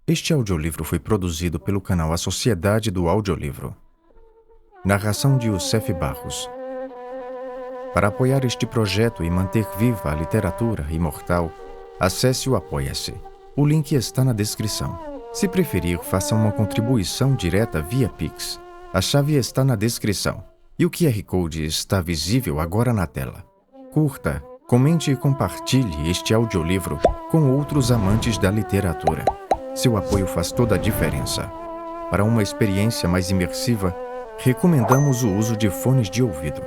Este audiolivro foi produzido pelo canal A Sociedade do Audiolivro. Narração de Youssef Barros. Para apoiar este projeto e manter viva a literatura imortal, acesse o Apoia-se. O link está na descrição. Se preferir, faça uma contribuição direta via Pix. A chave está na descrição. E o QR Code está visível agora na tela. Curta, comente e compartilhe este audiolivro com outros amantes da literatura. Seu apoio faz toda a diferença. Para uma experiência mais imersiva, recomendamos o uso de fones de ouvido.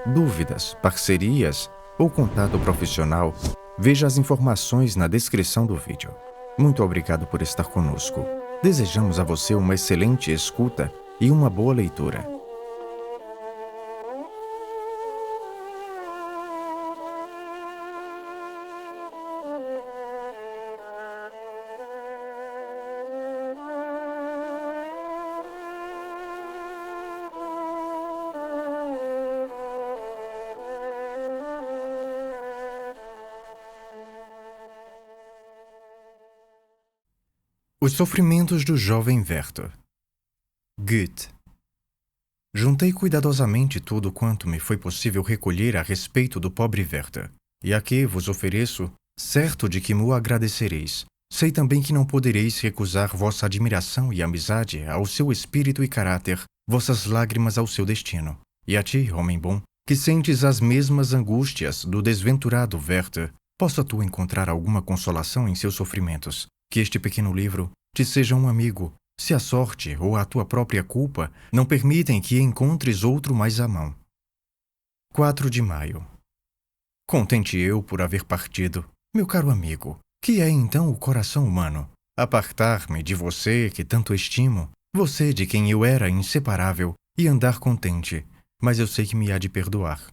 Dúvidas, parcerias ou contato profissional, veja as informações na descrição do vídeo. Muito obrigado por estar conosco. Desejamos a você uma excelente escuta e uma boa leitura. Os sofrimentos do jovem Werther. Goethe. Juntei cuidadosamente tudo quanto me foi possível recolher a respeito do pobre Werther, e aqui vos ofereço, certo de que mo agradecereis. Sei também que não podereis recusar vossa admiração e amizade ao seu espírito e caráter, vossas lágrimas ao seu destino. E a ti, homem bom, que sentes as mesmas angústias do desventurado Werther, possa tu encontrar alguma consolação em seus sofrimentos. Que este pequeno livro te seja um amigo, se a sorte ou a tua própria culpa não permitem que encontres outro mais à mão. 4 de maio. Contente eu por haver partido, meu caro amigo, que é então o coração humano? Apartar-me de você que tanto estimo, você de quem eu era inseparável, e andar contente, mas eu sei que me há de perdoar.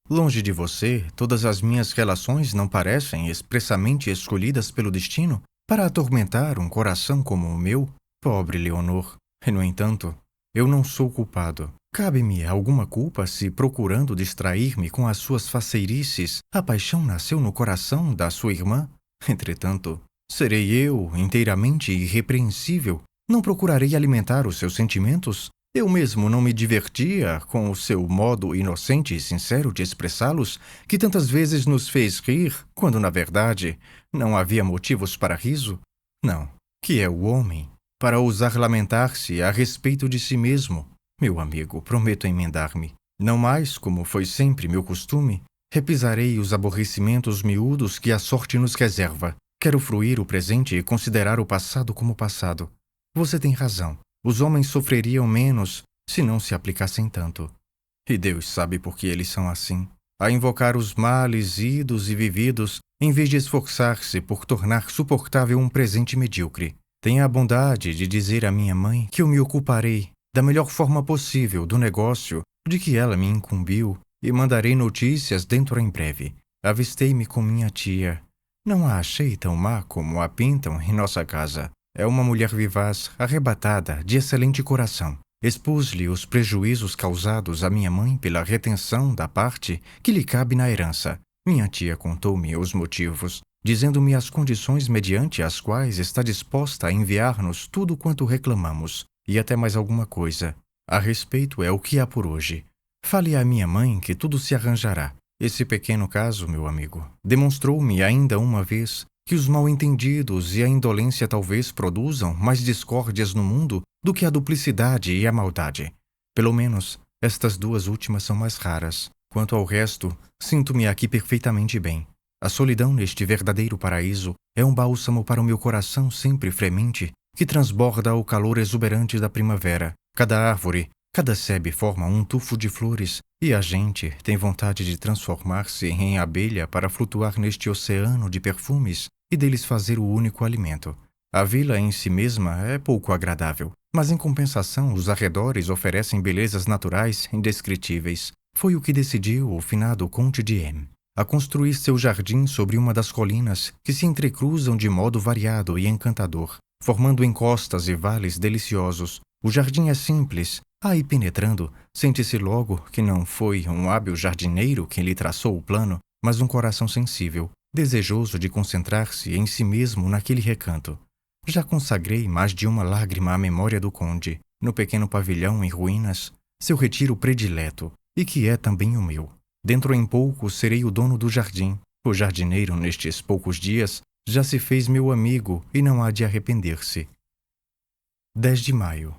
Longe de você, todas as minhas relações não parecem expressamente escolhidas pelo destino para atormentar um coração como o meu, pobre Leonor. E, no entanto, eu não sou culpado. Cabe-me alguma culpa se, procurando distrair-me com as suas faceirices, a paixão nasceu no coração da sua irmã? Entretanto, serei eu inteiramente irrepreensível? Não procurarei alimentar os seus sentimentos? Eu mesmo não me divertia com o seu modo inocente e sincero de expressá-los, que tantas vezes nos fez rir, quando, na verdade, não havia motivos para riso? Não. Que é o homem para ousar lamentar-se a respeito de si mesmo? Meu amigo, prometo emendar-me. Não mais, como foi sempre meu costume, repisarei os aborrecimentos miúdos que a sorte nos reserva. Quero fruir o presente e considerar o passado como passado. Você tem razão. Os homens sofreriam menos se não se aplicassem tanto. E Deus sabe por que eles são assim. A invocar os males idos e vividos, em vez de esforçar-se por tornar suportável um presente medíocre. Tenha a bondade de dizer à minha mãe que eu me ocuparei, da melhor forma possível, do negócio de que ela me incumbiu, e mandarei notícias dentro em breve. Avistei-me com minha tia. Não a achei tão má como a pintam em nossa casa. É uma mulher vivaz, arrebatada, de excelente coração. Expus-lhe os prejuízos causados à minha mãe pela retenção da parte que lhe cabe na herança. Minha tia contou-me os motivos, dizendo-me as condições mediante as quais está disposta a enviar-nos tudo quanto reclamamos, e até mais alguma coisa. A respeito é o que há por hoje. Fale à minha mãe que tudo se arranjará. Esse pequeno caso, meu amigo, demonstrou-me ainda uma vez que os mal-entendidos e a indolência talvez produzam mais discórdias no mundo do que a duplicidade e a maldade. Pelo menos, estas duas últimas são mais raras. Quanto ao resto, sinto-me aqui perfeitamente bem. A solidão neste verdadeiro paraíso é um bálsamo para o meu coração sempre fremente, que transborda o calor exuberante da primavera. Cada árvore, cada sebe forma um tufo de flores, e a gente tem vontade de transformar-se em abelha para flutuar neste oceano de perfumes e deles fazer o único alimento. A vila em si mesma é pouco agradável, mas em compensação os arredores oferecem belezas naturais indescritíveis. Foi o que decidiu o finado Conde de M. a construir seu jardim sobre uma das colinas que se entrecruzam de modo variado e encantador, formando encostas e vales deliciosos. O jardim é simples. Aí penetrando, sente-se logo que não foi um hábil jardineiro quem lhe traçou o plano, mas um coração sensível, desejoso de concentrar-se em si mesmo naquele recanto. Já consagrei mais de uma lágrima à memória do conde, no pequeno pavilhão em ruínas, seu retiro predileto, e que é também o meu. Dentro em pouco serei o dono do jardim. O jardineiro, nestes poucos dias, já se fez meu amigo e não há de arrepender-se. 10 de maio.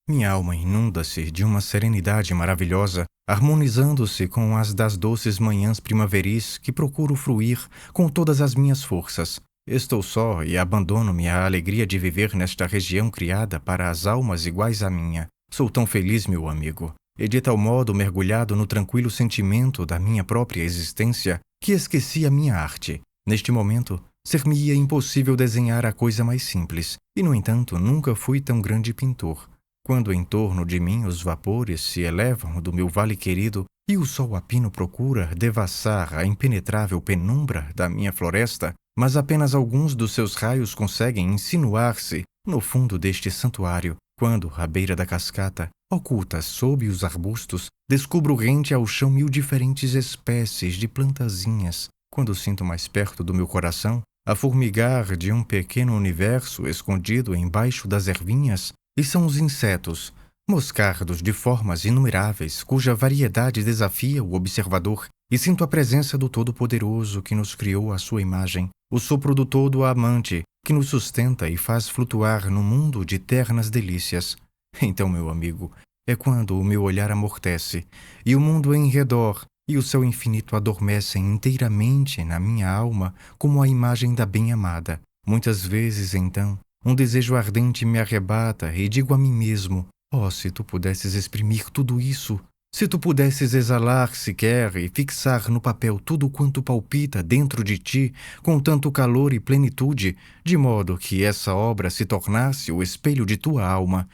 Minha alma inunda-se de uma serenidade maravilhosa, harmonizando-se com as das doces manhãs primaveris que procuro fruir com todas as minhas forças. Estou só e abandono-me à alegria de viver nesta região criada para as almas iguais à minha. Sou tão feliz, meu amigo, e de tal modo mergulhado no tranquilo sentimento da minha própria existência que esqueci a minha arte. Neste momento, ser-me-ia impossível desenhar a coisa mais simples, e no entanto nunca fui tão grande pintor. Quando em torno de mim os vapores se elevam do meu vale querido e o sol a pino procura devassar a impenetrável penumbra da minha floresta, mas apenas alguns dos seus raios conseguem insinuar-se no fundo deste santuário, quando, à beira da cascata, oculta sob os arbustos, descubro rente ao chão 1000 diferentes espécies de plantazinhas. Quando sinto mais perto do meu coração a formigar de um pequeno universo escondido embaixo das ervinhas, e são os insetos, moscardos de formas inumeráveis, cuja variedade desafia o observador, e sinto a presença do Todo-Poderoso que nos criou à sua imagem, o sopro do Todo-Amante que nos sustenta e faz flutuar no mundo de ternas delícias. Então, meu amigo, é quando o meu olhar amortece, e o mundo em redor e o céu infinito adormecem inteiramente na minha alma como a imagem da bem-amada. Muitas vezes, então, um desejo ardente me arrebata e digo a mim mesmo: oh, se tu pudesses exprimir tudo isso, se tu pudesses exalar sequer e fixar no papel tudo quanto palpita dentro de ti com tanto calor e plenitude, de modo que essa obra se tornasse o espelho de tua alma,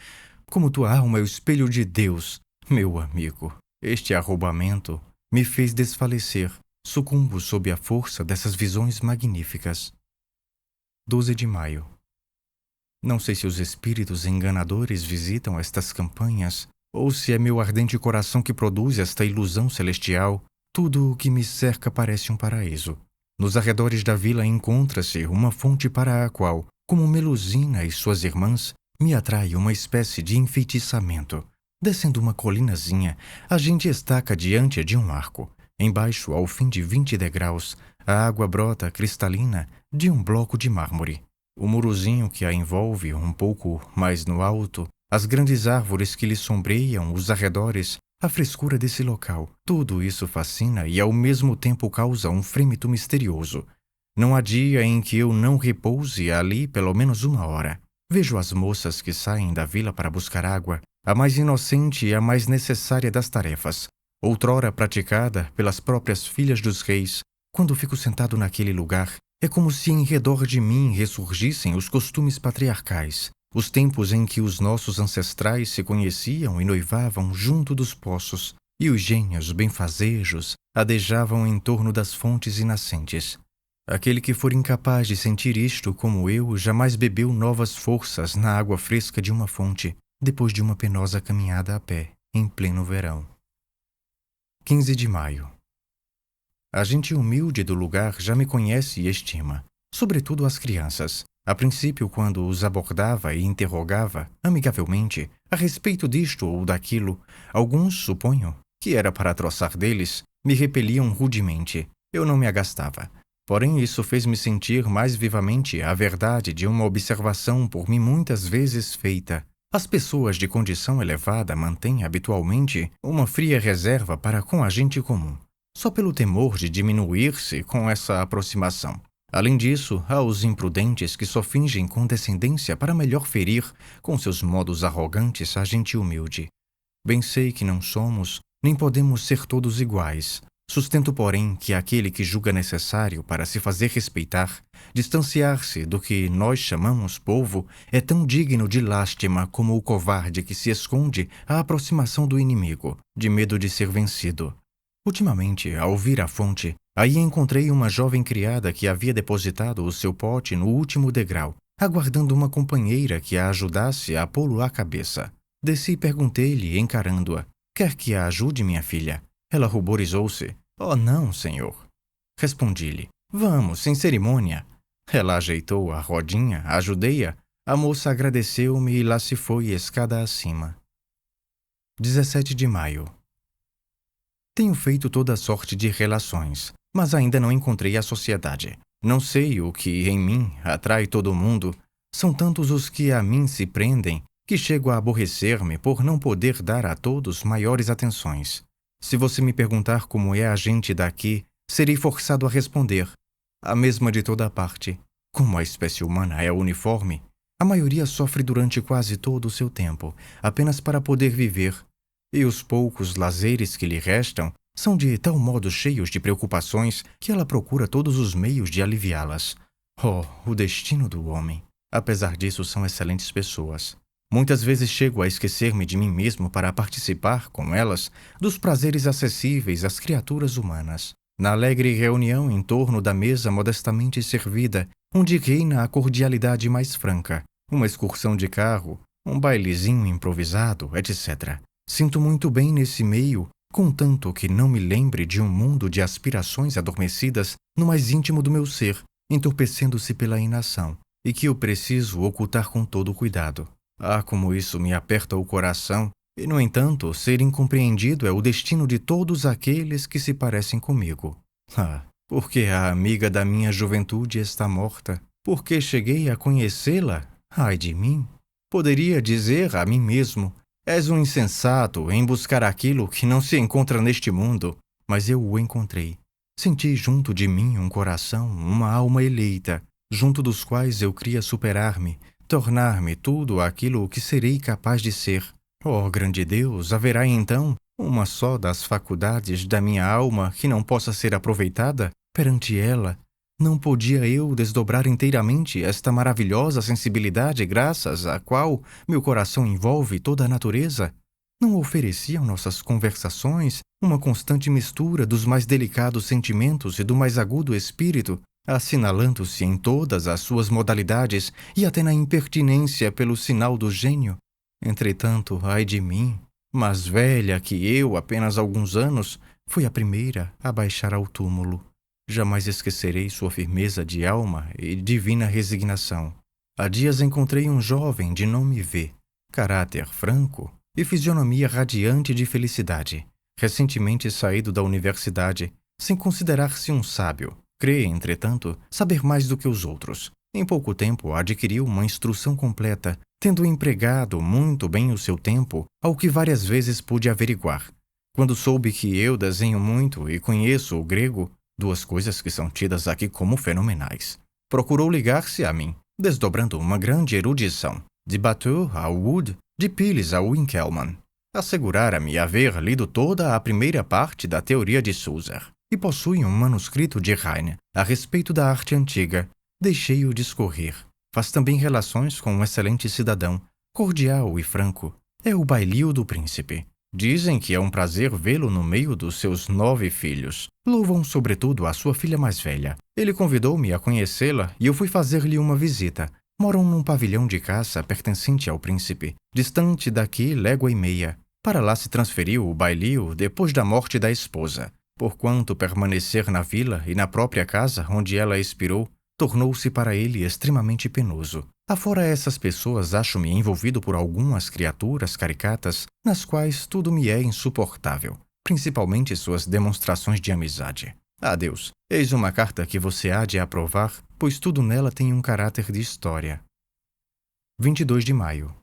como tua alma é o espelho de Deus. Meu amigo, este arrombamento me fez desfalecer, sucumbo sob a força dessas visões magníficas. 12 de maio. Não sei se os espíritos enganadores visitam estas campanhas, ou se é meu ardente coração que produz esta ilusão celestial. Tudo o que me cerca parece um paraíso. Nos arredores da vila encontra-se uma fonte para a qual, como Melusina e suas irmãs, me atrai uma espécie de enfeitiçamento. Descendo uma colinazinha, a gente estaca diante de um arco. Embaixo, ao fim de 20 degraus, a água brota cristalina de um bloco de mármore. O murozinho que a envolve um pouco mais no alto, as grandes árvores que lhe sombreiam os arredores, a frescura desse local, tudo isso fascina e ao mesmo tempo causa um frêmito misterioso. Não há dia em que eu não repouse ali pelo menos 1 hora. Vejo as moças que saem da vila para buscar água, a mais inocente e a mais necessária das tarefas, outrora praticada pelas próprias filhas dos reis. Quando fico sentado naquele lugar, é como se em redor de mim ressurgissem os costumes patriarcais, os tempos em que os nossos ancestrais se conheciam e noivavam junto dos poços, e os gênios benfazejos adejavam em torno das fontes e nascentes. Aquele que for incapaz de sentir isto como eu jamais bebeu novas forças na água fresca de uma fonte, depois de uma penosa caminhada a pé, em pleno verão. 15 de maio. A gente humilde do lugar já me conhece e estima, sobretudo as crianças. A princípio, quando os abordava e interrogava, amigavelmente, a respeito disto ou daquilo, alguns, suponho, que era para troçar deles, me repeliam rudemente. Eu não me agastava. Porém, isso fez-me sentir mais vivamente a verdade de uma observação por mim muitas vezes feita. As pessoas de condição elevada mantêm habitualmente uma fria reserva para com a gente comum, só pelo temor de diminuir-se com essa aproximação. Além disso, há os imprudentes que só fingem condescendência para melhor ferir, com seus modos arrogantes, a gente humilde. Bem sei que não somos, nem podemos ser todos iguais. Sustento, porém, que aquele que julga necessário para se fazer respeitar, distanciar-se do que nós chamamos povo, é tão digno de lástima como o covarde que se esconde à aproximação do inimigo, de medo de ser vencido. Ultimamente, ao vir à fonte, aí encontrei uma jovem criada que havia depositado o seu pote no último degrau, aguardando uma companheira que a ajudasse a pô-lo à cabeça. Desci e perguntei-lhe, encarando-a: "Quer que a ajude, minha filha?" Ela ruborizou-se. "Oh, não, senhor." Respondi-lhe: "Vamos, sem cerimônia." Ela ajeitou a rodinha, ajudei-a, a moça agradeceu-me e lá se foi escada acima. 17 de maio. Tenho feito toda sorte de relações, mas ainda não encontrei a sociedade. Não sei o que em mim atrai todo mundo. São tantos os que a mim se prendem que chego a aborrecer-me por não poder dar a todos maiores atenções. Se você me perguntar como é a gente daqui, serei forçado a responder: a mesma de toda parte. Como a espécie humana é uniforme, a maioria sofre durante quase todo o seu tempo, apenas para poder viver. E os poucos lazeres que lhe restam são de tal modo cheios de preocupações que ela procura todos os meios de aliviá-las. Oh, o destino do homem! Apesar disso, são excelentes pessoas. Muitas vezes chego a esquecer-me de mim mesmo para participar, com elas, dos prazeres acessíveis às criaturas humanas. Na alegre reunião em torno da mesa modestamente servida, onde reina a cordialidade mais franca, uma excursão de carro, um bailezinho improvisado, etc. Sinto muito bem nesse meio, contanto que não me lembre de um mundo de aspirações adormecidas no mais íntimo do meu ser, entorpecendo-se pela inação, e que eu preciso ocultar com todo cuidado. Ah, como isso me aperta o coração, e, no entanto, ser incompreendido é o destino de todos aqueles que se parecem comigo. Ah, porque a amiga da minha juventude está morta? Porque cheguei a conhecê-la? Ai de mim! Poderia dizer a mim mesmo: és um insensato em buscar aquilo que não se encontra neste mundo, mas eu o encontrei. Senti junto de mim um coração, uma alma eleita, junto dos quais eu queria superar-me, tornar-me tudo aquilo que serei capaz de ser. Oh, grande Deus, haverá então uma só das faculdades da minha alma que não possa ser aproveitada? Perante ela, não podia eu desdobrar inteiramente esta maravilhosa sensibilidade graças à qual meu coração envolve toda a natureza? Não ofereciam nossas conversações uma constante mistura dos mais delicados sentimentos e do mais agudo espírito, assinalando-se em todas as suas modalidades e até na impertinência pelo sinal do gênio? Entretanto, ai de mim, mais velha que eu apenas alguns anos, foi a primeira a baixar ao túmulo. Jamais esquecerei sua firmeza de alma e divina resignação. Há dias encontrei um jovem de nome V, caráter franco e fisionomia radiante de felicidade, recentemente saído da universidade, sem considerar-se um sábio. Crê, entretanto, saber mais do que os outros. Em pouco tempo adquiriu uma instrução completa, tendo empregado muito bem o seu tempo, ao que várias vezes pude averiguar. Quando soube que eu desenho muito e conheço o grego, duas coisas que são tidas aqui como fenomenais, procurou ligar-se a mim, desdobrando uma grande erudição, de Batteux a Wood, de Pilis a Winckelmann. Assegurara-me haver lido toda a primeira parte da teoria de Sulzer, e possui um manuscrito de Heine a respeito da arte antiga. Deixei-o discorrer. Faz também relações com um excelente cidadão, cordial e franco. É o bailio do príncipe. Dizem que é um prazer vê-lo no meio dos seus 9 filhos. Louvam sobretudo a sua filha mais velha. Ele convidou-me a conhecê-la e eu fui fazer-lhe uma visita. Moram num pavilhão de caça pertencente ao príncipe, distante daqui légua e meia. Para lá se transferiu o bailio depois da morte da esposa. Porquanto permanecer na vila e na própria casa onde ela expirou, tornou-se para ele extremamente penoso. Afora essas pessoas, acho-me envolvido por algumas criaturas caricatas, nas quais tudo me é insuportável, principalmente suas demonstrações de amizade. Adeus, eis uma carta que você há de aprovar, pois tudo nela tem um caráter de história. 22 de maio.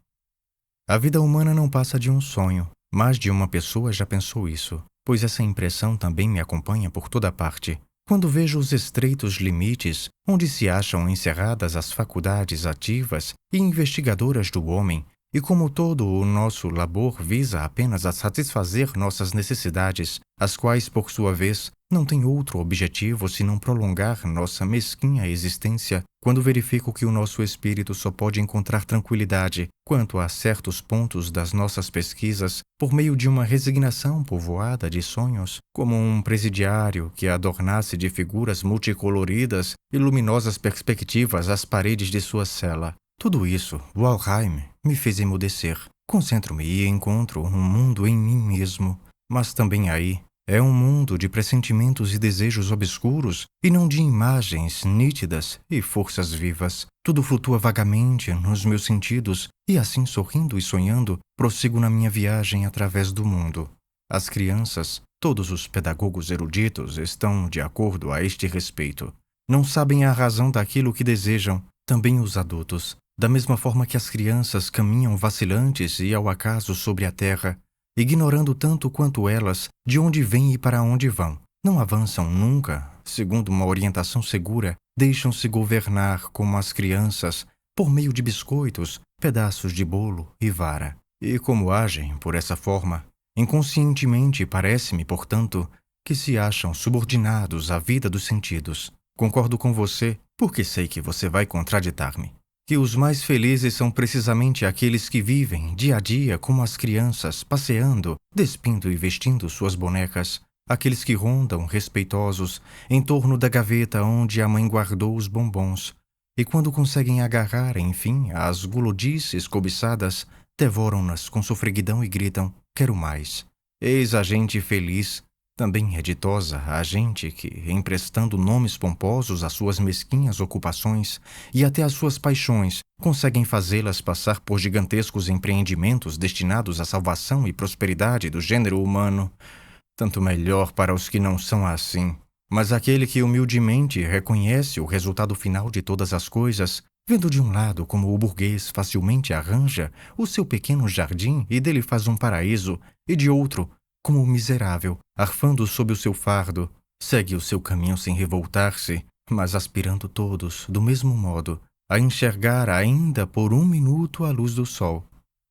A vida humana não passa de um sonho. Mais de uma pessoa já pensou isso, pois essa impressão também me acompanha por toda parte. Quando vejo os estreitos limites onde se acham encerradas as faculdades ativas e investigadoras do homem, e como todo o nosso labor visa apenas a satisfazer nossas necessidades, as quais, por sua vez, não têm outro objetivo senão prolongar nossa mesquinha existência, quando verifico que o nosso espírito só pode encontrar tranquilidade quanto a certos pontos das nossas pesquisas por meio de uma resignação povoada de sonhos, como um presidiário que adornasse de figuras multicoloridas e luminosas perspectivas as paredes de sua cela. Tudo isso, Walheim, me fez emudecer. Concentro-me e encontro um mundo em mim mesmo, mas também aí É um mundo de pressentimentos e desejos obscuros e não de imagens nítidas e forças vivas. Tudo flutua vagamente nos meus sentidos e assim, sorrindo e sonhando, prossigo na minha viagem através do mundo. As crianças, todos os pedagogos eruditos estão de acordo a este respeito. Não sabem a razão daquilo que desejam, também os adultos. Da mesma forma que as crianças caminham vacilantes e ao acaso sobre a terra, ignorando tanto quanto elas de onde vêm e para onde vão. Não avançam nunca, segundo uma orientação segura, deixam-se governar como as crianças, por meio de biscoitos, pedaços de bolo e vara. E como agem por essa forma, inconscientemente parece-me, portanto, que se acham subordinados à vida dos sentidos. Concordo com você, porque sei que você vai contraditar-me. Que os mais felizes são precisamente aqueles que vivem dia a dia como as crianças, passeando, despindo e vestindo suas bonecas, aqueles que rondam respeitosos em torno da gaveta onde a mãe guardou os bombons, e quando conseguem agarrar, enfim, as gulodices cobiçadas, devoram-nas com sofreguidão e gritam: quero mais. Eis a gente feliz. Também é ditosa a gente que, emprestando nomes pomposos às suas mesquinhas ocupações e até às suas paixões, conseguem fazê-las passar por gigantescos empreendimentos destinados à salvação e prosperidade do gênero humano. Tanto melhor para os que não são assim. Mas aquele que humildemente reconhece o resultado final de todas as coisas, vendo de um lado como o burguês facilmente arranja o seu pequeno jardim e dele faz um paraíso, e de outro, como o miserável, arfando sob o seu fardo, segue o seu caminho sem revoltar-se, mas aspirando todos, do mesmo modo, a enxergar ainda por um minuto a luz do sol.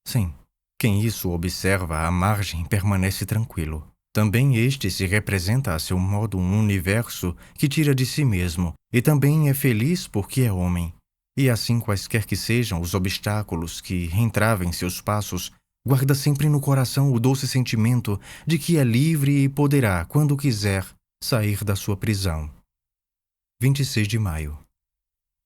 Sim, quem isso observa à margem permanece tranquilo. Também este se representa a seu modo um universo que tira de si mesmo, e também é feliz porque é homem. E assim, quaisquer que sejam os obstáculos que entravem seus passos, guarda sempre no coração o doce sentimento de que é livre e poderá, quando quiser, sair da sua prisão. 26 de maio.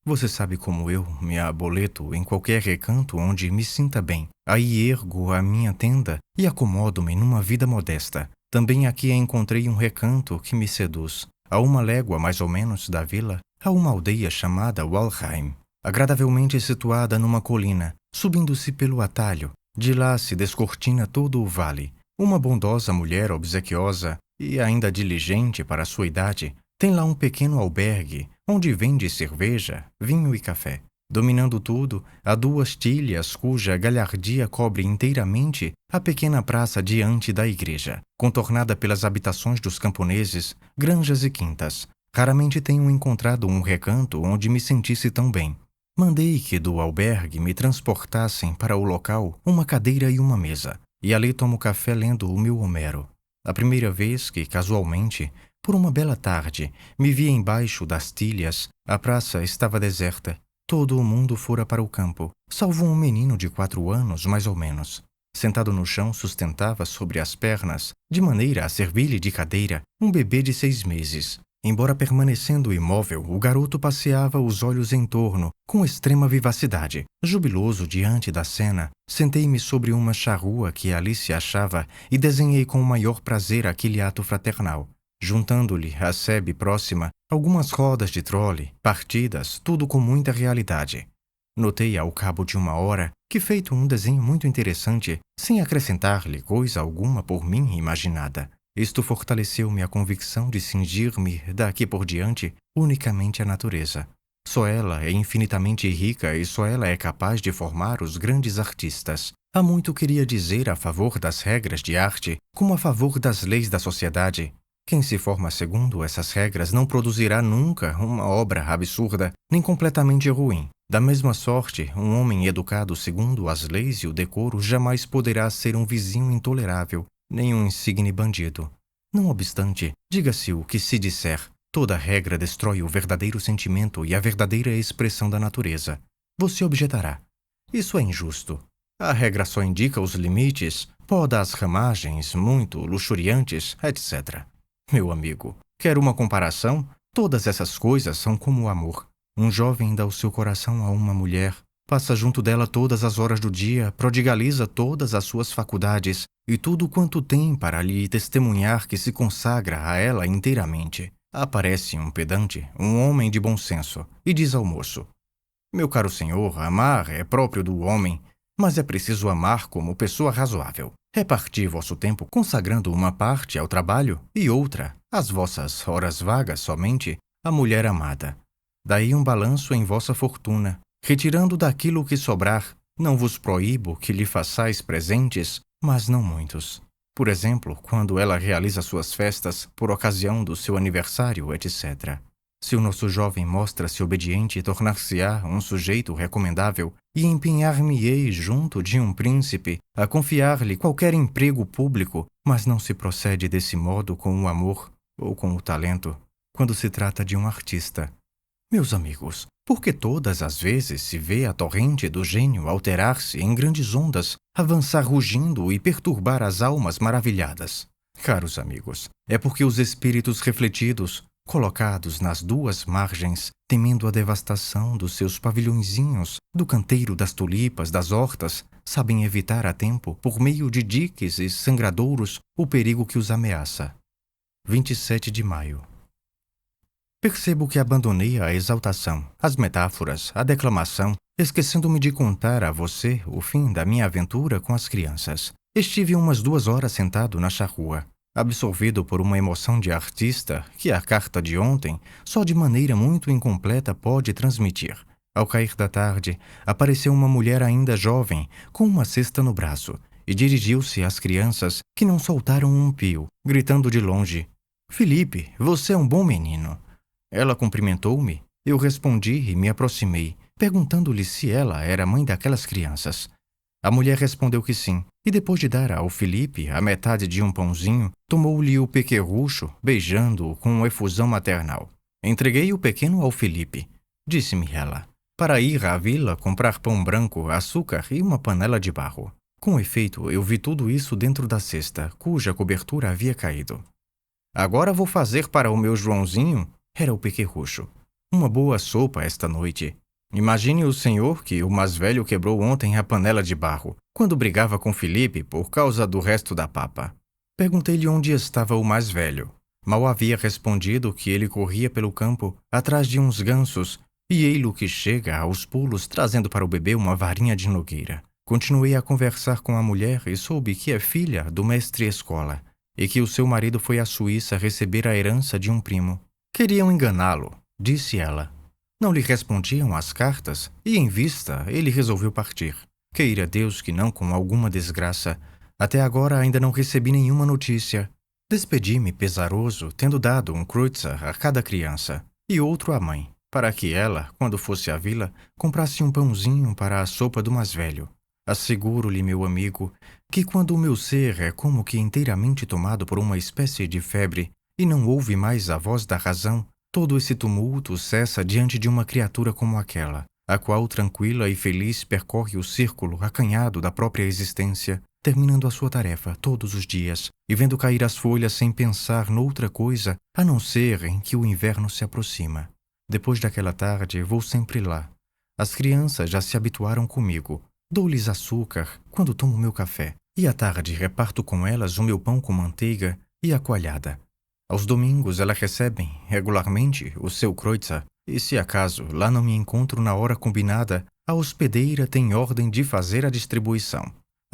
Você sabe como eu me aboleto em qualquer recanto onde me sinta bem. Aí ergo a minha tenda e acomodo-me numa vida modesta. Também aqui encontrei um recanto que me seduz. A uma légua, mais ou menos, da vila, há uma aldeia chamada Walheim, agradavelmente situada numa colina, subindo-se pelo atalho. De lá se descortina todo o vale. Uma bondosa mulher obsequiosa e ainda diligente para sua idade tem lá um pequeno albergue onde vende cerveja, vinho e café. Dominando tudo, há duas tilhas cuja galhardia cobre inteiramente a pequena praça diante da igreja, contornada pelas habitações dos camponeses, granjas e quintas. Raramente tenho encontrado um recanto onde me sentisse tão bem. Mandei que do albergue me transportassem para o local uma cadeira e uma mesa, e ali tomo café lendo o meu Homero. A primeira vez que, casualmente, por uma bela tarde, me vi embaixo das tilhas, a praça estava deserta. Todo o mundo fora para o campo, salvo um menino de 4 anos, mais ou menos. Sentado no chão, sustentava sobre as pernas, de maneira a servir-lhe de cadeira, um bebê de 6 meses. Embora permanecendo imóvel, o garoto passeava os olhos em torno, com extrema vivacidade. Jubiloso diante da cena, sentei-me sobre uma charrua que ali se achava e desenhei com o maior prazer aquele ato fraternal, juntando-lhe à sebe próxima algumas rodas de trole, partidas, tudo com muita realidade. Notei ao cabo de uma hora que, feito um desenho muito interessante, sem acrescentar-lhe coisa alguma por mim imaginada, isto fortaleceu-me a convicção de cingir-me, daqui por diante, unicamente à natureza. Só ela é infinitamente rica e só ela é capaz de formar os grandes artistas. Há muito queria dizer a favor das regras de arte, como a favor das leis da sociedade. Quem se forma segundo essas regras não produzirá nunca uma obra absurda, nem completamente ruim. Da mesma sorte, um homem educado segundo as leis e o decoro jamais poderá ser um vizinho intolerável, nem um insigne bandido. Não obstante, diga-se o que se disser, toda regra destrói o verdadeiro sentimento e a verdadeira expressão da natureza. Você objetará: isso é injusto. A regra só indica os limites, poda as ramagens muito luxuriantes, etc. Meu amigo, quer uma comparação? Todas essas coisas são como o amor. Um jovem dá o seu coração a uma mulher, Passa junto dela todas as horas do dia, prodigaliza todas as suas faculdades e tudo quanto tem para lhe testemunhar que se consagra a ela inteiramente. Aparece um pedante, um homem de bom senso, e diz ao moço: meu caro senhor, amar é próprio do homem, mas é preciso amar como pessoa razoável. Reparti vosso tempo consagrando uma parte ao trabalho e outra, às vossas horas vagas somente, à mulher amada. Daí um balanço em vossa fortuna. Retirando daquilo que sobrar, não vos proíbo que lhe façais presentes, mas não muitos. Por exemplo, quando ela realiza suas festas por ocasião do seu aniversário, etc. Se o nosso jovem mostra-se obediente, tornar-se-á um sujeito recomendável e empenhar-me-ei junto de um príncipe a confiar-lhe qualquer emprego público, mas não se procede desse modo com o amor ou com o talento, quando se trata de um artista. Meus amigos, porque todas as vezes se vê a torrente do gênio alterar-se em grandes ondas, avançar rugindo e perturbar as almas maravilhadas. Caros amigos, é porque os espíritos refletidos, colocados nas duas margens, temendo a devastação dos seus pavilhõezinhos, do canteiro das tulipas, das hortas, sabem evitar a tempo, por meio de diques e sangradouros, o perigo que os ameaça. 27 de maio. Percebo que abandonei a exaltação, as metáforas, a declamação, esquecendo-me de contar a você o fim da minha aventura com as crianças. Estive umas 2 horas sentado na charrua, absorvido por uma emoção de artista que a carta de ontem, só de maneira muito incompleta, pode transmitir. Ao cair da tarde, apareceu uma mulher ainda jovem, com uma cesta no braço, e dirigiu-se às crianças, que não soltaram um pio, gritando de longe: Felipe, você é um bom menino. Ela cumprimentou-me, eu respondi e me aproximei, perguntando-lhe se ela era mãe daquelas crianças. A mulher respondeu que sim, e depois de dar ao Felipe a metade de um pãozinho, tomou-lhe o pequerrucho, beijando-o com efusão maternal. Entreguei o pequeno ao Felipe, disse-me ela, para ir à vila comprar pão branco, açúcar e uma panela de barro. Com efeito, eu vi tudo isso dentro da cesta, cuja cobertura havia caído. Agora vou fazer para o meu Joãozinho, era o pequerrucho, uma boa sopa esta noite. Imagine o senhor que o mais velho quebrou ontem a panela de barro, quando brigava com Felipe por causa do resto da papa. Perguntei-lhe onde estava o mais velho. Mal havia respondido que ele corria pelo campo, atrás de uns gansos, e ei-lo que chega aos pulos trazendo para o bebê uma varinha de nogueira. Continuei a conversar com a mulher e soube que é filha do mestre-escola, e que o seu marido foi à Suíça receber a herança de um primo. Queriam enganá-lo, disse ela. Não lhe respondiam as cartas, e em vista ele resolveu partir. Queira Deus que não com alguma desgraça. Até agora ainda não recebi nenhuma notícia. Despedi-me pesaroso, tendo dado um kreutzer a cada criança, e outro à mãe, para que ela, quando fosse à vila, comprasse um pãozinho para a sopa do mais velho. Asseguro-lhe, meu amigo, que quando o meu ser é como que inteiramente tomado por uma espécie de febre, e não ouve mais a voz da razão, todo esse tumulto cessa diante de uma criatura como aquela, a qual tranquila e feliz percorre o círculo acanhado da própria existência, terminando a sua tarefa todos os dias e vendo cair as folhas sem pensar noutra coisa a não ser em que o inverno se aproxima. Depois daquela tarde, vou sempre lá. As crianças já se habituaram comigo. Dou-lhes açúcar quando tomo meu café, e à tarde reparto com elas o meu pão com manteiga e a coalhada. Aos domingos elas recebem, regularmente, o seu kreutzer, e se acaso lá não me encontro na hora combinada, a hospedeira tem ordem de fazer a distribuição.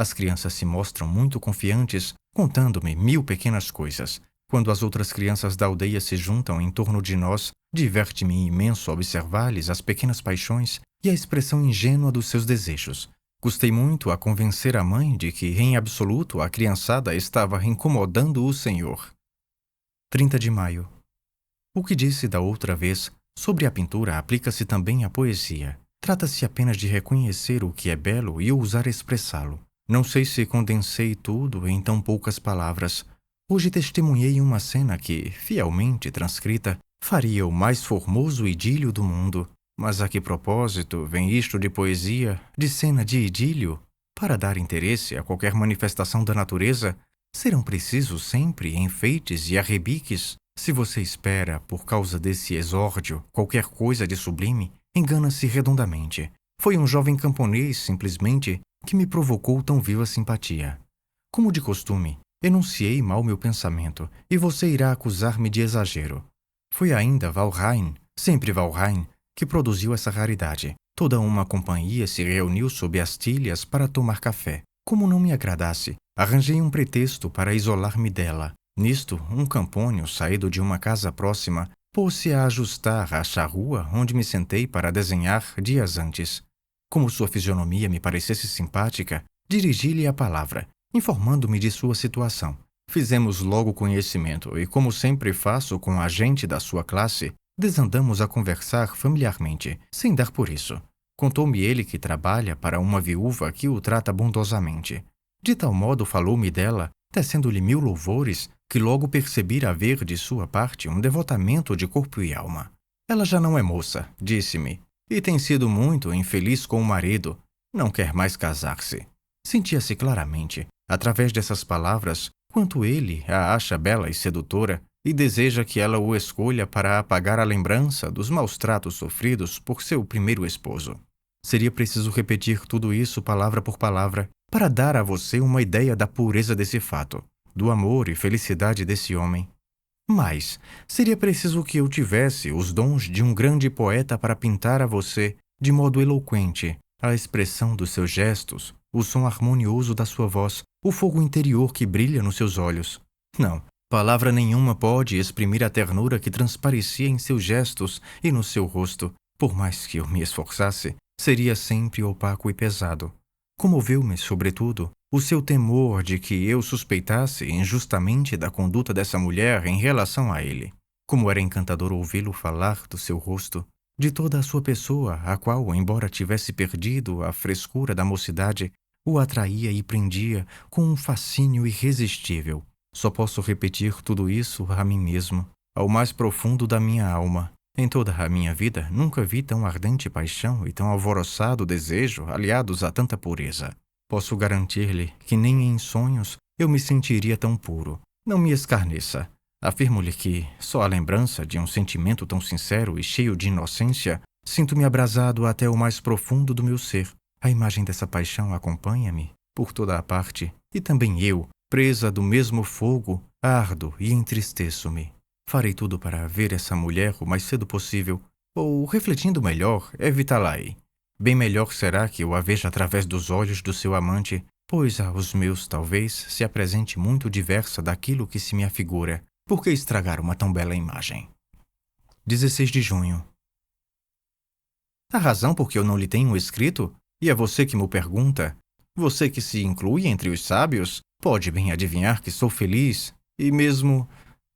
As crianças se mostram muito confiantes, contando-me 1000 pequenas coisas. Quando as outras crianças da aldeia se juntam em torno de nós, diverte-me imenso observar-lhes as pequenas paixões e a expressão ingênua dos seus desejos. Custei muito a convencer a mãe de que, em absoluto, a criançada estava incomodando o senhor. 30 de maio. O que disse da outra vez sobre a pintura aplica-se também à poesia. Trata-se apenas de reconhecer o que é belo e ousar expressá-lo. Não sei se condensei tudo em tão poucas palavras. Hoje testemunhei uma cena que, fielmente transcrita, faria o mais formoso idílio do mundo. Mas a que propósito vem isto de poesia, de cena de idílio? Para dar interesse a qualquer manifestação da natureza, serão precisos sempre enfeites e arrebiques? Se você espera, por causa desse exórdio, qualquer coisa de sublime, engana-se redondamente. Foi um jovem camponês, simplesmente, que me provocou tão viva simpatia. Como de costume, enunciei mal meu pensamento, e você irá acusar-me de exagero. Foi ainda Valheim, sempre Valheim, que produziu essa raridade. Toda uma companhia se reuniu sob as tilhas para tomar café. Como não me agradasse, arranjei um pretexto para isolar-me dela. Nisto, um campônio, saído de uma casa próxima, pôs-se a ajustar a charrua onde me sentei para desenhar dias antes. Como sua fisionomia me parecesse simpática, dirigi-lhe a palavra, informando-me de sua situação. Fizemos logo conhecimento e, como sempre faço com a gente da sua classe, desandamos a conversar familiarmente, sem dar por isso. Contou-me ele que trabalha para uma viúva que o trata bondosamente. De tal modo falou-me dela, tecendo-lhe mil louvores, que logo percebi haver de sua parte um devotamento de corpo e alma. Ela já não é moça, disse-me, e tem sido muito infeliz com o marido. Não quer mais casar-se. Sentia-se claramente, através dessas palavras, quanto ele a acha bela e sedutora, e deseja que ela o escolha para apagar a lembrança dos maus tratos sofridos por seu primeiro esposo. Seria preciso repetir tudo isso palavra por palavra para dar a você uma ideia da pureza desse fato, do amor e felicidade desse homem. Mas seria preciso que eu tivesse os dons de um grande poeta para pintar a você, de modo eloquente, a expressão dos seus gestos, o som harmonioso da sua voz, o fogo interior que brilha nos seus olhos. Não, palavra nenhuma pode exprimir a ternura que transparecia em seus gestos e no seu rosto. Por mais que eu me esforçasse, seria sempre opaco e pesado. Comoveu-me, sobretudo, o seu temor de que eu suspeitasse injustamente da conduta dessa mulher em relação a ele. Como era encantador ouvi-lo falar do seu rosto, de toda a sua pessoa, a qual, embora tivesse perdido a frescura da mocidade, o atraía e prendia com um fascínio irresistível. Só posso repetir tudo isso a mim mesmo, ao mais profundo da minha alma. Em toda a minha vida, nunca vi tão ardente paixão e tão alvoroçado desejo aliados a tanta pureza. Posso garantir-lhe que nem em sonhos eu me sentiria tão puro. Não me escarneça. Afirmo-lhe que, só a lembrança de um sentimento tão sincero e cheio de inocência, sinto-me abrasado até o mais profundo do meu ser. A imagem dessa paixão acompanha-me por toda a parte, e também eu, presa do mesmo fogo, ardo e entristeço-me. Farei tudo para ver essa mulher o mais cedo possível, ou, refletindo melhor, evitá-la-ei. Bem melhor será que eu a veja através dos olhos do seu amante, pois aos meus talvez se apresente muito diversa daquilo que se me afigura. Por que estragar uma tão bela imagem? 16 de junho. A razão por que eu não lhe tenho escrito? E é você que me pergunta? Você que se inclui entre os sábios, pode bem adivinhar que sou feliz, e mesmo...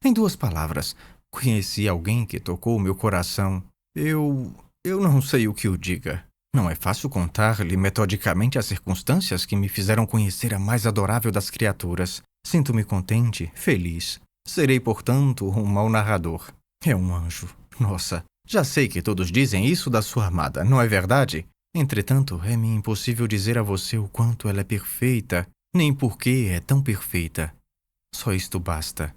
Em duas palavras, conheci alguém que tocou meu coração. Eu não sei o que o diga. Não é fácil contar-lhe metodicamente as circunstâncias que me fizeram conhecer a mais adorável das criaturas. Sinto-me contente, feliz. Serei, portanto, um mau narrador. É um anjo. Nossa, já sei que todos dizem isso da sua amada, não é verdade? Entretanto, é-me impossível dizer a você o quanto ela é perfeita, nem por que é tão perfeita. Só isto basta.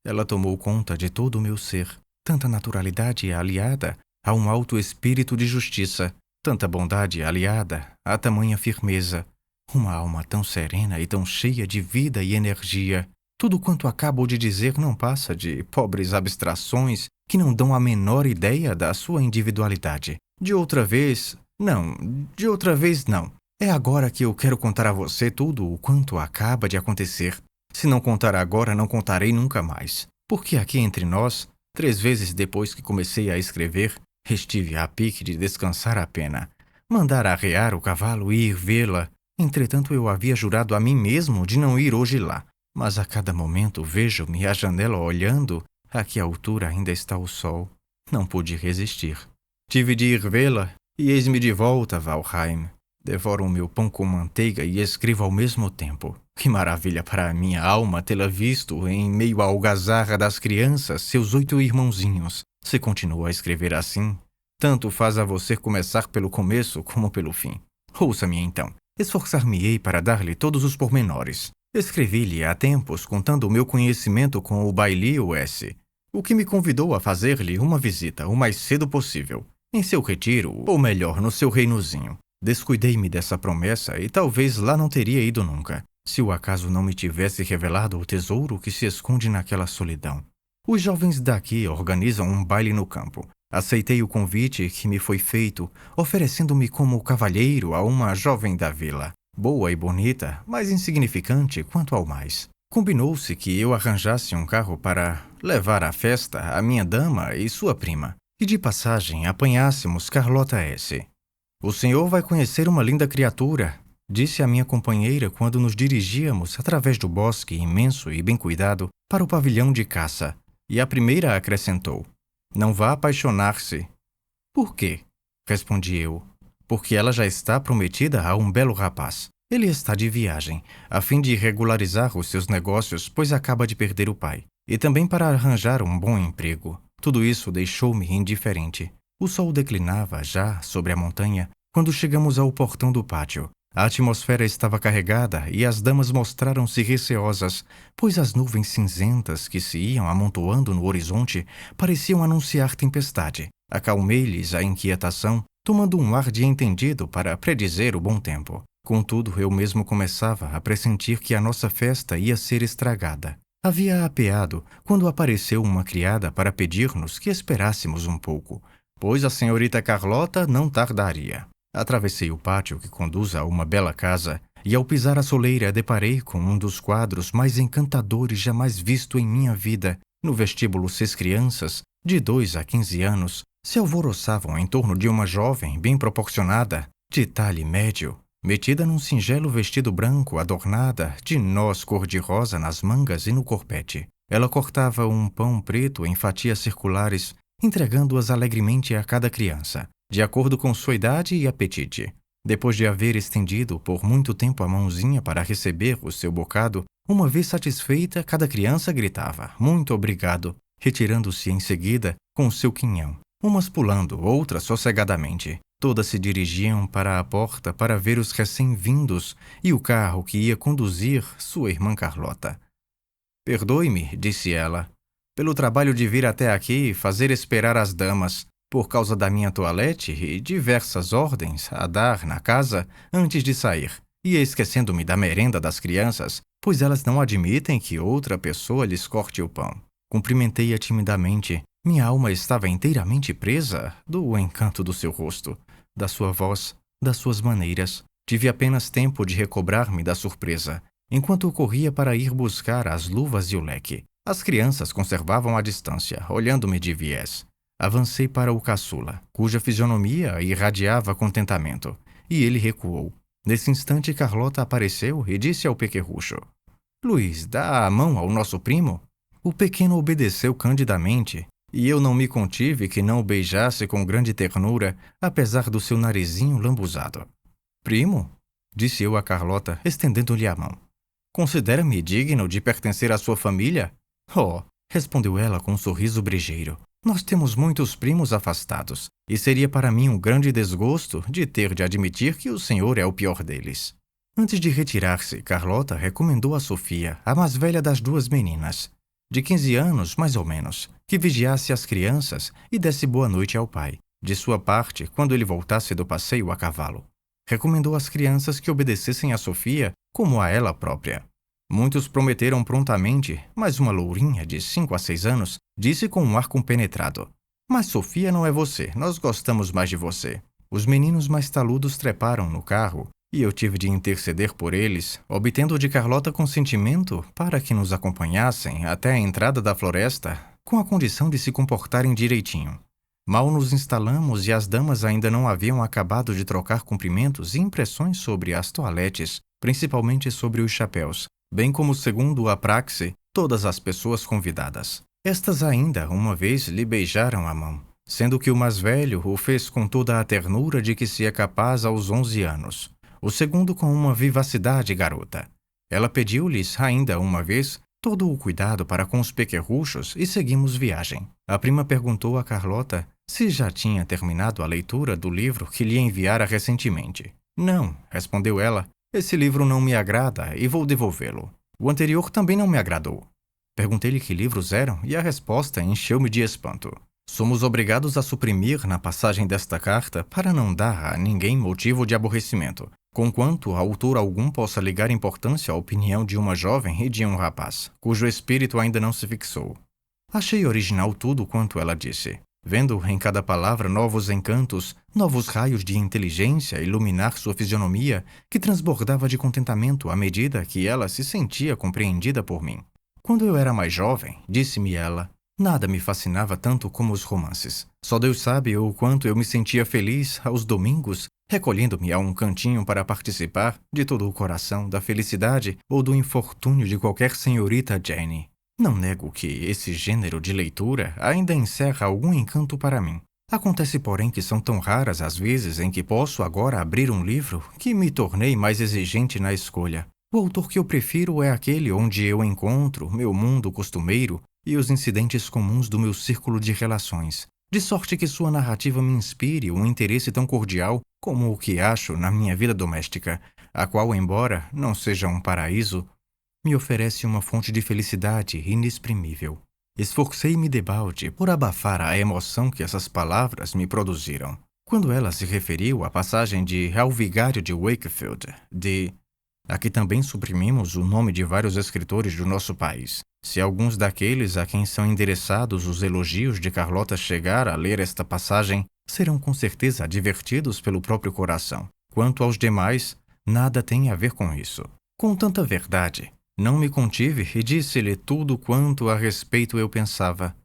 Ela tomou conta de todo o meu ser. Tanta naturalidade aliada a um alto espírito de justiça. Tanta bondade aliada a tamanha firmeza. Uma alma tão serena e tão cheia de vida e energia. Tudo quanto acabo de dizer não passa de pobres abstrações que não dão a menor ideia da sua individualidade. De outra vez não. É agora que eu quero contar a você tudo o quanto acaba de acontecer. Se não contar agora, não contarei nunca mais. Porque aqui entre nós, 3 vezes depois que comecei a escrever, estive a pique de descansar a pena. Mandar arrear o cavalo e ir vê-la. Entretanto, eu havia jurado a mim mesmo de não ir hoje lá. Mas a cada momento vejo-me à janela olhando a que altura ainda está o sol. Não pude resistir. Tive de ir vê-la e eis-me de volta, Valheim. Devoro o meu pão com manteiga e escrevo ao mesmo tempo. Que maravilha para a minha alma tê-la visto em meio à algazarra das crianças, seus 8 irmãozinhos. Se continua a escrever assim, tanto faz a você começar pelo começo como pelo fim. Ouça-me então. Esforçar-me-ei para dar-lhe todos os pormenores. Escrevi-lhe há tempos contando o meu conhecimento com o bailio S., o que me convidou a fazer-lhe uma visita o mais cedo possível. em seu retiro, ou melhor, no seu reinozinho. Descuidei-me dessa promessa e talvez lá não teria ido nunca, se o acaso não me tivesse revelado o tesouro que se esconde naquela solidão. Os jovens daqui organizam um baile no campo. Aceitei o convite que me foi feito, oferecendo-me como cavalheiro a uma jovem da vila. Boa e bonita, mas insignificante quanto ao mais. Combinou-se que eu arranjasse um carro para levar à festa a minha dama e sua prima, e de passagem apanhássemos Carlota S. O senhor vai conhecer uma linda criatura, disse a minha companheira quando nos dirigíamos através do bosque imenso e bem cuidado para o pavilhão de caça, e a primeira acrescentou: não vá apaixonar-se. Por quê? Respondi eu. Porque ela já está prometida a um belo rapaz. Ele está de viagem, a fim de regularizar os seus negócios, pois acaba de perder o pai. E também para arranjar um bom emprego. Tudo isso deixou-me indiferente. O sol declinava já sobre a montanha quando chegamos ao portão do pátio. A atmosfera estava carregada e as damas mostraram-se receosas, pois as nuvens cinzentas que se iam amontoando no horizonte pareciam anunciar tempestade. Acalmei-lhes a inquietação, tomando um ar de entendido para predizer o bom tempo. Contudo, eu mesmo começava a pressentir que a nossa festa ia ser estragada. Havia apeado quando apareceu uma criada para pedir-nos que esperássemos um pouco, pois a senhorita Carlota não tardaria. Atravessei o pátio que conduz a uma bela casa e, ao pisar a soleira, deparei com um dos quadros mais encantadores jamais visto em minha vida. No vestíbulo, 6 crianças, de 2 a 15 anos, se alvoroçavam em torno de uma jovem bem proporcionada, de talhe médio, metida num singelo vestido branco adornada de nós cor-de-rosa nas mangas e no corpete. Ela cortava um pão preto em fatias circulares, entregando-as alegremente a cada criança, de acordo com sua idade e apetite. Depois de haver estendido por muito tempo a mãozinha para receber o seu bocado, uma vez satisfeita, cada criança gritava: "Muito obrigado", retirando-se em seguida com o seu quinhão, umas pulando, outras sossegadamente. Todas se dirigiam para a porta para ver os recém-vindos e o carro que ia conduzir sua irmã Carlota. "Perdoe-me", disse ela, "pelo trabalho de vir até aqui e fazer esperar as damas, por causa da minha toilette e diversas ordens a dar na casa antes de sair, e esquecendo-me da merenda das crianças, pois elas não admitem que outra pessoa lhes corte o pão." Cumprimentei-a timidamente. Minha alma estava inteiramente presa do encanto do seu rosto, da sua voz, das suas maneiras. Tive apenas tempo de recobrar-me da surpresa, enquanto corria para ir buscar as luvas e o leque. As crianças conservavam a distância, olhando-me de viés. Avancei para o caçula, cuja fisionomia irradiava contentamento, e ele recuou. Nesse instante, Carlota apareceu e disse ao pequerrucho: "Luiz, dá a mão ao nosso primo?" O pequeno obedeceu candidamente, e eu não me contive que não o beijasse com grande ternura, apesar do seu narizinho lambuzado. "Primo?", disse eu a Carlota, estendendo-lhe a mão. "Considera-me digno de pertencer à sua família?" "Oh", respondeu ela com um sorriso brejeiro, "nós temos muitos primos afastados, e seria para mim um grande desgosto de ter de admitir que o senhor é o pior deles." Antes de retirar-se, Carlota recomendou a Sofia, a mais velha das 2 meninas, de 15 anos, mais ou menos, que vigiasse as crianças e desse boa noite ao pai, de sua parte, quando ele voltasse do passeio a cavalo. Recomendou às crianças que obedecessem a Sofia como a ela própria. Muitos prometeram prontamente, mas uma lourinha de 5 a 6 anos disse com um ar compenetrado: "Mas Sofia não é você, nós gostamos mais de você." Os meninos mais taludos treparam no carro, e eu tive de interceder por eles, obtendo de Carlota consentimento para que nos acompanhassem até a entrada da floresta, com a condição de se comportarem direitinho. Mal nos instalamos e as damas ainda não haviam acabado de trocar cumprimentos e impressões sobre as toaletes, principalmente sobre os chapéus, bem como, segundo a praxe, todas as pessoas convidadas. Estas ainda, uma vez, lhe beijaram a mão, sendo que o mais velho o fez com toda a ternura de que se é capaz aos 11 anos. O segundo com uma vivacidade garota. Ela pediu-lhes, ainda uma vez, todo o cuidado para com os pequerruchos e seguimos viagem. A prima perguntou a Carlota se já tinha terminado a leitura do livro que lhe enviara recentemente. "Não", respondeu ela, "esse livro não me agrada e vou devolvê-lo. O anterior também não me agradou." Perguntei-lhe que livros eram e a resposta encheu-me de espanto. Somos obrigados a suprimir na passagem desta carta para não dar a ninguém motivo de aborrecimento, conquanto autor algum possa ligar importância à opinião de uma jovem e de um rapaz, cujo espírito ainda não se fixou. Achei original tudo quanto ela disse, vendo em cada palavra novos encantos, novos raios de inteligência iluminar sua fisionomia, que transbordava de contentamento à medida que ela se sentia compreendida por mim. Quando eu era mais jovem, disse-me ela, nada me fascinava tanto como os romances. Só Deus sabe o quanto eu me sentia feliz aos domingos, recolhendo-me a um cantinho para participar, de todo o coração, da felicidade ou do infortúnio de qualquer senhorita Jane. Não nego que esse gênero de leitura ainda encerra algum encanto para mim. Acontece, porém, que são tão raras as vezes em que posso agora abrir um livro que me tornei mais exigente na escolha. O autor que eu prefiro é aquele onde eu encontro meu mundo costumeiro e os incidentes comuns do meu círculo de relações, de sorte que sua narrativa me inspire um interesse tão cordial como o que acho na minha vida doméstica, a qual, embora não seja um paraíso, me oferece uma fonte de felicidade inexprimível. Esforcei-me debalde por abafar a emoção que essas palavras me produziram. Quando ela se referiu à passagem de Ao Vigário de Wakefield, Aqui também suprimimos o nome de vários escritores do nosso país. Se alguns daqueles a quem são endereçados os elogios de Carlota chegar a ler esta passagem, serão com certeza advertidos pelo próprio coração. Quanto aos demais, nada tem a ver com isso. Com tanta verdade, não me contive e disse-lhe tudo quanto a respeito eu pensava.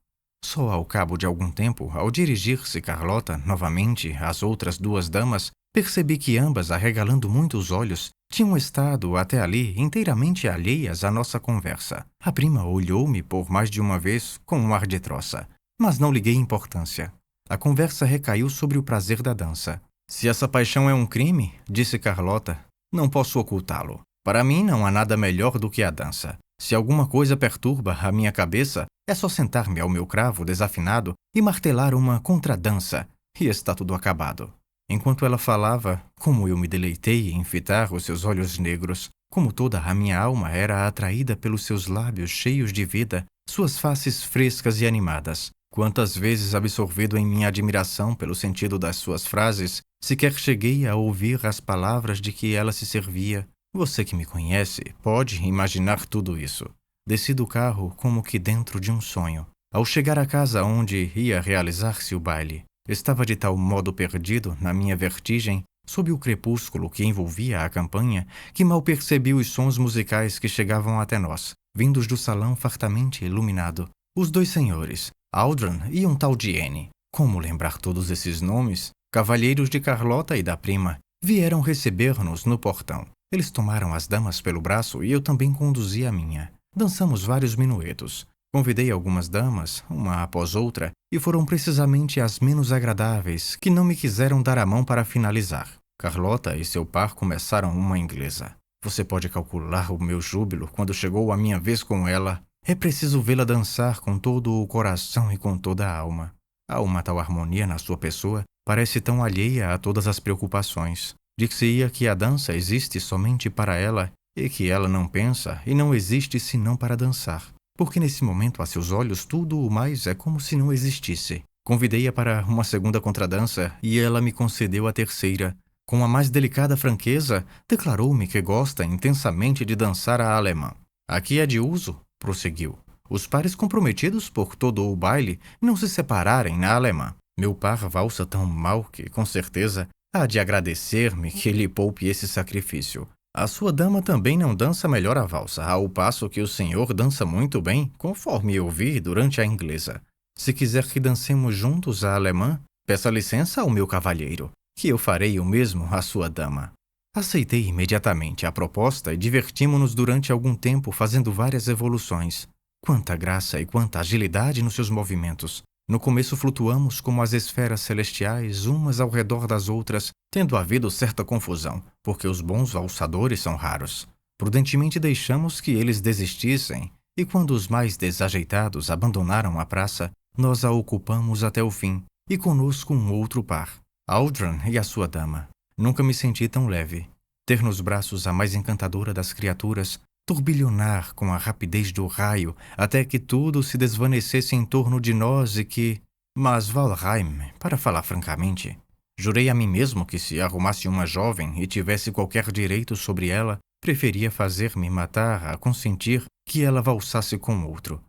Só ao cabo de algum tempo, ao dirigir-se Carlota novamente às outras duas damas, percebi que ambas, arregalando muito os olhos, tinham estado até ali inteiramente alheias à nossa conversa. A prima olhou-me por mais de uma vez com um ar de troça, mas não liguei importância. A conversa recaiu sobre o prazer da dança. Se essa paixão é um crime, disse Carlota, não posso ocultá-lo. Para mim não há nada melhor do que a dança. Se alguma coisa perturba a minha cabeça, é só sentar-me ao meu cravo desafinado e martelar uma contradança, e está tudo acabado. Enquanto ela falava, como eu me deleitei em fitar os seus olhos negros, como toda a minha alma era atraída pelos seus lábios cheios de vida, suas faces frescas e animadas. Quantas vezes, absorvido em minha admiração pelo sentido das suas frases, sequer cheguei a ouvir as palavras de que ela se servia. Você que me conhece pode imaginar tudo isso. Desci do carro como que dentro de um sonho. Ao chegar à casa onde ia realizar-se o baile, estava de tal modo perdido na minha vertigem, sob o crepúsculo que envolvia a campanha, que mal percebi os sons musicais que chegavam até nós, vindos do salão fartamente iluminado. Os dois senhores, Audran e um tal de N, como lembrar todos esses nomes, cavalheiros de Carlota e da prima, vieram receber-nos no portão. Eles tomaram as damas pelo braço e eu também conduzi a minha. Dançamos vários minuetos. Convidei algumas damas, uma após outra, e foram precisamente as menos agradáveis que não me quiseram dar a mão para finalizar. Carlota e seu par começaram uma inglesa. Você pode calcular o meu júbilo quando chegou a minha vez com ela. É preciso vê-la dançar com todo o coração e com toda a alma. Há uma tal harmonia na sua pessoa, parece tão alheia a todas as preocupações. Dir-se-ia que a dança existe somente para ela e que ela não pensa e não existe senão para dançar. Porque nesse momento, a seus olhos, tudo o mais é como se não existisse. Convidei-a para uma segunda contradança e ela me concedeu a terceira. Com a mais delicada franqueza, declarou-me que gosta intensamente de dançar a alemã. Aqui é de uso, prosseguiu, os pares comprometidos por todo o baile não se separarem na alemã. Meu par valsa tão mal que, com certeza, há de agradecer-me que lhe poupe esse sacrifício. A sua dama também não dança melhor a valsa, ao passo que o senhor dança muito bem, conforme eu vi durante a inglesa. Se quiser que dancemos juntos a alemã, peça licença ao meu cavalheiro, que eu farei o mesmo à sua dama. Aceitei imediatamente a proposta e divertimos-nos durante algum tempo fazendo várias evoluções. Quanta graça e quanta agilidade nos seus movimentos! No começo flutuamos como as esferas celestiais, umas ao redor das outras, tendo havido certa confusão, porque os bons valsadores são raros. Prudentemente deixamos que eles desistissem, e quando os mais desajeitados abandonaram a praça, nós a ocupamos até o fim, e conosco um outro par, Audran e a sua dama. Nunca me senti tão leve. Ter nos braços a mais encantadora das criaturas, turbilhonar com a rapidez do raio até que tudo se desvanecesse em torno de nós e que, Mas Valheim, para falar francamente, jurei a mim mesmo que se arrumasse uma jovem e tivesse qualquer direito sobre ela, preferia fazer-me matar a consentir que ela valsasse com outro.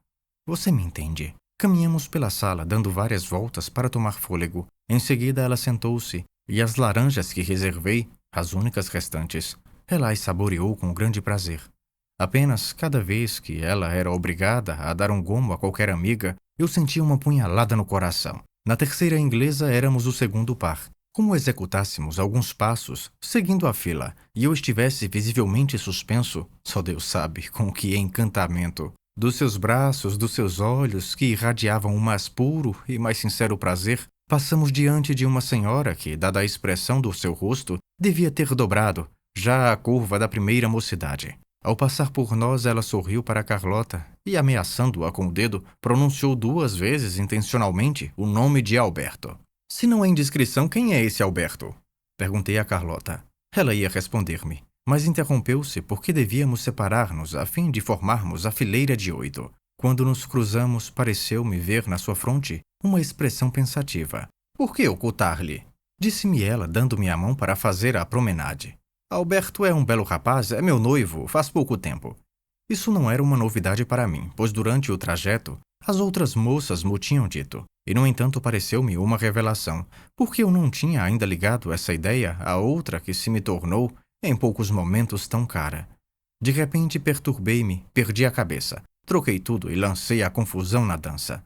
Você me entende? Caminhamos pela sala, dando várias voltas para tomar fôlego. Em seguida ela sentou-se, e as laranjas que reservei, as únicas restantes, ela as saboreou com grande prazer. Apenas, cada vez que ela era obrigada a dar um gomo a qualquer amiga, eu sentia uma punhalada no coração. Na terceira inglesa éramos o segundo par. Como executássemos alguns passos, seguindo a fila, e eu estivesse visivelmente suspenso, só Deus sabe com que encantamento. Dos seus braços, dos seus olhos, que irradiavam um mais puro e mais sincero prazer, passamos diante de uma senhora que, dada a expressão do seu rosto, devia ter dobrado, já a curva da primeira mocidade. Ao passar por nós, ela sorriu para Carlota e, ameaçando-a com o dedo, pronunciou 2 vezes intencionalmente o nome de Alberto. Se não é indiscrição, quem é esse Alberto? Perguntei a Carlota. Ela ia responder-me, mas interrompeu-se porque devíamos separar-nos a fim de formarmos a fileira de 8. Quando nos cruzamos, pareceu-me ver na sua fronte uma expressão pensativa. Por que ocultar-lhe? Disse-me ela, dando-me a mão para fazer a promenade. Alberto é um belo rapaz, é meu noivo, faz pouco tempo. Isso não era uma novidade para mim, pois durante o trajeto, as outras moças m'o tinham dito. E, no entanto, pareceu-me uma revelação, porque eu não tinha ainda ligado essa ideia à outra que se me tornou, em poucos momentos, tão cara. De repente, perturbei-me, perdi a cabeça, troquei tudo e lancei a confusão na dança.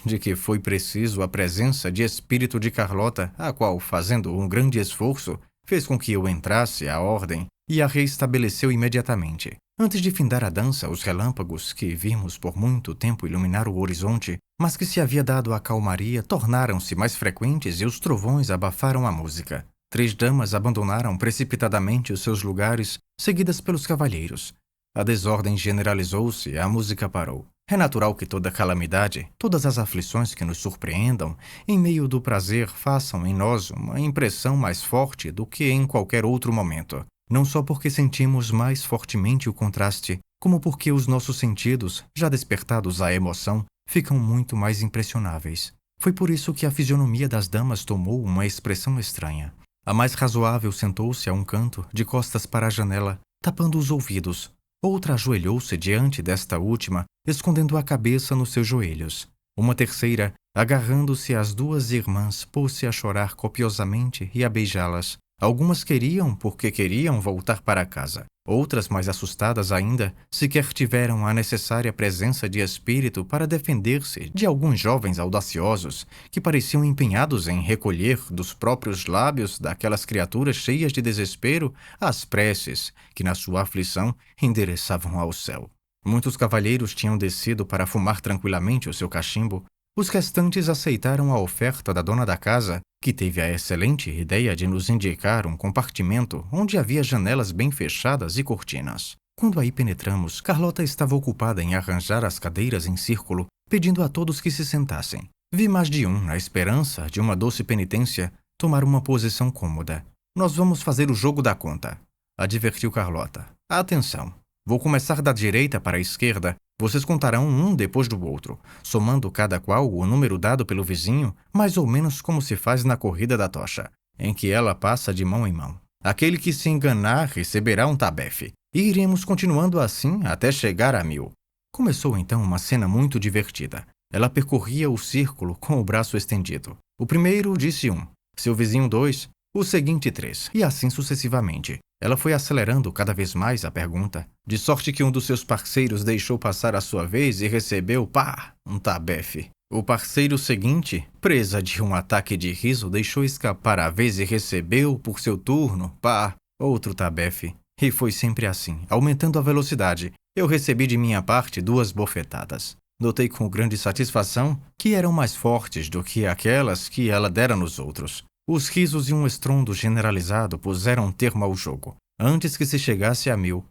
De que foi preciso a presença de espírito de Carlota, a qual, fazendo um grande esforço, fez com que eu entrasse à ordem e a reestabeleceu imediatamente. Antes de findar a dança, os relâmpagos, que vimos por muito tempo iluminar o horizonte, mas que se havia dado a calmaria, tornaram-se mais frequentes e os trovões abafaram a música. 3 damas abandonaram precipitadamente os seus lugares, seguidas pelos cavalheiros. A desordem generalizou-se e a música parou. É natural que toda calamidade, todas as aflições que nos surpreendam, em meio do prazer, façam em nós uma impressão mais forte do que em qualquer outro momento. Não só porque sentimos mais fortemente o contraste, como porque os nossos sentidos, já despertados à emoção, ficam muito mais impressionáveis. Foi por isso que a fisionomia das damas tomou uma expressão estranha. A mais razoável sentou-se a um canto, de costas para a janela, tapando os ouvidos. Outra ajoelhou-se diante desta última, escondendo a cabeça nos seus joelhos. Uma terceira, agarrando-se às 2 irmãs, pôs-se a chorar copiosamente e a beijá-las. Algumas queriam porque queriam voltar para casa. Outras, mais assustadas ainda, sequer tiveram a necessária presença de espírito para defender-se de alguns jovens audaciosos que pareciam empenhados em recolher dos próprios lábios daquelas criaturas cheias de desespero as preces que, na sua aflição, endereçavam ao céu. Muitos cavalheiros tinham descido para fumar tranquilamente o seu cachimbo. Os restantes aceitaram a oferta da dona da casa, que teve a excelente ideia de nos indicar um compartimento onde havia janelas bem fechadas e cortinas. Quando aí penetramos, Carlota estava ocupada em arranjar as cadeiras em círculo, pedindo a todos que se sentassem. Vi mais de um, na esperança de uma doce penitência, tomar uma posição cômoda. Nós vamos fazer o jogo da conta, advertiu Carlota. Atenção! Vou começar da direita para a esquerda. Vocês contarão um depois do outro, somando cada qual o número dado pelo vizinho, mais ou menos como se faz na corrida da tocha, em que ela passa de mão em mão. Aquele que se enganar receberá um tabefe. E iremos continuando assim até chegar a 1000. Começou então uma cena muito divertida. Ela percorria o círculo com o braço estendido. O primeiro disse 1, seu vizinho 2, o seguinte 3, e assim sucessivamente. Ela foi acelerando cada vez mais a pergunta, de sorte que um dos seus parceiros deixou passar a sua vez e recebeu, pá, um tabefe. O parceiro seguinte, presa de um ataque de riso, deixou escapar a vez e recebeu, por seu turno, pá, outro tabefe. E foi sempre assim, aumentando a velocidade. Eu recebi de minha parte 2 bofetadas. Notei com grande satisfação que eram mais fortes do que aquelas que ela dera nos outros. Os risos e um estrondo generalizado puseram um termo ao jogo, antes que se chegasse a 1000.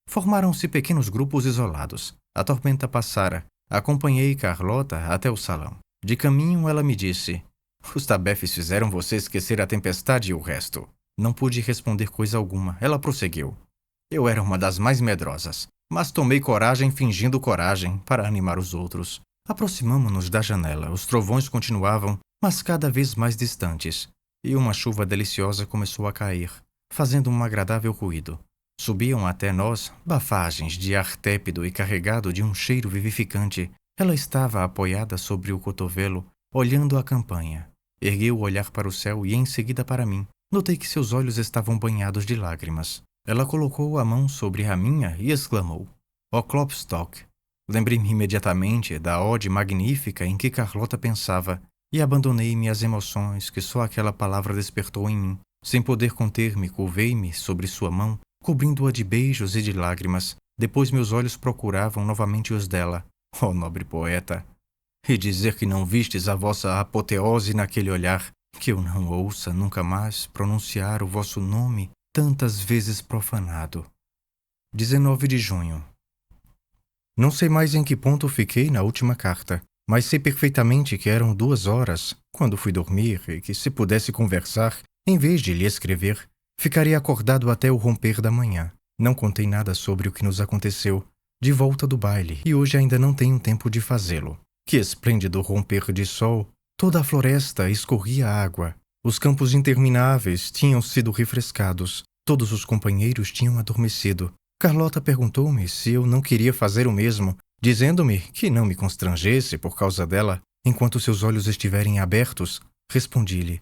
Formaram-se pequenos grupos isolados. A tormenta passara. Acompanhei Carlota até o salão. De caminho, ela me disse: os tabefes fizeram você esquecer a tempestade e o resto. Não pude responder coisa alguma. Ela prosseguiu. Eu era uma das mais medrosas, mas tomei coragem fingindo coragem para animar os outros. Aproximamo-nos da janela. Os trovões continuavam, mas cada vez mais distantes, e uma chuva deliciosa começou a cair, fazendo um agradável ruído. Subiam até nós bafagens de ar tépido e carregado de um cheiro vivificante. Ela estava apoiada sobre o cotovelo, olhando a campanha. Ergueu o olhar para o céu e em seguida para mim. Notei que seus olhos estavam banhados de lágrimas. Ela colocou a mão sobre a minha e exclamou: "Ó Klopstock!" Lembrei-me imediatamente da ode magnífica em que Carlota pensava e abandonei minhas emoções que só aquela palavra despertou em mim. Sem poder conter-me, curvei-me sobre sua mão, cobrindo-a de beijos e de lágrimas. Depois meus olhos procuravam novamente os dela. Ó nobre poeta! E dizer que não vistes a vossa apoteose naquele olhar, que eu não ouça nunca mais pronunciar o vosso nome tantas vezes profanado. 19 de junho. Não sei mais em que ponto fiquei na última carta, mas sei perfeitamente que eram 2 horas, quando fui dormir, e que se pudesse conversar, em vez de lhe escrever, ficaria acordado até o romper da manhã. Não contei nada sobre o que nos aconteceu, de volta do baile, e hoje ainda não tenho tempo de fazê-lo. Que esplêndido romper de sol! Toda a floresta escorria água. Os campos intermináveis tinham sido refrescados. Todos os companheiros tinham adormecido. Carlota perguntou-me se eu não queria fazer o mesmo, dizendo-me que não me constrangesse por causa dela, enquanto seus olhos estiverem abertos. Respondi-lhe: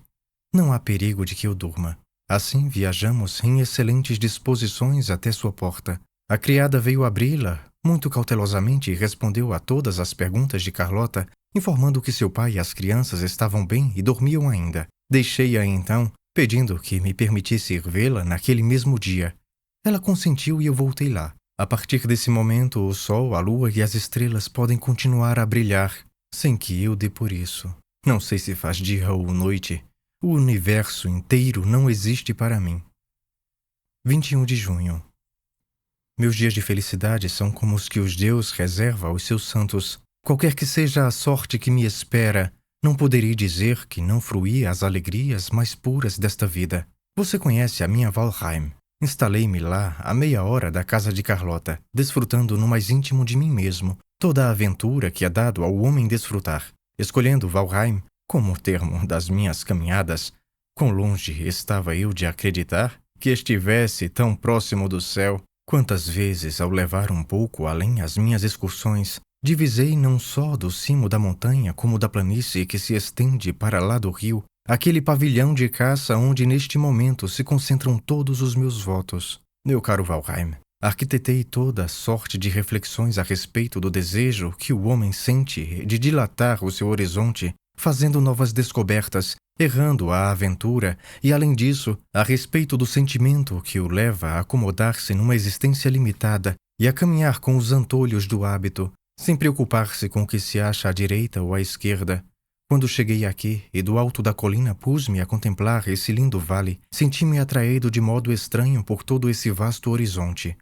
"Não há perigo de que eu durma." Assim viajamos em excelentes disposições até sua porta. A criada veio abri-la muito cautelosamente e respondeu a todas as perguntas de Carlota, informando que seu pai e as crianças estavam bem e dormiam ainda. Deixei-a então, pedindo que me permitisse ir vê-la naquele mesmo dia. Ela consentiu e eu voltei lá. A partir desse momento, o sol, a lua e as estrelas podem continuar a brilhar, sem que eu dê por isso. Não sei se faz dia ou noite. O universo inteiro não existe para mim. 21 de junho. Meus dias de felicidade são como os que os Deus reserva aos seus santos. Qualquer que seja a sorte que me espera, não poderei dizer que não fruí as alegrias mais puras desta vida. Você conhece a minha Valheim. Instalei-me lá a meia hora da casa de Carlota, desfrutando no mais íntimo de mim mesmo toda a aventura que é dado ao homem desfrutar. Escolhendo Valheim como termo das minhas caminhadas, quão longe estava eu de acreditar que estivesse tão próximo do céu. Quantas vezes, ao levar um pouco além as minhas excursões, divisei não só do cimo da montanha como da planície que se estende para lá do rio, aquele pavilhão de caça onde neste momento se concentram todos os meus votos. Meu caro Valheim, arquitetei toda sorte de reflexões a respeito do desejo que o homem sente de dilatar o seu horizonte, fazendo novas descobertas, errando a aventura e, além disso, a respeito do sentimento que o leva a acomodar-se numa existência limitada e a caminhar com os antolhos do hábito, sem preocupar-se com o que se acha à direita ou à esquerda. Quando cheguei aqui e do alto da colina pus-me a contemplar esse lindo vale, senti-me atraído de modo estranho por todo esse vasto horizonte.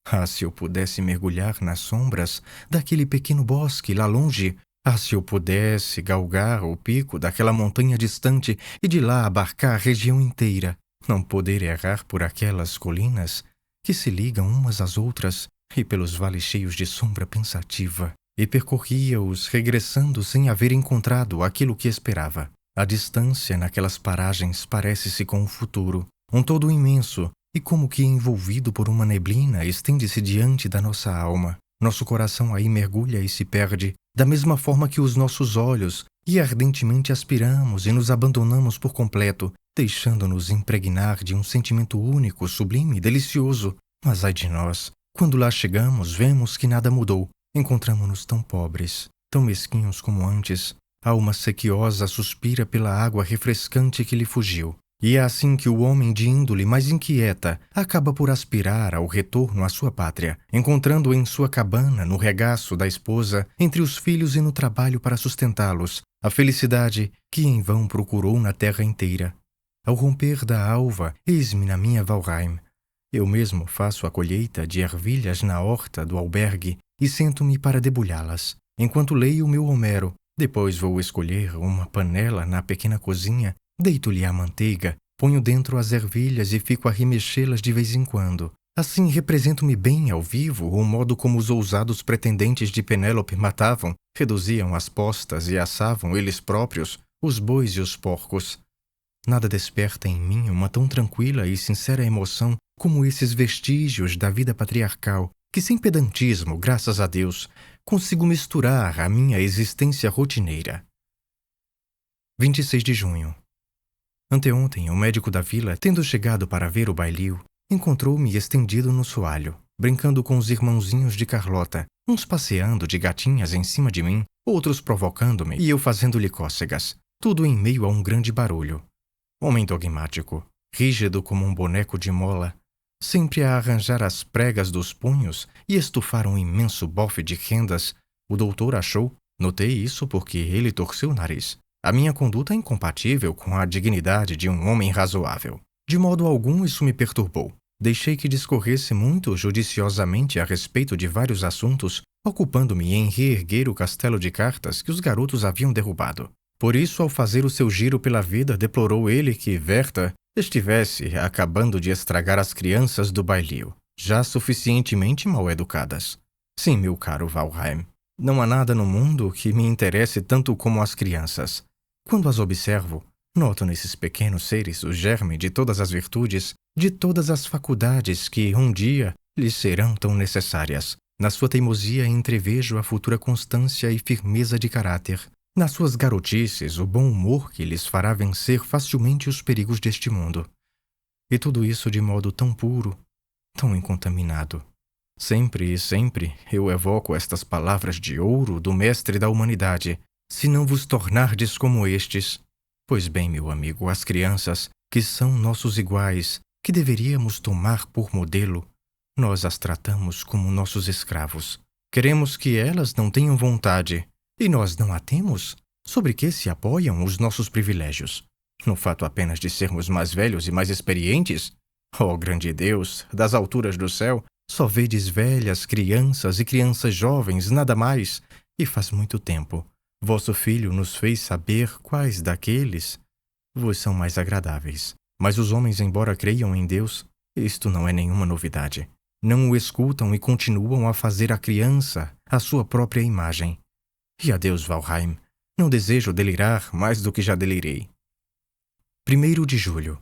Ah, se eu pudesse mergulhar nas sombras daquele pequeno bosque lá longe! Ah, se eu pudesse galgar o pico daquela montanha distante e de lá abarcar a região inteira! Não poder errar por aquelas colinas que se ligam umas às outras e pelos vales cheios de sombra pensativa. E percorria-os regressando sem haver encontrado aquilo que esperava. A distância naquelas paragens parece-se com o futuro, um todo imenso, e como que envolvido por uma neblina estende-se diante da nossa alma. Nosso coração aí mergulha e se perde, da mesma forma que os nossos olhos, e ardentemente aspiramos e nos abandonamos por completo, deixando-nos impregnar de um sentimento único, sublime e delicioso. Mas ai de nós, quando lá chegamos, vemos que nada mudou. Encontramo-nos tão pobres, tão mesquinhos como antes. A alma sequiosa suspira pela água refrescante que lhe fugiu. E é assim que o homem de índole mais inquieta acaba por aspirar ao retorno à sua pátria, encontrando em sua cabana, no regaço da esposa, entre os filhos e no trabalho para sustentá-los, a felicidade que em vão procurou na terra inteira. Ao romper da alva, eis-me na minha Valheim. Eu mesmo faço a colheita de ervilhas na horta do albergue e sento-me para debulhá-las, enquanto leio o meu Homero. Depois vou escolher uma panela na pequena cozinha, deito-lhe a manteiga, ponho dentro as ervilhas e fico a remexê-las de vez em quando. Assim represento-me bem ao vivo o modo como os ousados pretendentes de Penélope matavam, reduziam as postas e assavam eles próprios os bois e os porcos. Nada desperta em mim uma tão tranquila e sincera emoção como esses vestígios da vida patriarcal, que sem pedantismo, graças a Deus, consigo misturar à minha existência rotineira. 26 de junho. Anteontem, o médico da vila, tendo chegado para ver o bailio, encontrou-me estendido no soalho, brincando com os irmãozinhos de Carlota, uns passeando de gatinhas em cima de mim, outros provocando-me e eu fazendo-lhe cócegas, tudo em meio a um grande barulho. Homem dogmático, rígido como um boneco de mola, sempre a arranjar as pregas dos punhos e estufar um imenso bofe de rendas, o doutor achou, notei isso porque ele torceu o nariz, a minha conduta incompatível com a dignidade de um homem razoável. De modo algum isso me perturbou. Deixei que discorresse muito judiciosamente a respeito de vários assuntos, ocupando-me em reerguer o castelo de cartas que os garotos haviam derrubado. Por isso, ao fazer o seu giro pela vida, deplorou ele que Werther estivesse acabando de estragar as crianças do bailio, já suficientemente mal educadas. Sim, meu caro Valheim, não há nada no mundo que me interesse tanto como as crianças. Quando as observo, noto nesses pequenos seres o germe de todas as virtudes, de todas as faculdades que, um dia, lhes serão tão necessárias. Na sua teimosia entrevejo a futura constância e firmeza de caráter. Nas suas garotices, o bom humor que lhes fará vencer facilmente os perigos deste mundo. E tudo isso de modo tão puro, tão incontaminado. Sempre e sempre eu evoco estas palavras de ouro do mestre da humanidade. Se não vos tornardes como estes. Pois bem, meu amigo, as crianças, que são nossos iguais, que deveríamos tomar por modelo, nós as tratamos como nossos escravos. Queremos que elas não tenham vontade, e nós não a temos? Sobre que se apoiam os nossos privilégios? No fato apenas de sermos mais velhos e mais experientes? Oh, grande Deus, das alturas do céu, só vedes velhas, crianças e crianças jovens, nada mais, e faz muito tempo. Vosso filho nos fez saber quais daqueles vos são mais agradáveis. Mas os homens, embora creiam em Deus, isto não é nenhuma novidade. Não o escutam e continuam a fazer a criança a sua própria imagem. E adeus, Valheim. Não desejo delirar mais do que já delirei. 1º de julho.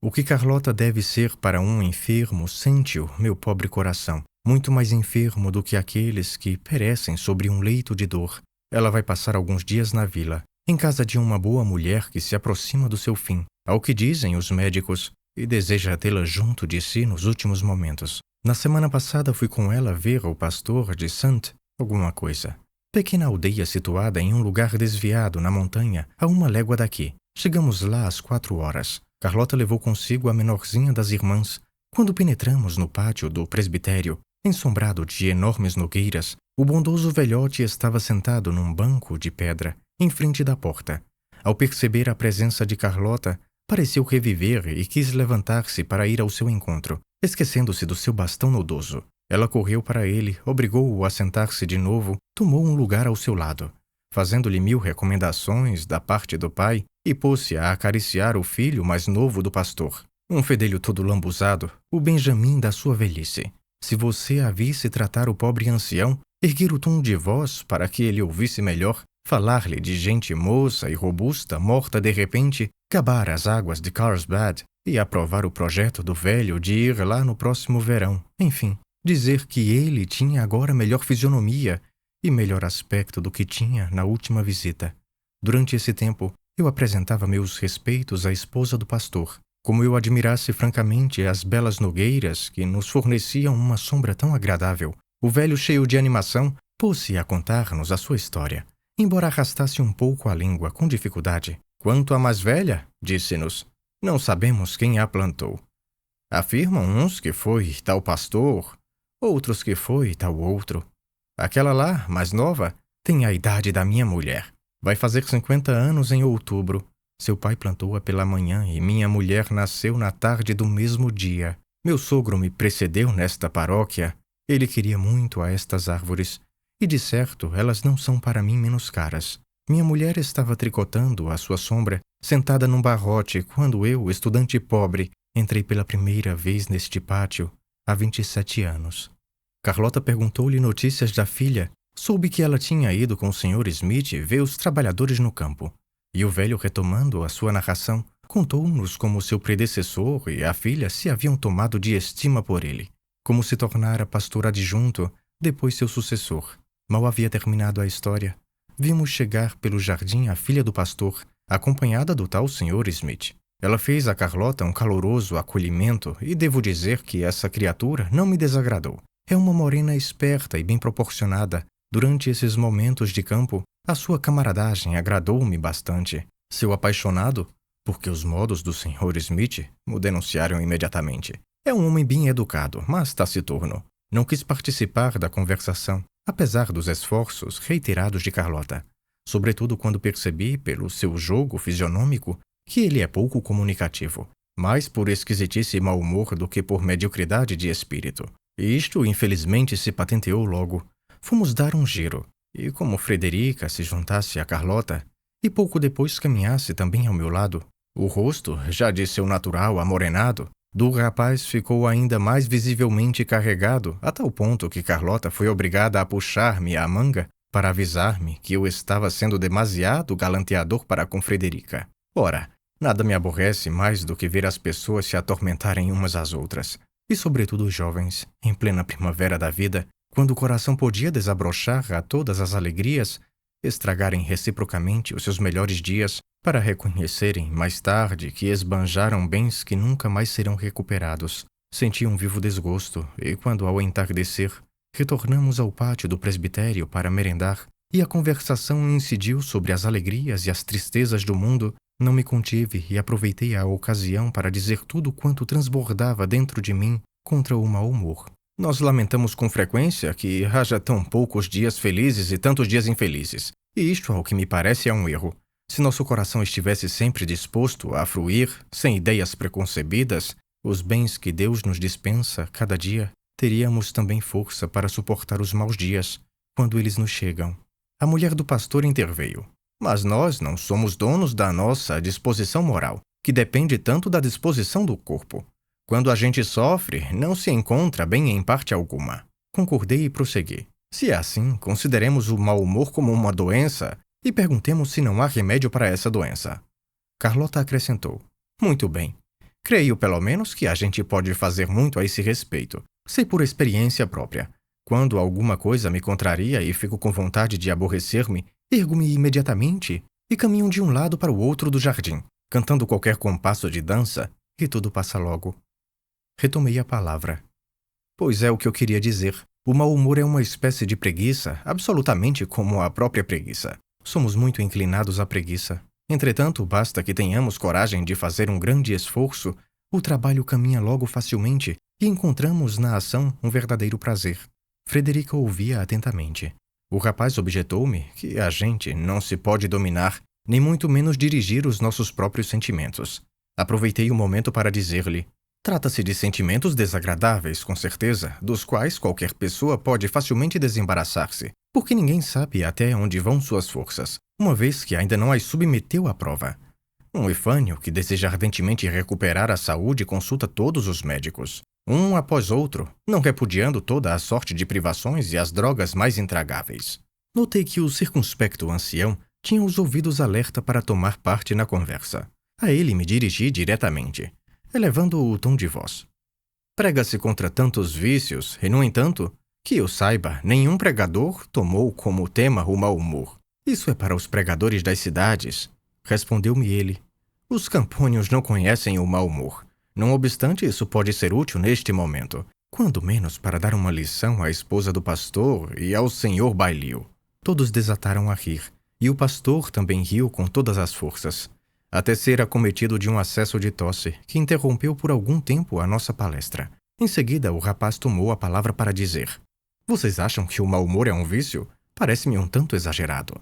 O que Carlota deve ser para um enfermo, sente-o, meu pobre coração, muito mais enfermo do que aqueles que perecem sobre um leito de dor. Ela vai passar alguns dias na vila, em casa de uma boa mulher que se aproxima do seu fim, ao que dizem os médicos, e deseja tê-la junto de si nos últimos momentos. Na semana passada fui com ela ver o pastor de Saint alguma coisa. Pequena aldeia situada em um lugar desviado na montanha, a 1 légua daqui. Chegamos lá às 4 horas. Carlota levou consigo a menorzinha das irmãs. Quando penetramos no pátio do presbitério, ensombrado de enormes nogueiras, o bondoso velhote estava sentado num banco de pedra, em frente da porta. Ao perceber a presença de Carlota, pareceu reviver e quis levantar-se para ir ao seu encontro, esquecendo-se do seu bastão nodoso. Ela correu para ele, obrigou-o a sentar-se de novo, tomou um lugar ao seu lado, fazendo-lhe 1000 recomendações da parte do pai, e pôs-se a acariciar o filho mais novo do pastor, um fedelho todo lambuzado, o Benjamim da sua velhice. Se você a visse tratar o pobre ancião, erguer o tom de voz para que ele ouvisse melhor, falar-lhe de gente moça e robusta morta de repente, gabar as águas de Carlsbad e aprovar o projeto do velho de ir lá no próximo verão, enfim, dizer que ele tinha agora melhor fisionomia e melhor aspecto do que tinha na última visita. Durante esse tempo, eu apresentava meus respeitos à esposa do pastor, como eu admirasse francamente as belas nogueiras que nos forneciam uma sombra tão agradável. O velho, cheio de animação, pôs-se a contar-nos a sua história, embora arrastasse um pouco a língua com dificuldade. Quanto à mais velha, disse-nos, não sabemos quem a plantou. Afirmam uns que foi tal pastor, outros que foi tal outro. Aquela lá, mais nova, tem a idade da minha mulher. Vai fazer 50 anos em outubro. Seu pai plantou-a pela manhã e minha mulher nasceu na tarde do mesmo dia. Meu sogro me precedeu nesta paróquia. Ele queria muito a estas árvores. E, de certo, elas não são para mim menos caras. Minha mulher estava tricotando à sua sombra, sentada num barrote, quando eu, estudante pobre, entrei pela primeira vez neste pátio há 27 anos. Carlota perguntou-lhe notícias da filha. Soube que ela tinha ido com o Sr. Smith ver os trabalhadores no campo. E o velho, retomando a sua narração, contou-nos como seu predecessor e a filha se haviam tomado de estima por ele, como se tornara pastor adjunto, depois seu sucessor. Mal havia terminado a história, vimos chegar pelo jardim a filha do pastor, acompanhada do tal Sr. Smith. Ela fez a Carlota um caloroso acolhimento e devo dizer que essa criatura não me desagradou. É uma morena esperta e bem proporcionada. Durante esses momentos de campo, a sua camaradagem agradou-me bastante. Seu apaixonado, porque os modos do Sr. Smith o denunciaram imediatamente. É um homem bem educado, mas taciturno. Não quis participar da conversação, apesar dos esforços reiterados de Carlota. Sobretudo quando percebi, pelo seu jogo fisionômico, que ele é pouco comunicativo, mais por esquisitice e mau humor do que por mediocridade de espírito. E isto, infelizmente, se patenteou logo. Fomos dar um giro, e como Frederica se juntasse a Carlota, e pouco depois caminhasse também ao meu lado, o rosto, já de seu natural amorenado, do rapaz ficou ainda mais visivelmente carregado, a tal ponto que Carlota foi obrigada a puxar-me a manga para avisar-me que eu estava sendo demasiado galanteador para com Frederica. Ora, nada me aborrece mais do que ver as pessoas se atormentarem umas às outras, e sobretudo os jovens, em plena primavera da vida, quando o coração podia desabrochar a todas as alegrias, estragarem reciprocamente os seus melhores dias para reconhecerem mais tarde que esbanjaram bens que nunca mais serão recuperados. Senti um vivo desgosto e quando, ao entardecer, retornamos ao pátio do presbitério para merendar e a conversação incidiu sobre as alegrias e as tristezas do mundo, não me contive e aproveitei a ocasião para dizer tudo quanto transbordava dentro de mim contra o mau humor. Nós lamentamos com frequência que haja tão poucos dias felizes e tantos dias infelizes. E isto, ao que me parece, é um erro. Se nosso coração estivesse sempre disposto a fruir, sem ideias preconcebidas, os bens que Deus nos dispensa cada dia, teríamos também força para suportar os maus dias, quando eles nos chegam. A mulher do pastor interveio. Mas nós não somos donos da nossa disposição moral, que depende tanto da disposição do corpo. Quando a gente sofre, não se encontra bem em parte alguma. Concordei e prossegui. Se é assim, consideremos o mau humor como uma doença e perguntemos se não há remédio para essa doença. Carlota acrescentou. Muito bem. Creio, pelo menos, que a gente pode fazer muito a esse respeito. Sei por experiência própria. Quando alguma coisa me contraria e fico com vontade de aborrecer-me, ergo-me imediatamente e caminho de um lado para o outro do jardim, cantando qualquer compasso de dança, e tudo passa logo. Retomei a palavra. Pois é o que eu queria dizer. O mau humor é uma espécie de preguiça, absolutamente como a própria preguiça. Somos muito inclinados à preguiça. Entretanto, basta que tenhamos coragem de fazer um grande esforço, o trabalho caminha logo facilmente e encontramos na ação um verdadeiro prazer. Frederica ouvia atentamente. O rapaz objetou-me que a gente não se pode dominar, nem muito menos dirigir os nossos próprios sentimentos. Aproveitei o momento para dizer-lhe: trata-se de sentimentos desagradáveis, com certeza, dos quais qualquer pessoa pode facilmente desembaraçar-se, porque ninguém sabe até onde vão suas forças, uma vez que ainda não as submeteu à prova. Um efânio que deseja ardentemente recuperar a saúde consulta todos os médicos, um após outro, não repudiando toda a sorte de privações e as drogas mais intragáveis. Notei que o circunspecto ancião tinha os ouvidos alerta para tomar parte na conversa. A ele me dirigi diretamente, elevando o tom de voz. Prega-se contra tantos vícios, e, no entanto, que eu saiba, nenhum pregador tomou como tema o mau humor. Isso é para os pregadores das cidades, respondeu-me ele. Os campônios não conhecem o mau humor. Não obstante, isso pode ser útil neste momento, quando menos para dar uma lição à esposa do pastor e ao senhor Bailio. Todos desataram a rir, e o pastor também riu com todas as forças, até ser acometido de um acesso de tosse que interrompeu por algum tempo a nossa palestra. Em seguida, o rapaz tomou a palavra para dizer: vocês acham que o mau humor é um vício? Parece-me um tanto exagerado.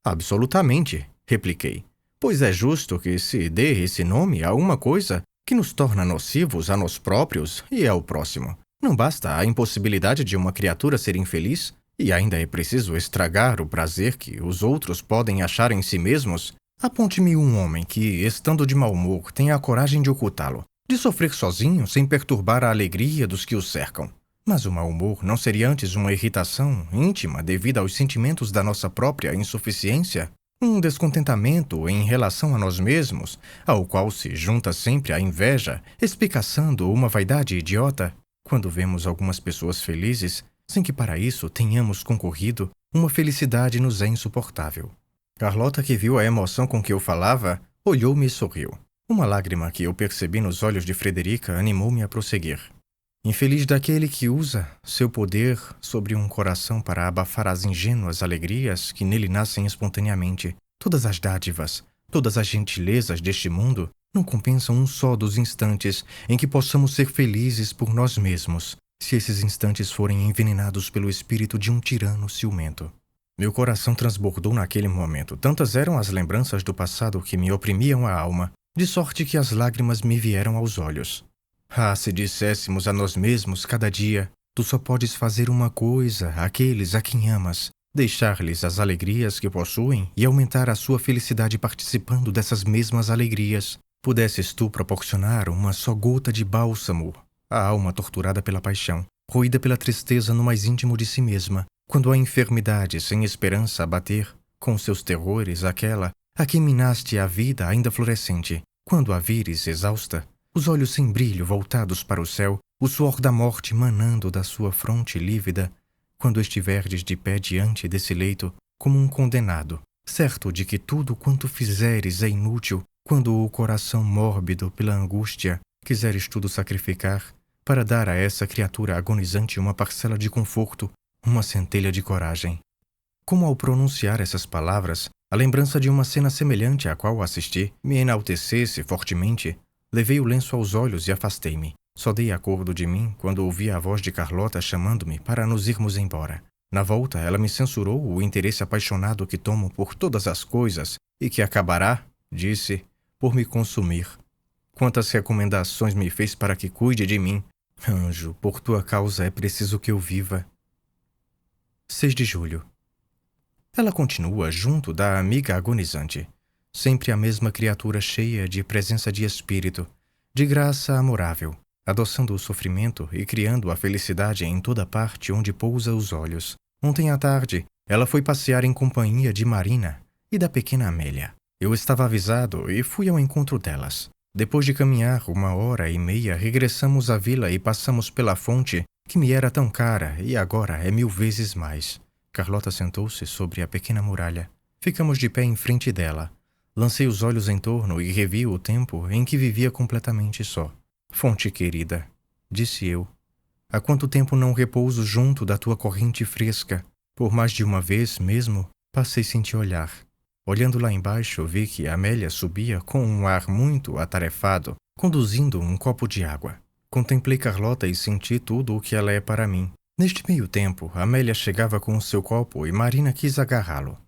Absolutamente, repliquei, pois é justo que se dê esse nome a uma coisa que nos torna nocivos a nós próprios e ao próximo. Não basta a impossibilidade de uma criatura ser infeliz, e ainda é preciso estragar o prazer que os outros podem achar em si mesmos. Aponte-me um homem que, estando de mau humor, tenha a coragem de ocultá-lo, de sofrer sozinho sem perturbar a alegria dos que o cercam. Mas o mau humor não seria antes uma irritação íntima devido aos sentimentos da nossa própria insuficiência? Um descontentamento em relação a nós mesmos, ao qual se junta sempre a inveja, espicaçando uma vaidade idiota? Quando vemos algumas pessoas felizes, sem que para isso tenhamos concorrido, uma felicidade nos é insuportável. Carlota, que viu a emoção com que eu falava, olhou-me e sorriu. Uma lágrima que eu percebi nos olhos de Frederica animou-me a prosseguir. Infeliz daquele que usa seu poder sobre um coração para abafar as ingênuas alegrias que nele nascem espontaneamente. Todas as dádivas, todas as gentilezas deste mundo não compensam um só dos instantes em que possamos ser felizes por nós mesmos, se esses instantes forem envenenados pelo espírito de um tirano ciumento. Meu coração transbordou naquele momento. Tantas eram as lembranças do passado que me oprimiam a alma, de sorte que as lágrimas me vieram aos olhos. Ah, se disséssemos a nós mesmos cada dia, tu só podes fazer uma coisa àqueles a quem amas, deixar-lhes as alegrias que possuem e aumentar a sua felicidade participando dessas mesmas alegrias. Pudesses tu proporcionar uma só gota de bálsamo à alma torturada pela paixão, roída pela tristeza no mais íntimo de si mesma, quando a enfermidade sem esperança abater, com seus terrores, aquela a quem minaste a vida ainda florescente, quando a vires exausta, os olhos sem brilho voltados para o céu, o suor da morte manando da sua fronte lívida, quando estiverdes de pé diante desse leito, como um condenado, certo de que tudo quanto fizeres é inútil, quando o coração mórbido pela angústia quiseres tudo sacrificar, para dar a essa criatura agonizante uma parcela de conforto, uma centelha de coragem. Como ao pronunciar essas palavras, a lembrança de uma cena semelhante à qual assisti me enaltecesse fortemente, levei o lenço aos olhos e afastei-me. Só dei acordo de mim quando ouvi a voz de Carlota chamando-me para nos irmos embora. Na volta, ela me censurou o interesse apaixonado que tomo por todas as coisas e que acabará, disse, por me consumir. Quantas recomendações me fez para que cuide de mim. Anjo, por tua causa é preciso que eu viva. 6 de julho. Ela continua junto da amiga agonizante. Sempre a mesma criatura cheia de presença de espírito, de graça amorável, adoçando o sofrimento e criando a felicidade em toda parte onde pousa os olhos. Ontem à tarde, ela foi passear em companhia de Marina e da pequena Amélia. Eu estava avisado e fui ao encontro delas. Depois de caminhar 1h30, regressamos à vila e passamos pela fonte que me era tão cara e agora é 1000 vezes mais. Carlota sentou-se sobre a pequena muralha. Ficamos de pé em frente dela. Lancei os olhos em torno e revi o tempo em que vivia completamente só. Fonte querida, disse eu, há quanto tempo não repouso junto da tua corrente fresca? Por mais de uma vez mesmo, passei sem te olhar. Olhando lá embaixo, vi que Amélia subia com um ar muito atarefado, conduzindo um copo de água. Contemplei Carlota e senti tudo o que ela é para mim. Neste meio tempo, Amélia chegava com o seu copo e Marina quis agarrá-lo.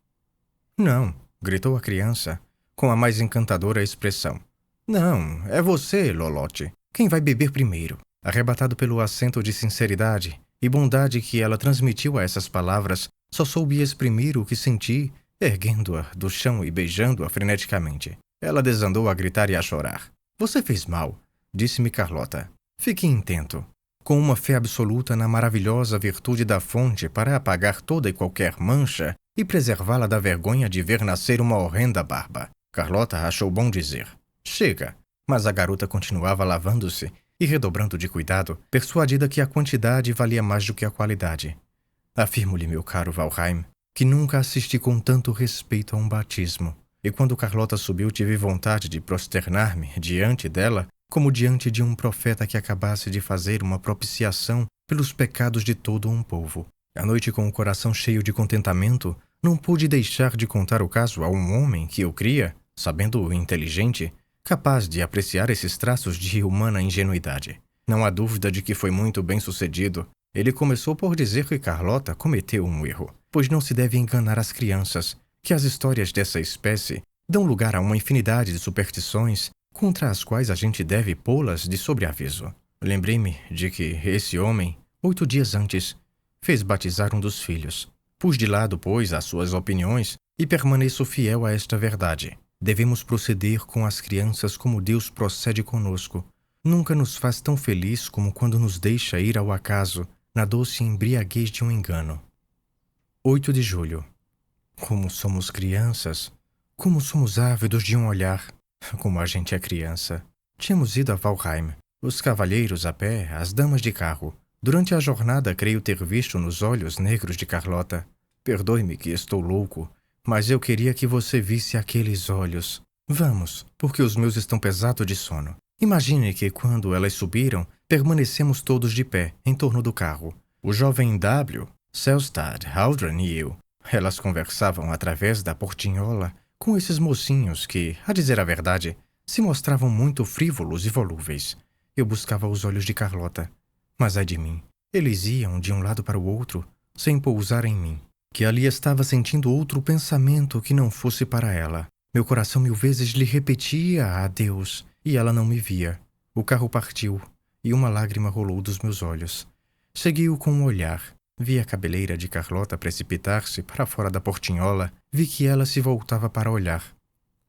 Não, gritou a criança, com a mais encantadora expressão. Não, é você, Lolote, quem vai beber primeiro. Arrebatado pelo acento de sinceridade e bondade que ela transmitiu a essas palavras, só soube exprimir o que senti, erguendo-a do chão e beijando-a freneticamente. Ela desandou a gritar e a chorar. Você fez mal, disse-me Carlota. Fique intento. Com uma fé absoluta na maravilhosa virtude da fonte para apagar toda e qualquer mancha e preservá-la da vergonha de ver nascer uma horrenda barba. Carlota achou bom dizer. Chega. Mas a garota continuava lavando-se e redobrando de cuidado, persuadida que a quantidade valia mais do que a qualidade. Afirmo-lhe, meu caro Valheim, que nunca assisti com tanto respeito a um batismo. E quando Carlota subiu, tive vontade de prosternar-me diante dela, como diante de um profeta que acabasse de fazer uma propiciação pelos pecados de todo um povo. À noite, com o coração cheio de contentamento, não pude deixar de contar o caso a um homem que eu cria, sabendo-o inteligente, capaz de apreciar esses traços de humana ingenuidade. Não há dúvida de que foi muito bem-sucedido. Ele começou por dizer que Carlota cometeu um erro, pois não se deve enganar as crianças, que as histórias dessa espécie dão lugar a uma infinidade de superstições contra as quais a gente deve pô-las de sobreaviso. Lembrei-me de que esse homem, 8 dias antes, fez batizar um dos filhos. Pus de lado, pois, as suas opiniões e permaneço fiel a esta verdade. Devemos proceder com as crianças como Deus procede conosco, Nunca nos faz tão feliz como quando nos deixa ir ao acaso na doce embriaguez de um engano. 8 de julho. Como somos crianças, como somos ávidos de um olhar, como a gente é criança. Tínhamos ido a Valheim, os cavalheiros a pé, as damas de carro. Durante a jornada creio ter visto nos olhos negros de Carlota. Perdoe-me que estou louco, mas eu queria que você visse aqueles olhos. Vamos, porque os meus estão pesados de sono. Imagine que quando elas subiram, permanecemos todos de pé, em torno do carro. O jovem W, Selstad, Haldren e eu. Elas conversavam através da portinhola com esses mocinhos que, a dizer a verdade, se mostravam muito frívolos e volúveis. Eu buscava os olhos de Carlota, mas ai de mim, eles iam de um lado para o outro, sem pousar em mim, que ali estava sentindo outro pensamento que não fosse para ela. Meu coração 1000 vezes lhe repetia adeus, e ela não me via. O carro partiu, e uma lágrima rolou dos meus olhos. Segui-o com um olhar. Vi a cabeleira de Carlota precipitar-se para fora da portinhola. Vi que ela se voltava para olhar.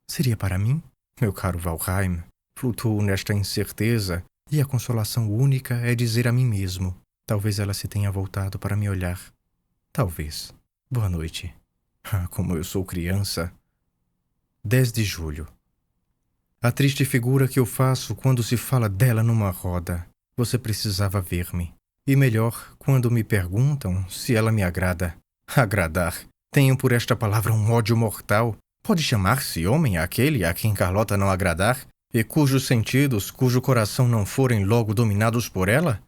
Seria para mim? Meu caro Valheim, flutuo nesta incerteza, e a consolação única é dizer a mim mesmo: talvez ela se tenha voltado para me olhar. Talvez. Boa noite. Ah, como eu sou criança. 10 de julho. A triste figura que eu faço quando se fala dela numa roda. Você precisava ver-me. E melhor, quando me perguntam se ela me agrada. Agradar. Tenho por esta palavra um ódio mortal. Pode chamar-se homem aquele a quem Carlota não agradar, e cujos sentidos, cujo coração não forem logo dominados por ela?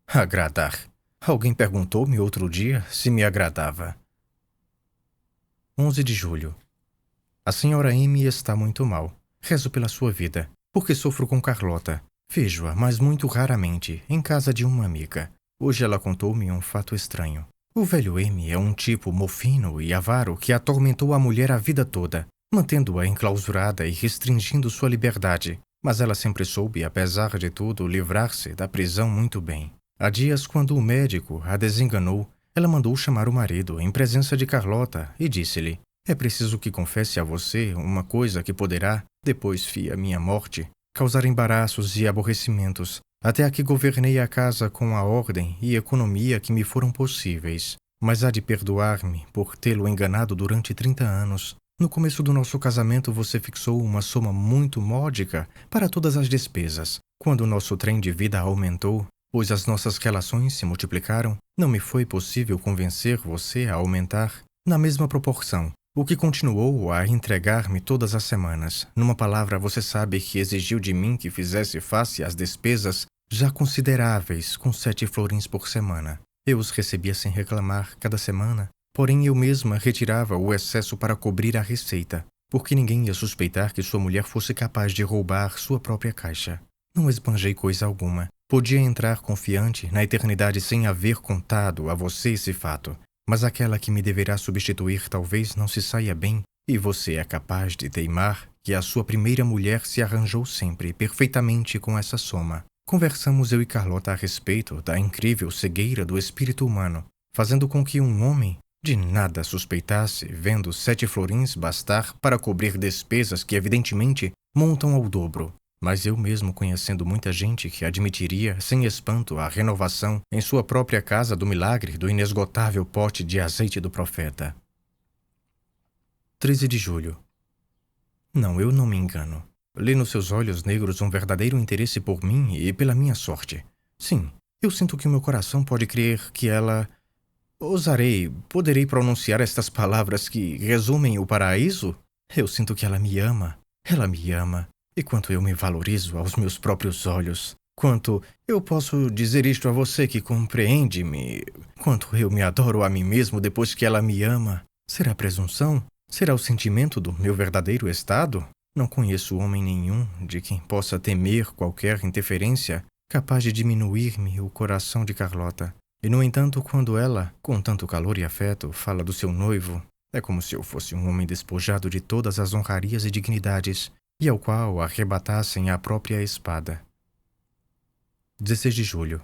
Agradar. Alguém perguntou-me outro dia se me agradava. 11 de julho. A senhora Amy está muito mal. Rezo pela sua vida, porque sofro com Carlota. Vejo-a, mas muito raramente, em casa de uma amiga. Hoje ela contou-me um fato estranho. O velho Amy é um tipo mofino e avaro que atormentou a mulher a vida toda, mantendo-a enclausurada e restringindo sua liberdade. Mas ela sempre soube, apesar de tudo, livrar-se da prisão muito bem. Há dias, quando o médico a desenganou, ela mandou chamar o marido em presença de Carlota e disse-lhe: é preciso que confesse a você uma coisa que poderá, depois fia minha morte, causar embaraços e aborrecimentos, até aqui governei a casa com a ordem e economia que me foram possíveis. Mas há de perdoar-me por tê-lo enganado durante 30 anos. No começo do nosso casamento você fixou uma soma muito módica para todas as despesas. Quando o nosso trem de vida aumentou, pois as nossas relações se multiplicaram, não me foi possível convencer você a aumentar na mesma proporção. O que continuou a entregar-me todas as semanas. Numa palavra, você sabe que exigiu de mim que fizesse face às despesas já consideráveis, com 7 florins por semana. Eu os recebia sem reclamar cada semana, porém eu mesma retirava o excesso para cobrir a receita, porque ninguém ia suspeitar que sua mulher fosse capaz de roubar sua própria caixa. Não esbanjei coisa alguma. Podia entrar confiante na eternidade sem haver contado a você esse fato. Mas aquela que me deverá substituir talvez não se saia bem, e você é capaz de teimar que a sua primeira mulher se arranjou sempre perfeitamente com essa soma. Conversamos eu e Carlota a respeito da incrível cegueira do espírito humano, fazendo com que um homem de nada suspeitasse, vendo 7 florins bastar para cobrir despesas que evidentemente montam ao dobro. Mas eu mesmo conhecendo muita gente que admitiria, sem espanto, a renovação em sua própria casa do milagre do inesgotável pote de azeite do profeta. 13 de julho. Não, eu não me engano. Li nos seus olhos negros um verdadeiro interesse por mim e pela minha sorte. Sim, eu sinto que o meu coração pode crer que ela... Poderei pronunciar estas palavras que resumem o paraíso? Eu sinto que ela me ama. Ela me ama. E quanto eu me valorizo aos meus próprios olhos. Quanto eu posso dizer isto a você que compreende-me. Quanto eu me adoro a mim mesmo depois que ela me ama. Será presunção? Será o sentimento do meu verdadeiro estado? Não conheço homem nenhum de quem possa temer qualquer interferência capaz de diminuir-me o coração de Carlota. E, no entanto, quando ela, com tanto calor e afeto, fala do seu noivo, é como se eu fosse um homem despojado de todas as honrarias e dignidades, e ao qual arrebatassem a própria espada. 16 de julho.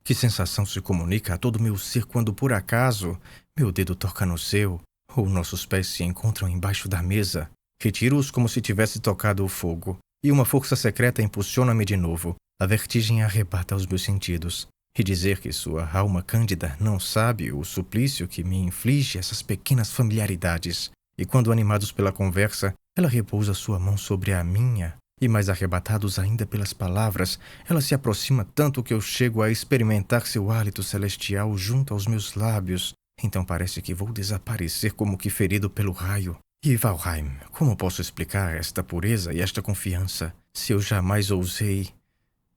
Que sensação se comunica a todo o meu ser quando, por acaso, meu dedo toca no seu, ou nossos pés se encontram embaixo da mesa. Retiro-os como se tivesse tocado o fogo. E uma força secreta impulsiona-me de novo. A vertigem arrebata os meus sentidos. E dizer que sua alma cândida não sabe o suplício que me inflige essas pequenas familiaridades. E quando, animados pela conversa, ela repousa sua mão sobre a minha, e mais arrebatados ainda pelas palavras, ela se aproxima tanto que eu chego a experimentar seu hálito celestial junto aos meus lábios. Então parece que vou desaparecer como que ferido pelo raio. E Valheim, como posso explicar esta pureza e esta confiança, se eu jamais ousei...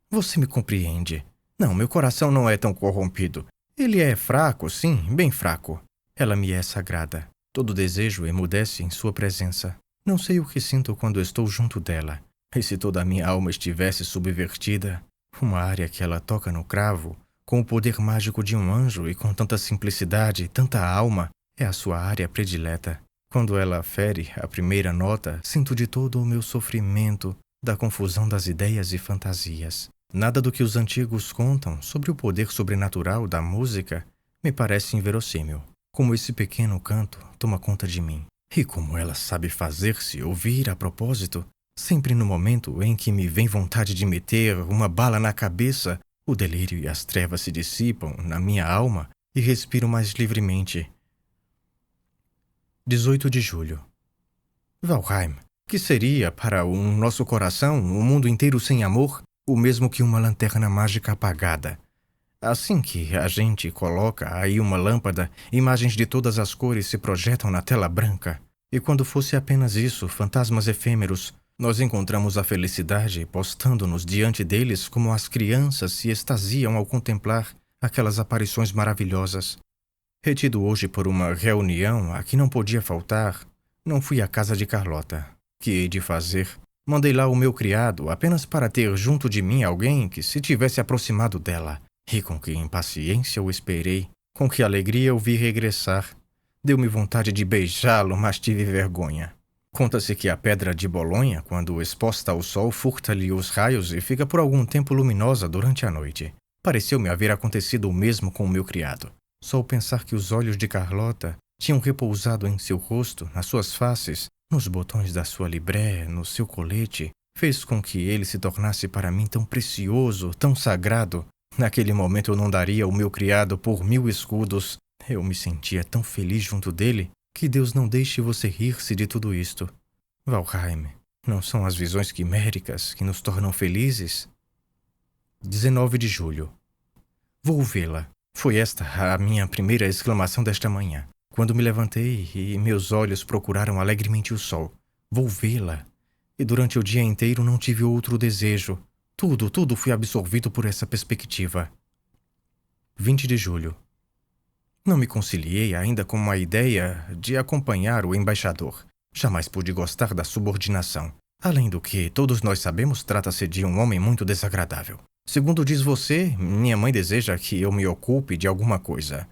Você me compreende. Não, meu coração não é tão corrompido. Ele é fraco, sim, bem fraco. Ela me é sagrada. Todo desejo emudece em sua presença. Não sei o que sinto quando estou junto dela. E se toda a minha alma estivesse subvertida? Uma área que ela toca no cravo, com o poder mágico de um anjo e com tanta simplicidade, tanta alma, é a sua área predileta. Quando ela fere a primeira nota, sinto de todo o meu sofrimento, da confusão das ideias e fantasias. Nada do que os antigos contam sobre o poder sobrenatural da música me parece inverossímil. Como esse pequeno canto toma conta de mim. E como ela sabe fazer-se ouvir a propósito. Sempre no momento em que me vem vontade de meter uma bala na cabeça, o delírio e as trevas se dissipam na minha alma e respiro mais livremente. 18 de julho. Valheim, que seria para o nosso coração um mundo inteiro sem amor? O mesmo que uma lanterna mágica apagada. Assim que a gente coloca aí uma lâmpada, imagens de todas as cores se projetam na tela branca. E quando fosse apenas isso, fantasmas efêmeros, nós encontramos a felicidade postando-nos diante deles como as crianças se extasiam ao contemplar aquelas aparições maravilhosas. Retido hoje por uma reunião a que não podia faltar, não fui à casa de Carlota. Que hei de fazer? Mandei lá o meu criado apenas para ter junto de mim alguém que se tivesse aproximado dela. E com que impaciência o esperei, com que alegria o vi regressar. Deu-me vontade de beijá-lo, mas tive vergonha. Conta-se que a pedra de Bolonha, quando exposta ao sol, furta-lhe os raios e fica por algum tempo luminosa durante a noite. Pareceu-me haver acontecido o mesmo com o meu criado. Só o pensar que os olhos de Carlota tinham repousado em seu rosto, nas suas faces, nos botões da sua libré, no seu colete, fez com que ele se tornasse para mim tão precioso, tão sagrado. Naquele momento eu não daria o meu criado por 1000 escudos. Eu me sentia tão feliz junto dele que Deus não deixe você rir-se de tudo isto. Valheim, não são as visões quiméricas que nos tornam felizes? 19 de julho. Vou vê-la. Foi esta a minha primeira exclamação desta manhã. Quando me levantei e meus olhos procuraram alegremente o sol. Vou vê-la. E durante o dia inteiro não tive outro desejo. Tudo fui absorvido por essa perspectiva. 20 de julho. Não me conciliei ainda com a ideia de acompanhar o embaixador. Jamais pude gostar da subordinação. Além do que, todos nós sabemos, trata-se de um homem muito desagradável. Segundo diz você, minha mãe deseja que eu me ocupe de alguma coisa.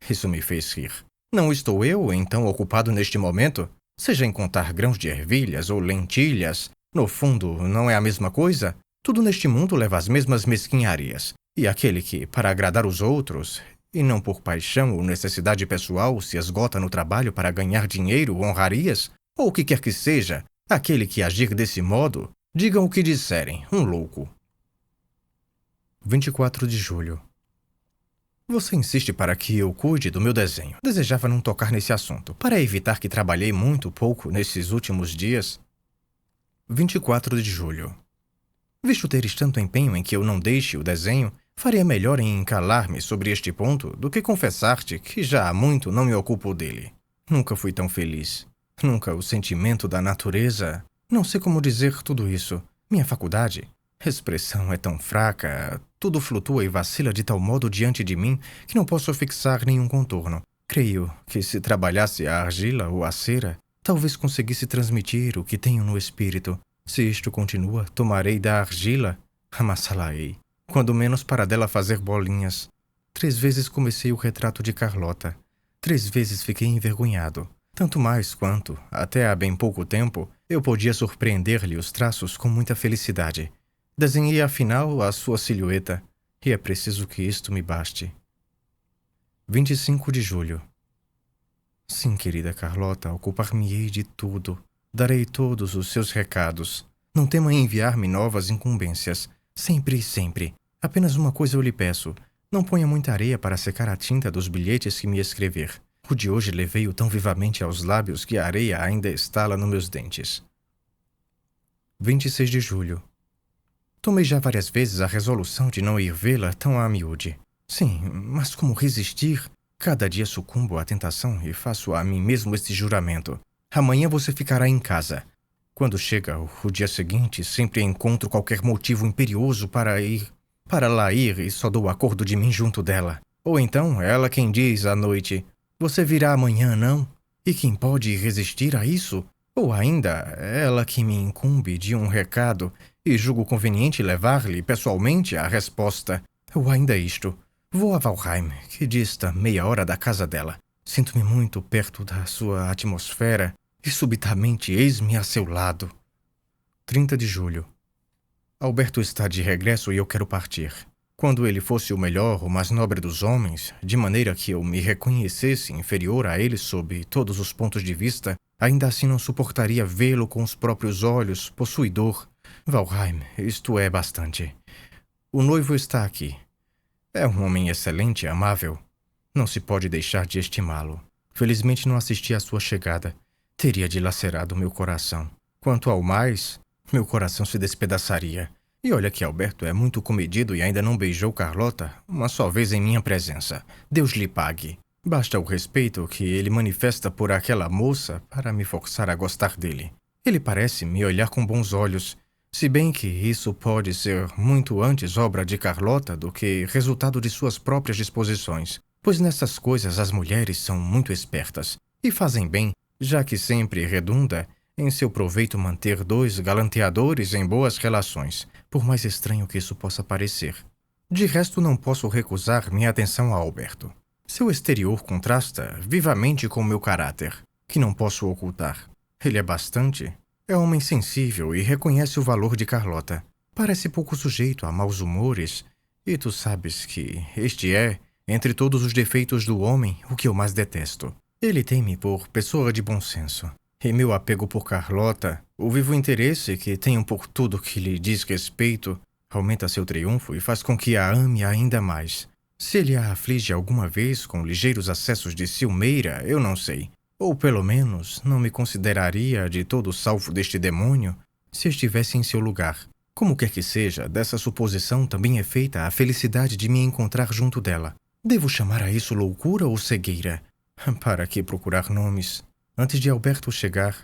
Isso me fez rir. Não estou eu, então, ocupado neste momento? Seja em contar grãos de ervilhas ou lentilhas. No fundo, não é a mesma coisa? Tudo neste mundo leva às mesmas mesquinharias. E aquele que, para agradar os outros, e não por paixão ou necessidade pessoal, se esgota no trabalho para ganhar dinheiro, honrarias, ou o que quer que seja, aquele que agir desse modo, digam o que disserem, um louco. 24 de julho. Você insiste para que eu cuide do meu desenho. Desejava não tocar nesse assunto, para evitar que trabalhei muito pouco nesses últimos dias. 24 de julho. Visto teres tanto empenho em que eu não deixe o desenho, faria melhor em calar-me sobre este ponto do que confessar-te que já há muito não me ocupo dele. Nunca fui tão feliz. Nunca o sentimento da natureza... Não sei como dizer tudo isso. Minha faculdade... Expressão é tão fraca, tudo flutua e vacila de tal modo diante de mim que não posso fixar nenhum contorno. Creio que se trabalhasse a argila ou a cera, talvez conseguisse transmitir o que tenho no espírito. Se isto continua, tomarei da argila, amassá-la-ei, quando menos para dela fazer bolinhas. 3 vezes comecei o retrato de Carlota. 3 vezes fiquei envergonhado. Tanto mais quanto, até há bem pouco tempo, eu podia surpreender-lhe os traços com muita felicidade. Desenhei afinal a sua silhueta, e é preciso que isto me baste. 25 de julho. Sim, querida Carlota, ocupar-me-ei de tudo. Darei todos os seus recados. Não tema em enviar-me novas incumbências. Sempre e sempre. Apenas uma coisa eu lhe peço. Não ponha muita areia para secar a tinta dos bilhetes que me escrever. O de hoje levei-o tão vivamente aos lábios que a areia ainda estala nos meus dentes. 26 de julho. Tomei já várias vezes a resolução de não ir vê-la tão a miúde. Sim, mas como resistir? Cada dia sucumbo à tentação e faço a mim mesmo este juramento. Amanhã você ficará em casa. Quando chega o dia seguinte, sempre encontro qualquer motivo imperioso para lá ir e só dou acordo de mim junto dela. Ou então, ela quem diz à noite, você virá amanhã, não? E quem pode resistir a isso? Ou ainda, ela que me incumbe de um recado e julgo conveniente levar-lhe pessoalmente a resposta. Ou ainda isto, vou a Valheim, que dista meia hora da casa dela. Sinto-me muito perto da sua atmosfera e subitamente eis-me a seu lado. 30 de julho. Alberto está de regresso e eu quero partir. Quando ele fosse o melhor, o mais nobre dos homens, de maneira que eu me reconhecesse inferior a ele sob todos os pontos de vista, ainda assim não suportaria vê-lo com os próprios olhos, possuidor. Valheim, isto é bastante. O noivo está aqui. É um homem excelente e amável. Não se pode deixar de estimá-lo. Felizmente não assisti à sua chegada. Teria dilacerado meu coração. Quanto ao mais, meu coração se despedaçaria. E olha que Alberto é muito comedido e ainda não beijou Carlota uma só vez em minha presença. Deus lhe pague. Basta o respeito que ele manifesta por aquela moça para me forçar a gostar dele. Ele parece me olhar com bons olhos, se bem que isso pode ser muito antes obra de Carlota do que resultado de suas próprias disposições, pois nessas coisas as mulheres são muito espertas e fazem bem, já que sempre redunda em seu proveito manter dois galanteadores em boas relações, por mais estranho que isso possa parecer. De resto, não posso recusar minha atenção a Alberto. Seu exterior contrasta vivamente com meu caráter, que não posso ocultar. Ele é bastante. É homem sensível e reconhece o valor de Carlota. Parece pouco sujeito a maus humores, e tu sabes que este é, entre todos os defeitos do homem, o que eu mais detesto. Ele tem-me por pessoa de bom senso. E meu apego por Carlota, o vivo interesse que tenho por tudo que lhe diz respeito, aumenta seu triunfo e faz com que a ame ainda mais. Se ele a aflige alguma vez com ligeiros acessos de ciumeira, eu não sei. Ou pelo menos não me consideraria de todo salvo deste demônio se estivesse em seu lugar. Como quer que seja, dessa suposição também é feita a felicidade de me encontrar junto dela. Devo chamar a isso loucura ou cegueira? Para que procurar nomes? Antes de Alberto chegar,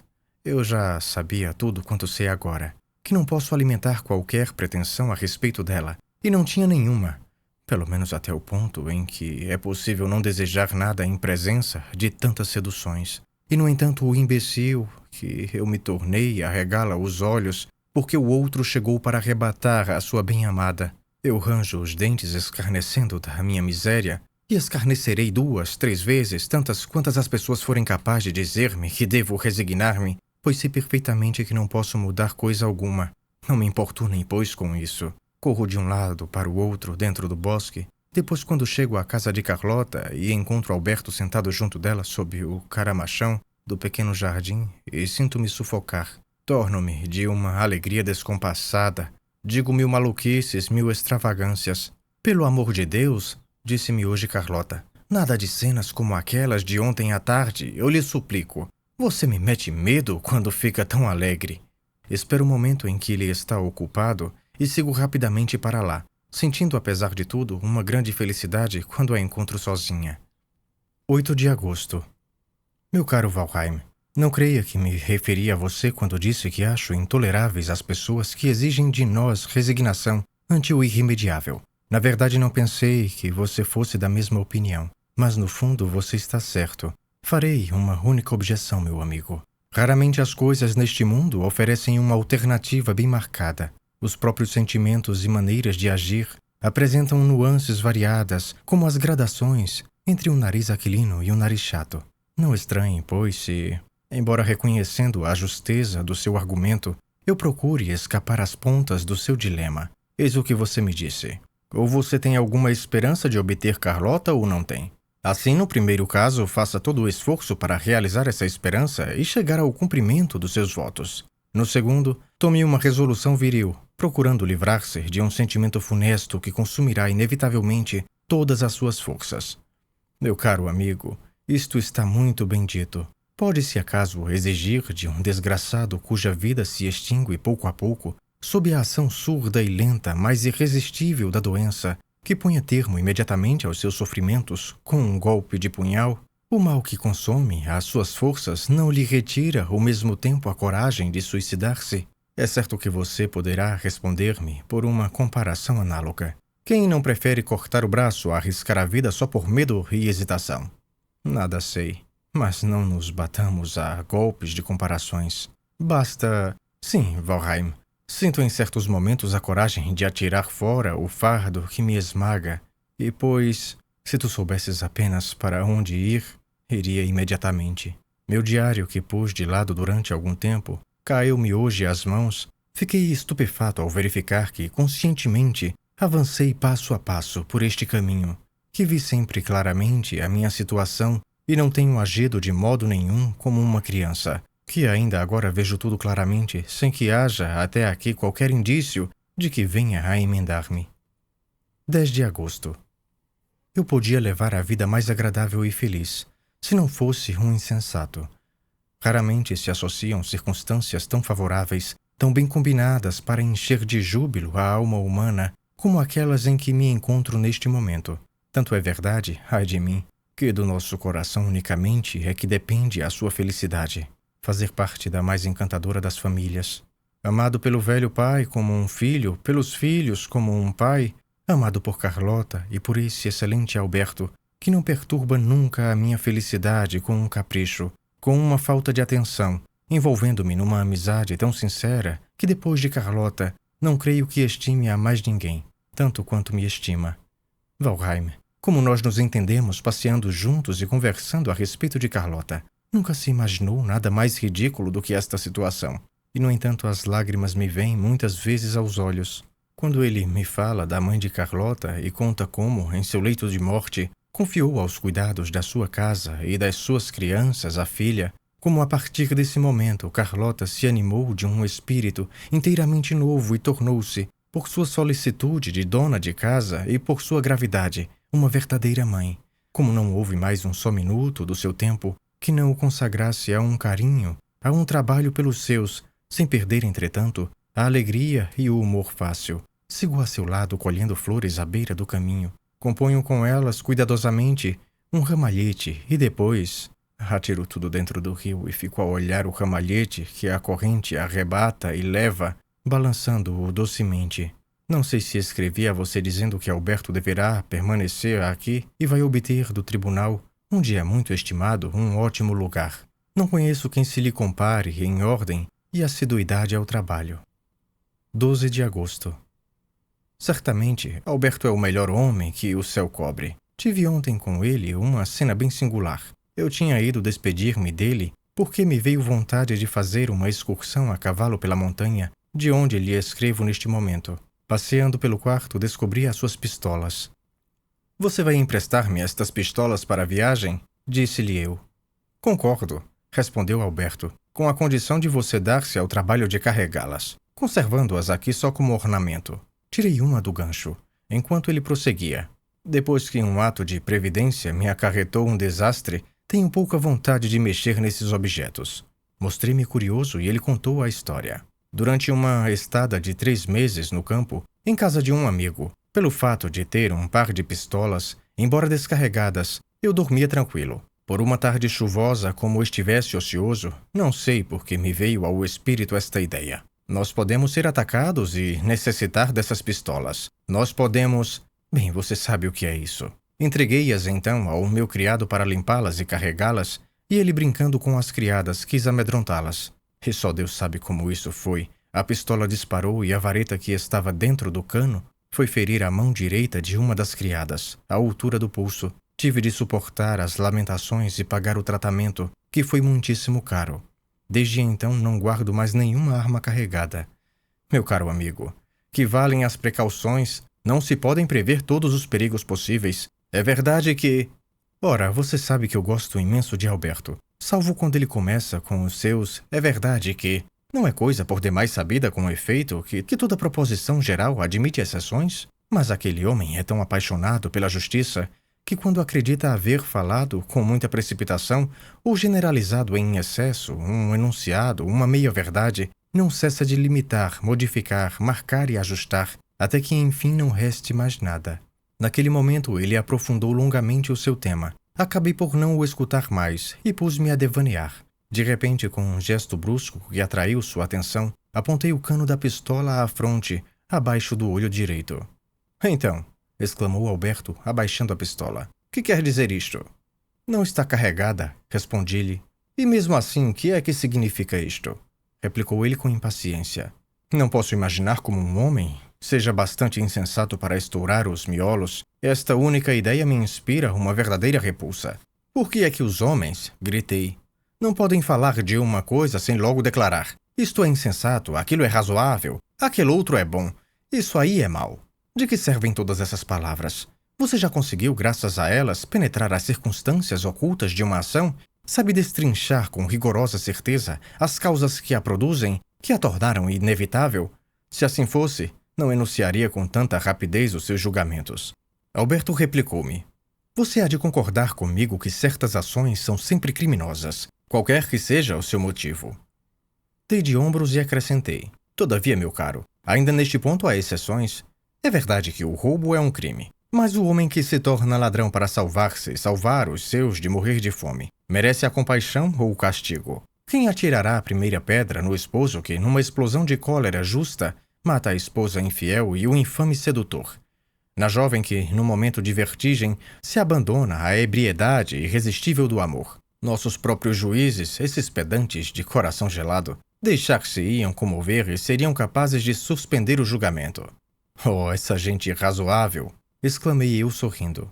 eu já sabia tudo quanto sei agora, que não posso alimentar qualquer pretensão a respeito dela, e não tinha nenhuma, pelo menos até o ponto em que é possível não desejar nada em presença de tantas seduções. E, no entanto, o imbecil que eu me tornei arregala os olhos porque o outro chegou para arrebatar a sua bem-amada. Eu ranjo os dentes escarnecendo da minha miséria, e escarnecerei 2, 3 vezes, tantas quantas as pessoas forem capazes de dizer-me que devo resignar-me, pois sei perfeitamente que não posso mudar coisa alguma. Não me importunem, pois, com isso. Corro de um lado para o outro dentro do bosque. Depois, quando chego à casa de Carlota e encontro Alberto sentado junto dela sob o caramachão do pequeno jardim e sinto-me sufocar. Torno-me de uma alegria descompassada. Digo mil maluquices, mil extravagâncias. Pelo amor de Deus, disse-me hoje Carlota, nada de cenas como aquelas de ontem à tarde, eu lhe suplico. Você me mete medo quando fica tão alegre. Espero o momento em que ele está ocupado e sigo rapidamente para lá, sentindo, apesar de tudo, uma grande felicidade quando a encontro sozinha. 8 de agosto. Meu caro Valheim, não creia que me referi a você quando disse que acho intoleráveis as pessoas que exigem de nós resignação ante o irremediável. Na verdade, não pensei que você fosse da mesma opinião, mas no fundo você está certo. Farei uma única objeção, meu amigo. Raramente as coisas neste mundo oferecem uma alternativa bem marcada. Os próprios sentimentos e maneiras de agir apresentam nuances variadas, como as gradações entre um nariz aquilino e um nariz chato. Não estranhe, pois, se, embora reconhecendo a justeza do seu argumento, eu procure escapar às pontas do seu dilema. Eis o que você me disse. Ou você tem alguma esperança de obter Carlota ou não tem? Assim, no primeiro caso, faça todo o esforço para realizar essa esperança e chegar ao cumprimento dos seus votos. No segundo, Tome uma resolução viril, procurando livrar-se de um sentimento funesto que consumirá inevitavelmente todas as suas forças. Meu caro amigo, isto está muito bem dito. Pode-se acaso exigir de um desgraçado cuja vida se extingue pouco a pouco, sob a ação surda e lenta, mas irresistível da doença, que ponha termo imediatamente aos seus sofrimentos com um golpe de punhal? O mal que consome as suas forças não lhe retira ao mesmo tempo a coragem de suicidar-se? É certo que você poderá responder-me por uma comparação análoga. Quem não prefere cortar o braço a arriscar a vida só por medo e hesitação? Nada sei, mas não nos batamos a golpes de comparações. Basta... Sim, Valheim, sinto em certos momentos a coragem de atirar fora o fardo que me esmaga, e pois, se tu soubesses apenas para onde ir, iria imediatamente. Meu diário, que pus de lado durante algum tempo, caiu-me hoje às mãos. Fiquei estupefato ao verificar que, conscientemente, avancei passo a passo por este caminho, que vi sempre claramente a minha situação e não tenho agido de modo nenhum como uma criança, que ainda agora vejo tudo claramente, sem que haja até aqui qualquer indício de que venha a emendar-me. 10 de agosto. Eu podia levar a vida mais agradável e feliz, se não fosse um insensato. Raramente se associam circunstâncias tão favoráveis, tão bem combinadas para encher de júbilo a alma humana, como aquelas em que me encontro neste momento. Tanto é verdade, ai de mim, que do nosso coração unicamente é que depende a sua felicidade. Fazer parte da mais encantadora das famílias. Amado pelo velho pai como um filho, pelos filhos como um pai, amado por Carlota e por esse excelente Alberto, que não perturba nunca a minha felicidade com um capricho, com uma falta de atenção, envolvendo-me numa amizade tão sincera que depois de Carlota não creio que estime a mais ninguém, tanto quanto me estima. Valheim, como nós nos entendemos passeando juntos e conversando a respeito de Carlota. Nunca se imaginou nada mais ridículo do que esta situação. E, no entanto, as lágrimas me vêm muitas vezes aos olhos. Quando ele me fala da mãe de Carlota e conta como, em seu leito de morte, confiou aos cuidados da sua casa e das suas crianças a filha, como a partir desse momento Carlota se animou de um espírito inteiramente novo e tornou-se, por sua solicitude de dona de casa e por sua gravidade, uma verdadeira mãe. Como não houve mais um só minuto do seu tempo que não o consagrasse a um carinho, a um trabalho pelos seus, sem perder, entretanto, a alegria e o humor fácil. Sigo a seu lado colhendo flores à beira do caminho. Componho com elas, cuidadosamente, um ramalhete e depois atiro tudo dentro do rio e fico a olhar o ramalhete que a corrente arrebata e leva, balançando-o docemente. Não sei se escrevi a você dizendo que Alberto deverá permanecer aqui e vai obter do tribunal, onde é muito estimado, um ótimo lugar. Não conheço quem se lhe compare em ordem e assiduidade ao trabalho. 12 de agosto. Certamente, Alberto é o melhor homem que o céu cobre. Tive ontem com ele uma cena bem singular. Eu tinha ido despedir-me dele porque me veio vontade de fazer uma excursão a cavalo pela montanha, de onde lhe escrevo neste momento. Passeando pelo quarto, descobri as suas pistolas. Você vai emprestar-me estas pistolas para a viagem? Disse-lhe eu. Concordo, respondeu Alberto, com a condição de você dar-se ao trabalho de carregá-las, conservando-as aqui só como ornamento. Tirei uma do gancho, enquanto ele prosseguia. Depois que um ato de previdência me acarretou um desastre, tenho pouca vontade de mexer nesses objetos. Mostrei-me curioso e ele contou a história. Durante uma estada de 3 meses no campo, em casa de um amigo, pelo fato de ter um par de pistolas, embora descarregadas, eu dormia tranquilo. Por uma tarde chuvosa, como estivesse ocioso, não sei por que me veio ao espírito esta ideia. Nós podemos ser atacados e necessitar dessas pistolas. Nós podemos... Bem, você sabe o que é isso. Entreguei-as então ao meu criado para limpá-las e carregá-las, e ele, brincando com as criadas, quis amedrontá-las. E só Deus sabe como isso foi. A pistola disparou e a vareta que estava dentro do cano foi ferir a mão direita de uma das criadas, à altura do pulso. Tive de suportar as lamentações e pagar o tratamento, que foi muitíssimo caro. Desde então não guardo mais nenhuma arma carregada. Meu caro amigo, que valem as precauções, não se podem prever todos os perigos possíveis. É verdade que... Ora, você sabe que eu gosto imenso de Alberto. Salvo quando ele começa com os seus... É verdade que... Não é coisa por demais sabida com efeito que toda proposição geral admite exceções? Mas aquele homem é tão apaixonado pela justiça que, quando acredita haver falado com muita precipitação ou generalizado em excesso um enunciado, uma meia-verdade, não cessa de limitar, modificar, marcar e ajustar, até que enfim não reste mais nada. Naquele momento ele aprofundou longamente o seu tema. Acabei por não o escutar mais e pus-me a devanear. De repente, com um gesto brusco que atraiu sua atenção, apontei o cano da pistola à fronte, abaixo do olho direito. Então, exclamou Alberto, abaixando a pistola. Que quer dizer isto? Não está carregada, respondi-lhe. E mesmo assim, o que é que significa isto? Replicou ele com impaciência. Não posso imaginar como um homem seja bastante insensato para estourar os miolos. Esta única ideia me inspira uma verdadeira repulsa. Por que é que os homens, gritei, não podem falar de uma coisa sem logo declarar: isto é insensato, aquilo é razoável, aquele outro é bom, isso aí é mau? De que servem todas essas palavras? Você já conseguiu, graças a elas, penetrar as circunstâncias ocultas de uma ação? Sabe destrinchar com rigorosa certeza as causas que a produzem, que a tornaram inevitável? Se assim fosse, não enunciaria com tanta rapidez os seus julgamentos. Alberto replicou-me: você há de concordar comigo que certas ações são sempre criminosas, qualquer que seja o seu motivo. Dei de ombros e acrescentei: todavia, meu caro, ainda neste ponto há exceções. É verdade que o roubo é um crime, mas o homem que se torna ladrão para salvar-se, salvar os seus de morrer de fome, merece a compaixão ou o castigo? Quem atirará a primeira pedra no esposo que, numa explosão de cólera justa, mata a esposa infiel e o infame sedutor? Na jovem que, num momento de vertigem, se abandona à ebriedade irresistível do amor? Nossos próprios juízes, esses pedantes de coração gelado, deixar-se-iam comover e seriam capazes de suspender o julgamento. Oh, essa gente razoável! Exclamei eu sorrindo.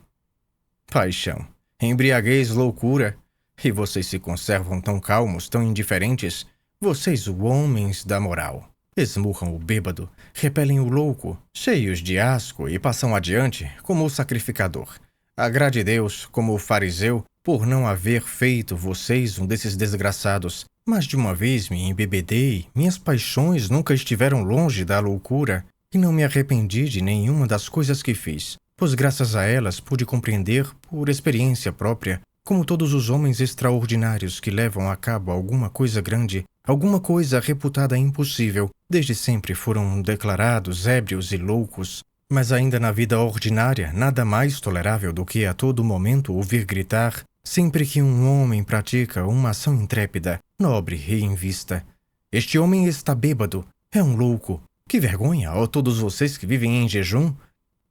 Paixão, embriaguez, loucura! E vocês se conservam tão calmos, tão indiferentes? Vocês, homens da moral, esmurram o bêbado, repelem o louco, cheios de asco, e passam adiante como o sacrificador. Agrade Deus, como o fariseu, por não haver feito vocês um desses desgraçados. Mas de uma vez me embebedei, minhas paixões nunca estiveram longe da loucura, e não me arrependi de nenhuma das coisas que fiz, pois graças a elas pude compreender, por experiência própria, como todos os homens extraordinários que levam a cabo alguma coisa grande, alguma coisa reputada impossível, desde sempre foram declarados ébrios e loucos. Mas ainda na vida ordinária, nada mais tolerável do que a todo momento ouvir gritar, sempre que um homem pratica uma ação intrépida, nobre e em vista: este homem está bêbado, é um louco. Que vergonha, ó todos vocês que vivem em jejum!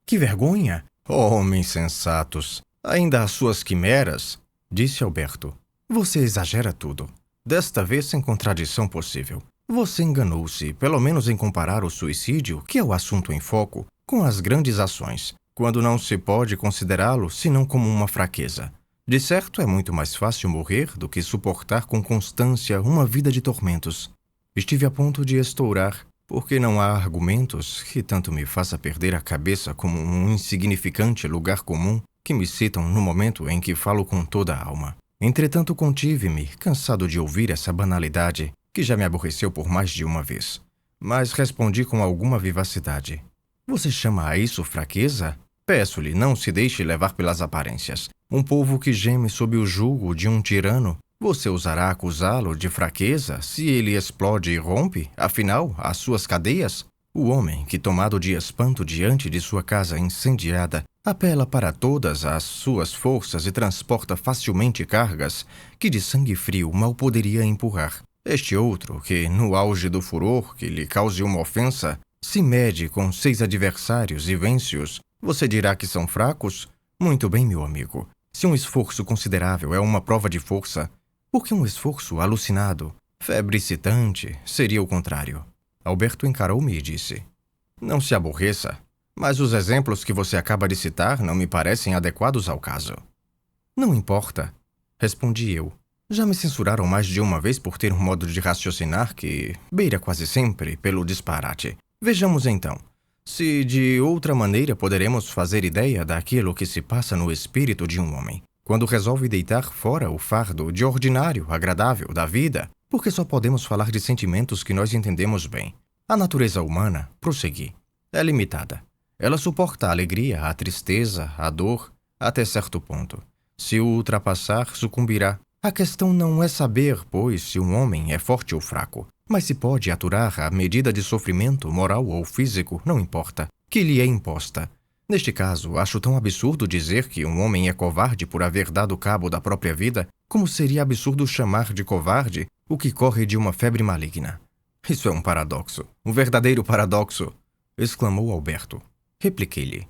Que vergonha! Homens sensatos, ainda as suas quimeras, disse Alberto. Você exagera tudo. Desta vez sem contradição possível. Você enganou-se, pelo menos em comparar o suicídio, que é o assunto em foco, com as grandes ações, quando não se pode considerá-lo senão como uma fraqueza. De certo, é muito mais fácil morrer do que suportar com constância uma vida de tormentos. Estive a ponto de estourar, porque não há argumentos que tanto me faça perder a cabeça como um insignificante lugar comum que me citam no momento em que falo com toda a alma. Entretanto, contive-me, cansado de ouvir essa banalidade, que já me aborreceu por mais de uma vez. Mas respondi com alguma vivacidade: você chama a isso fraqueza? Peço-lhe, não se deixe levar pelas aparências. Um povo que geme sob o jugo de um tirano, você ousará acusá-lo de fraqueza se ele explode e rompe, afinal, as suas cadeias? O homem que, tomado de espanto diante de sua casa incendiada, apela para todas as suas forças e transporta facilmente cargas que de sangue frio mal poderia empurrar. Este outro, que, no auge do furor que lhe cause uma ofensa, se mede com 6 adversários e vence-os, você dirá que são fracos? Muito bem, meu amigo. Se um esforço considerável é uma prova de força, por que um esforço alucinado, febre excitante, seria o contrário? Alberto encarou-me e disse: não se aborreça, mas os exemplos que você acaba de citar não me parecem adequados ao caso. Não importa, respondi eu. Já me censuraram mais de uma vez por ter um modo de raciocinar que beira quase sempre pelo disparate. Vejamos então, se de outra maneira poderemos fazer ideia daquilo que se passa no espírito de um homem, quando resolve deitar fora o fardo de ordinário, agradável da vida, porque só podemos falar de sentimentos que nós entendemos bem. A natureza humana, prossegui, é limitada. Ela suporta a alegria, a tristeza, a dor, até certo ponto. Se o ultrapassar, sucumbirá. A questão não é saber, pois, se um homem é forte ou fraco, mas se pode aturar a medida de sofrimento, moral ou físico, não importa, que lhe é imposta. Neste caso, acho tão absurdo dizer que um homem é covarde por haver dado cabo da própria vida, como seria absurdo chamar de covarde o que corre de uma febre maligna. Isso é um paradoxo, um verdadeiro paradoxo, exclamou Alberto. Repliquei-lhe.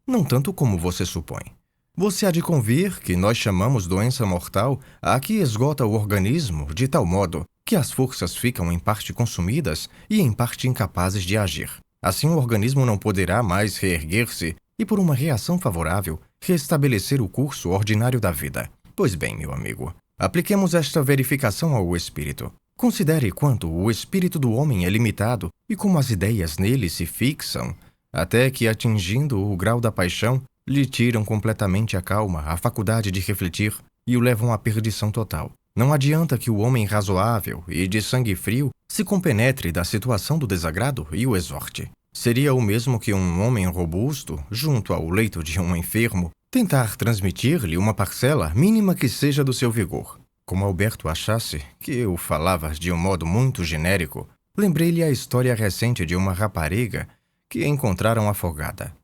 Não tanto como você supõe. Você há de convir que nós chamamos doença mortal a que esgota o organismo de tal modo que as forças ficam em parte consumidas e em parte incapazes de agir. Assim o organismo não poderá mais reerguer-se e, por uma reação favorável, restabelecer o curso ordinário da vida. Pois bem, meu amigo, apliquemos esta verificação ao espírito. Considere quanto o espírito do homem é limitado e como as ideias nele se fixam, até que, atingindo o grau da paixão, lhe tiram completamente a calma, a faculdade de refletir e o levam à perdição total. Não adianta que o homem razoável e de sangue frio se compenetre da situação do desagrado e o exorte. Seria o mesmo que um homem robusto, junto ao leito de um enfermo, tentar transmitir-lhe uma parcela mínima que seja do seu vigor. Como Alberto achasse que eu falava de um modo muito genérico, lembrei-lhe a história recente de uma rapariga que encontraram afogada.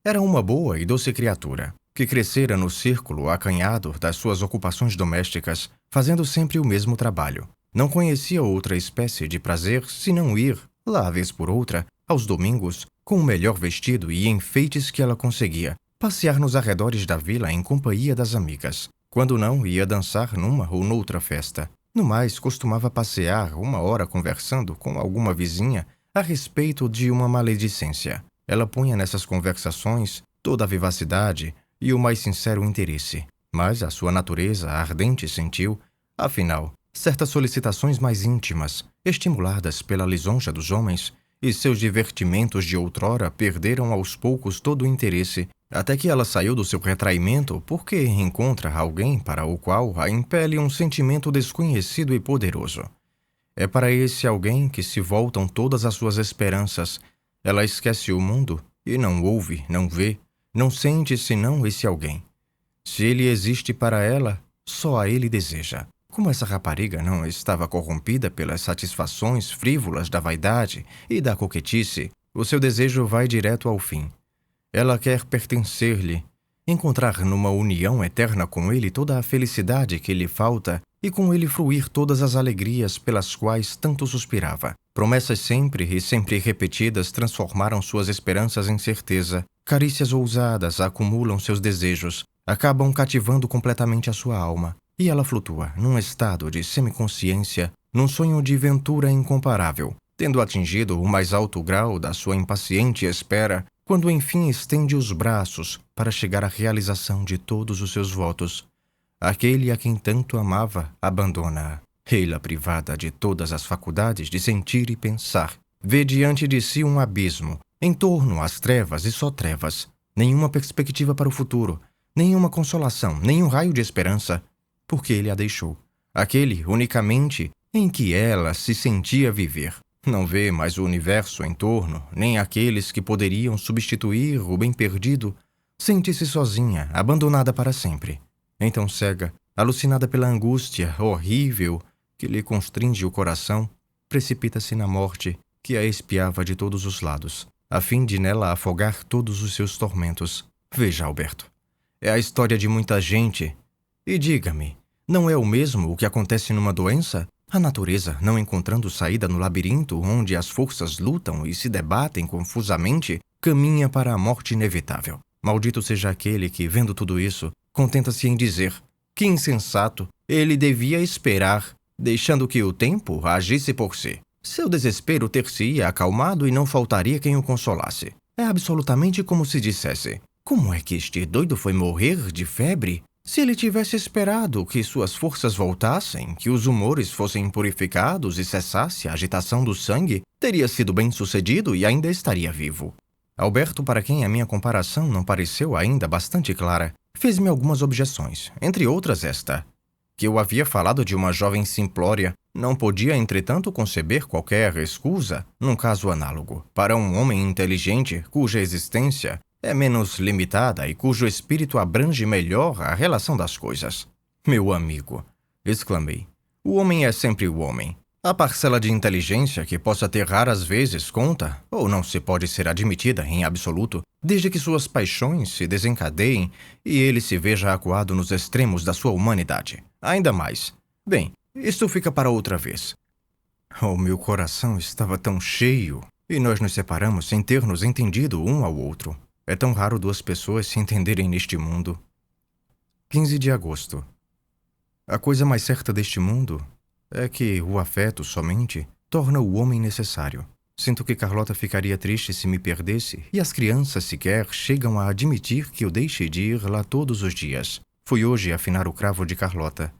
Era uma boa e doce criatura, que crescera no círculo acanhado das suas ocupações domésticas, fazendo sempre o mesmo trabalho. Não conhecia outra espécie de prazer senão ir, lá vez por outra, aos domingos, com o melhor vestido e enfeites que ela conseguia, passear nos arredores da vila em companhia das amigas. Quando não, ia dançar numa ou noutra festa. No mais, costumava passear 1 hora conversando com alguma vizinha a respeito de uma maledicência. Ela punha nessas conversações toda a vivacidade e o mais sincero interesse. Mas a sua natureza ardente sentiu, afinal, certas solicitações mais íntimas, estimuladas pela lisonja dos homens, e seus divertimentos de outrora perderam aos poucos todo o interesse, até que ela saiu do seu retraimento porque encontra alguém para o qual a impele um sentimento desconhecido e poderoso. É para esse alguém que se voltam todas as suas esperanças. Ela esquece o mundo e não ouve, não vê, não sente senão esse alguém. Se ele existe para ela, só a ele deseja. Como essa rapariga não estava corrompida pelas satisfações frívolas da vaidade e da coquetice, o seu desejo vai direto ao fim. Ela quer pertencer-lhe, encontrar numa união eterna com ele toda a felicidade que lhe falta e com ele fruir todas as alegrias pelas quais tanto suspirava. Promessas sempre e sempre repetidas transformaram suas esperanças em certeza. Carícias ousadas acumulam seus desejos, acabam cativando completamente a sua alma. E ela flutua, num estado de semiconsciência, num sonho de ventura incomparável, tendo atingido o mais alto grau da sua impaciente espera, quando enfim estende os braços para chegar à realização de todos os seus votos. Aquele a quem tanto amava abandona-a. Ela, privada de todas as faculdades de sentir e pensar, vê diante de si um abismo, em torno as trevas e só trevas, nenhuma perspectiva para o futuro, nenhuma consolação, nenhum raio de esperança, porque ele a deixou. Aquele, unicamente, em que ela se sentia viver. Não vê mais o universo em torno, nem aqueles que poderiam substituir o bem perdido. Sente-se sozinha, abandonada para sempre. Então cega, alucinada pela angústia horrível que lhe constringe o coração, precipita-se na morte que a espiava de todos os lados, a fim de nela afogar todos os seus tormentos. Veja, Alberto, é a história de muita gente. E diga-me, não é o mesmo o que acontece numa doença? A natureza, não encontrando saída no labirinto onde as forças lutam e se debatem confusamente, caminha para a morte inevitável. Maldito seja aquele que, vendo tudo isso, contenta-se em dizer: que insensato, ele devia esperar, deixando que o tempo agisse por si. Seu desespero ter-se-ia acalmado e não faltaria quem o consolasse. É absolutamente como se dissesse: como é que este doido foi morrer de febre? Se ele tivesse esperado que suas forças voltassem, que os humores fossem purificados e cessasse a agitação do sangue, teria sido bem-sucedido e ainda estaria vivo. Alberto, para quem a minha comparação não pareceu ainda bastante clara, fez-me algumas objeções, entre outras esta: que eu havia falado de uma jovem simplória, Não podia, entretanto, conceber qualquer escusa, num caso análogo, para um homem inteligente cuja existência é menos limitada e cujo espírito abrange melhor a relação das coisas. Meu amigo, exclamei, o homem é sempre o homem. A parcela de inteligência que possa ter raras vezes conta, ou não se pode ser admitida em absoluto, desde que suas paixões se desencadeiem e ele se veja acuado nos extremos da sua humanidade. Ainda mais. Bem, isto fica para outra vez. Oh, meu coração estava tão cheio, e nós nos separamos sem ter nos entendido um ao outro. É tão raro duas pessoas se entenderem neste mundo. 15 de agosto. A coisa mais certa deste mundo é que o afeto somente torna o homem necessário. Sinto que Carlota ficaria triste se me perdesse, e as crianças sequer chegam a admitir que eu deixe de ir lá todos os dias. Fui hoje afinar o cravo de Carlota,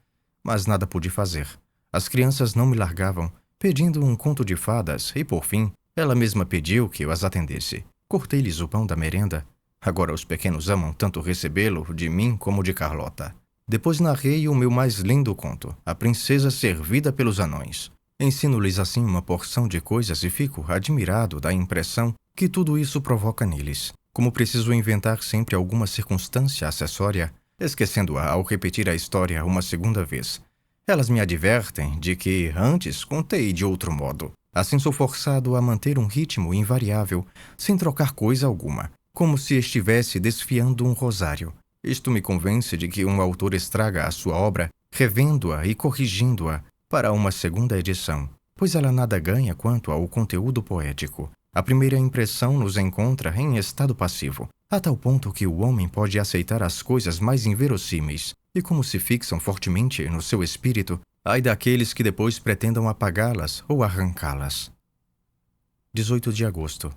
mas nada pude fazer. As crianças não me largavam, pedindo um conto de fadas, e por fim, ela mesma pediu que eu as atendesse. Cortei-lhes o pão da merenda. Agora os pequenos amam tanto recebê-lo de mim como de Carlota. Depois narrei o meu mais lindo conto, A Princesa Servida pelos Anões. Ensino-lhes assim uma porção de coisas e fico admirado da impressão que tudo isso provoca neles. Como preciso inventar sempre alguma circunstância acessória, esquecendo-a ao repetir a história uma segunda vez. Elas me advertem de que antes contei de outro modo. Assim sou forçado a manter um ritmo invariável, sem trocar coisa alguma, como se estivesse desfiando um rosário. Isto me convence de que um autor estraga a sua obra, revendo-a e corrigindo-a para uma segunda edição, pois ela nada ganha quanto ao conteúdo poético. A primeira impressão nos encontra em estado passivo, a tal ponto que o homem pode aceitar as coisas mais inverossímeis, e como se fixam fortemente no seu espírito, ai daqueles que depois pretendam apagá-las ou arrancá-las. 18 de agosto.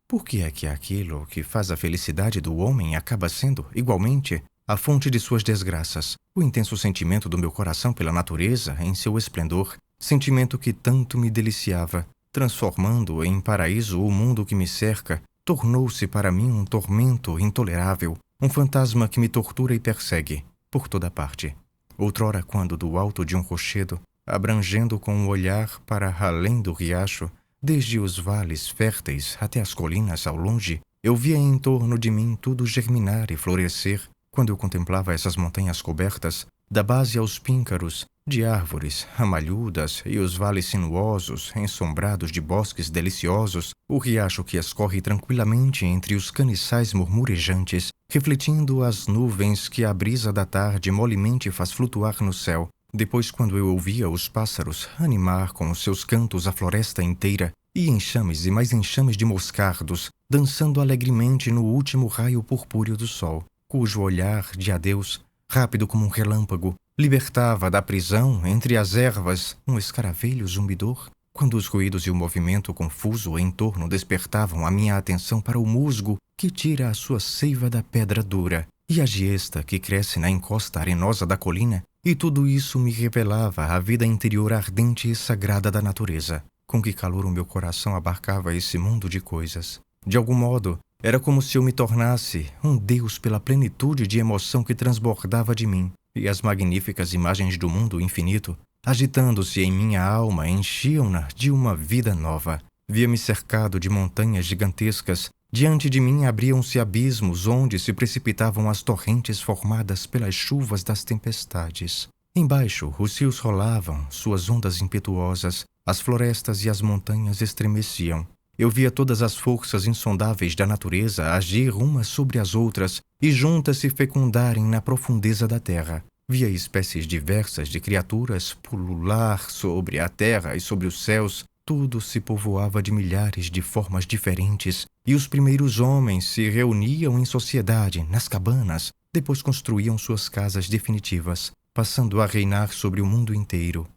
Por que é que aquilo que faz a felicidade do homem acaba sendo, igualmente, a fonte de suas desgraças? O intenso sentimento do meu coração pela natureza em seu esplendor, sentimento que tanto me deliciava, transformando em paraíso o mundo que me cerca, tornou-se para mim um tormento intolerável, um fantasma que me tortura e persegue, por toda parte. Outrora, quando do alto de um rochedo, abrangendo com o olhar para além do riacho, desde os vales férteis até as colinas ao longe, eu via em torno de mim tudo germinar e florescer. Quando eu contemplava essas montanhas cobertas, da base aos píncaros, de árvores ramalhudas e os vales sinuosos, ensombrados de bosques deliciosos, o riacho que escorre tranquilamente entre os caniçais murmurejantes, refletindo as nuvens que a brisa da tarde molemente faz flutuar no céu. Depois, quando eu ouvia os pássaros animar com os seus cantos a floresta inteira, e enxames e mais enxames de moscardos, dançando alegremente no último raio purpúreo do sol, cujo olhar de adeus, rápido como um relâmpago, libertava da prisão entre as ervas um escaravelho zumbidor, quando os ruídos e o movimento confuso em torno despertavam a minha atenção para o musgo que tira a sua seiva da pedra dura, e a giesta que cresce na encosta arenosa da colina, e tudo isso me revelava a vida interior ardente e sagrada da natureza. Com que calor o meu coração abarcava esse mundo de coisas. De algum modo, era como se eu me tornasse um deus pela plenitude de emoção que transbordava de mim, e as magníficas imagens do mundo infinito, agitando-se em minha alma, enchiam-na de uma vida nova. Via-me cercado de montanhas gigantescas. Diante de mim abriam-se abismos onde se precipitavam as torrentes formadas pelas chuvas das tempestades. Embaixo, os rios rolavam suas ondas impetuosas, as florestas e as montanhas estremeciam. Eu via todas as forças insondáveis da natureza agir umas sobre as outras e juntas se fecundarem na profundeza da terra. Via espécies diversas de criaturas pulular sobre a terra e sobre os céus. Tudo se povoava de milhares de formas diferentes, e os primeiros homens se reuniam em sociedade, nas cabanas, depois construíam suas casas definitivas, passando a reinar sobre o mundo inteiro.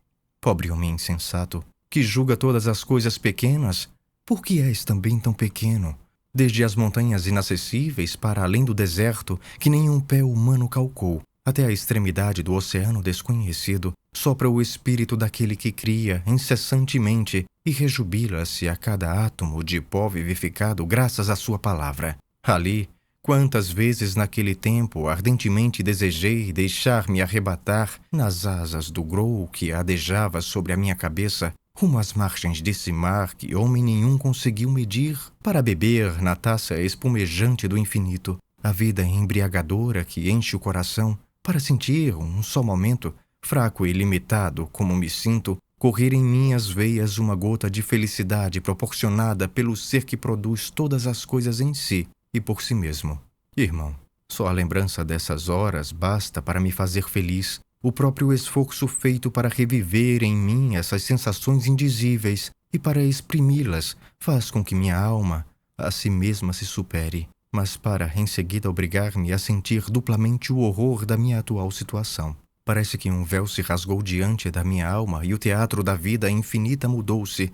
Pobre homem insensato, que julga todas as coisas pequenas, por que és também tão pequeno? Desde as montanhas inacessíveis para além do deserto que nenhum pé humano calcou, até a extremidade do oceano desconhecido, sopra o espírito daquele que cria incessantemente e rejubila-se a cada átomo de pó vivificado graças à sua palavra. Ali, Quantas vezes naquele tempo ardentemente desejei deixar-me arrebatar nas asas do grou que adejava sobre a minha cabeça, rumo às margens desse mar que homem nenhum conseguiu medir, para beber na taça espumejante do infinito, a vida embriagadora que enche o coração, para sentir um só momento, fraco e limitado como me sinto, correr em minhas veias uma gota de felicidade proporcionada pelo ser que produz todas as coisas em si e por si mesmo. Irmão, só a lembrança dessas horas basta para me fazer feliz. O próprio esforço feito para reviver em mim essas sensações indizíveis e para exprimi-las faz com que minha alma a si mesma se supere, mas para em seguida obrigar-me a sentir duplamente o horror da minha atual situação. Parece que um véu se rasgou diante da minha alma e o teatro da vida infinita mudou-se,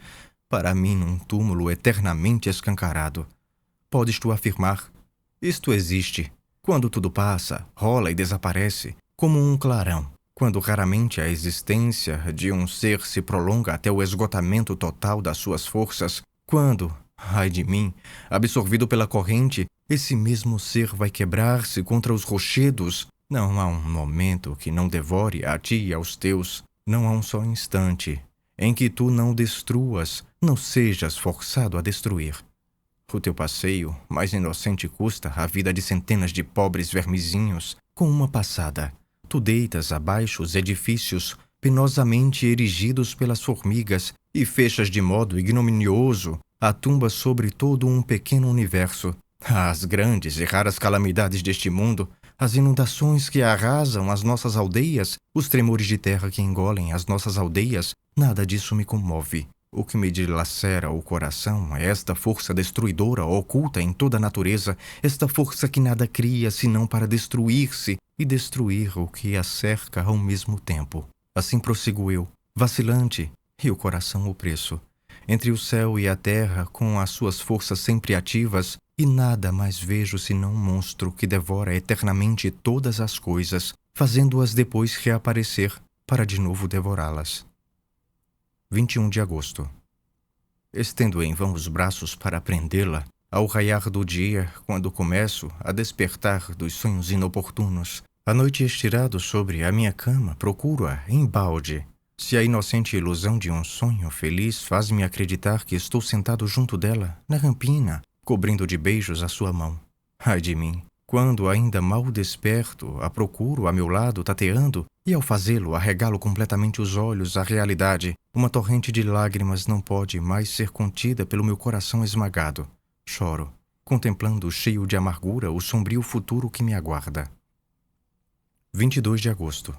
para mim num túmulo eternamente escancarado. Podes tu afirmar: isto existe, quando tudo passa, rola e desaparece, como um clarão, quando raramente a existência de um ser se prolonga até o esgotamento total das suas forças, quando, ai de mim, absorvido pela corrente, esse mesmo ser vai quebrar-se contra os rochedos. Não há um momento que não devore a ti e aos teus, não há um só instante em que tu não destruas, não sejas forçado a destruir. O teu passeio, mais inocente, custa a vida de centenas de pobres vermezinhos. Com uma passada, tu deitas abaixo os edifícios penosamente erigidos pelas formigas e fechas de modo ignominioso a tumba sobre todo um pequeno universo. As grandes e raras calamidades deste mundo, as inundações que arrasam as nossas aldeias, os tremores de terra que engolem as nossas aldeias, nada disso me comove. O que me dilacera o coração é esta força destruidora oculta em toda a natureza, esta força que nada cria senão para destruir-se e destruir o que a cerca ao mesmo tempo. Assim prossigo eu, vacilante, e o coração opresso, entre o céu e a terra com as suas forças sempre ativas, e nada mais vejo senão um monstro que devora eternamente todas as coisas, fazendo-as depois reaparecer para de novo devorá-las. 21 de agosto. Estendo em vão os braços para prendê-la, ao raiar do dia, quando começo a despertar dos sonhos inoportunos. À noite, estirado sobre a minha cama, procuro-a embalde. Se a inocente ilusão de um sonho feliz faz-me acreditar que estou sentado junto dela, na rampina, cobrindo de beijos a sua mão. Ai de mim! Quando ainda mal desperto, a procuro a meu lado, tateando, e ao fazê-lo, arregalo completamente os olhos à realidade. Uma torrente de lágrimas não pode mais ser contida pelo meu coração esmagado. Choro, contemplando cheio de amargura o sombrio futuro que me aguarda. 22 de agosto.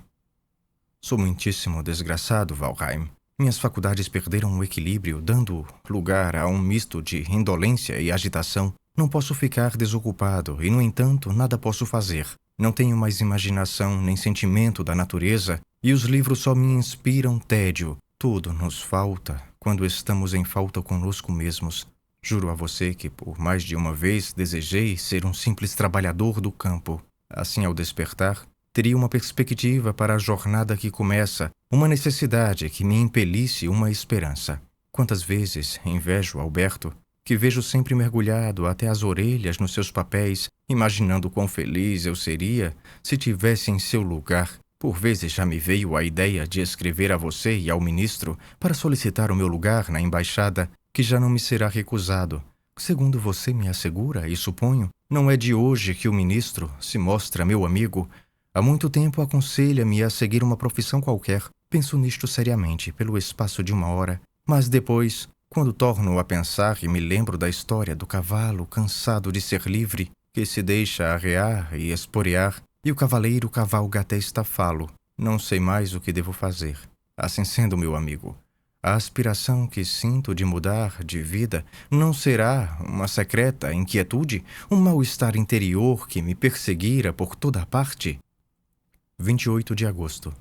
Sou muitíssimo desgraçado, Valheim. Minhas faculdades perderam o equilíbrio, dando lugar a um misto de indolência e agitação. Não posso ficar desocupado e, no entanto, nada posso fazer. Não tenho mais imaginação nem sentimento da natureza e os livros só me inspiram tédio. Tudo nos falta quando estamos em falta conosco mesmos. Juro a você que por mais de uma vez desejei ser um simples trabalhador do campo. Assim, ao despertar, teria uma perspectiva para a jornada que começa, uma necessidade que me impelisse uma esperança. Quantas vezes invejo Alberto, que vejo sempre mergulhado até as orelhas nos seus papéis, imaginando quão feliz eu seria se tivesse em seu lugar. Por vezes já me veio a ideia de escrever a você e ao ministro para solicitar o meu lugar na embaixada, que já não me será recusado. Segundo você me assegura, e suponho, não é de hoje que o ministro se mostra meu amigo. Há muito tempo aconselha-me a seguir uma profissão qualquer. Penso nisto seriamente, pelo espaço de uma hora, mas depois, quando torno a pensar e me lembro da história do cavalo cansado de ser livre, que se deixa arrear e esporear, e o cavaleiro cavalga até estafá-lo, não sei mais o que devo fazer. Assim sendo, meu amigo, a aspiração que sinto de mudar de vida não será uma secreta inquietude, um mal-estar interior que me perseguira por toda a parte? 28 de agosto.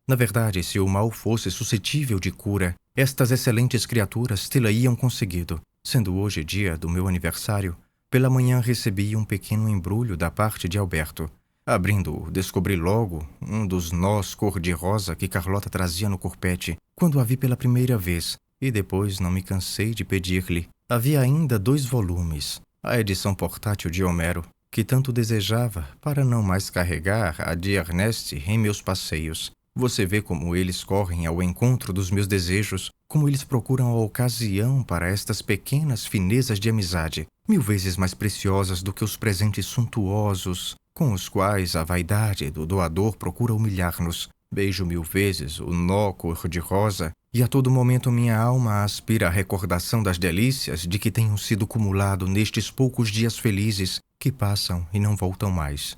Na verdade, se o mal fosse suscetível de cura, estas excelentes criaturas tê-la-iam conseguido. Sendo hoje dia do meu aniversário, pela manhã recebi um pequeno embrulho da parte de Alberto. Abrindo-o, descobri logo um dos nós cor-de-rosa que Carlota trazia no corpete, quando a vi pela primeira vez, e depois não me cansei de pedir-lhe. Havia ainda 2 volumes, a edição portátil de Homero. que tanto desejava para não mais carregar a de Ernest em meus passeios. Você vê como eles correm ao encontro dos meus desejos, como eles procuram a ocasião para estas pequenas finezas de amizade, 1000 vezes mais preciosas do que os presentes suntuosos com os quais a vaidade do doador procura humilhar-nos. Beijo 1000 vezes o nó cor-de-rosa, e a todo momento minha alma aspira à recordação das delícias de que tenham sido cumulado nestes poucos dias felizes que passam e não voltam mais.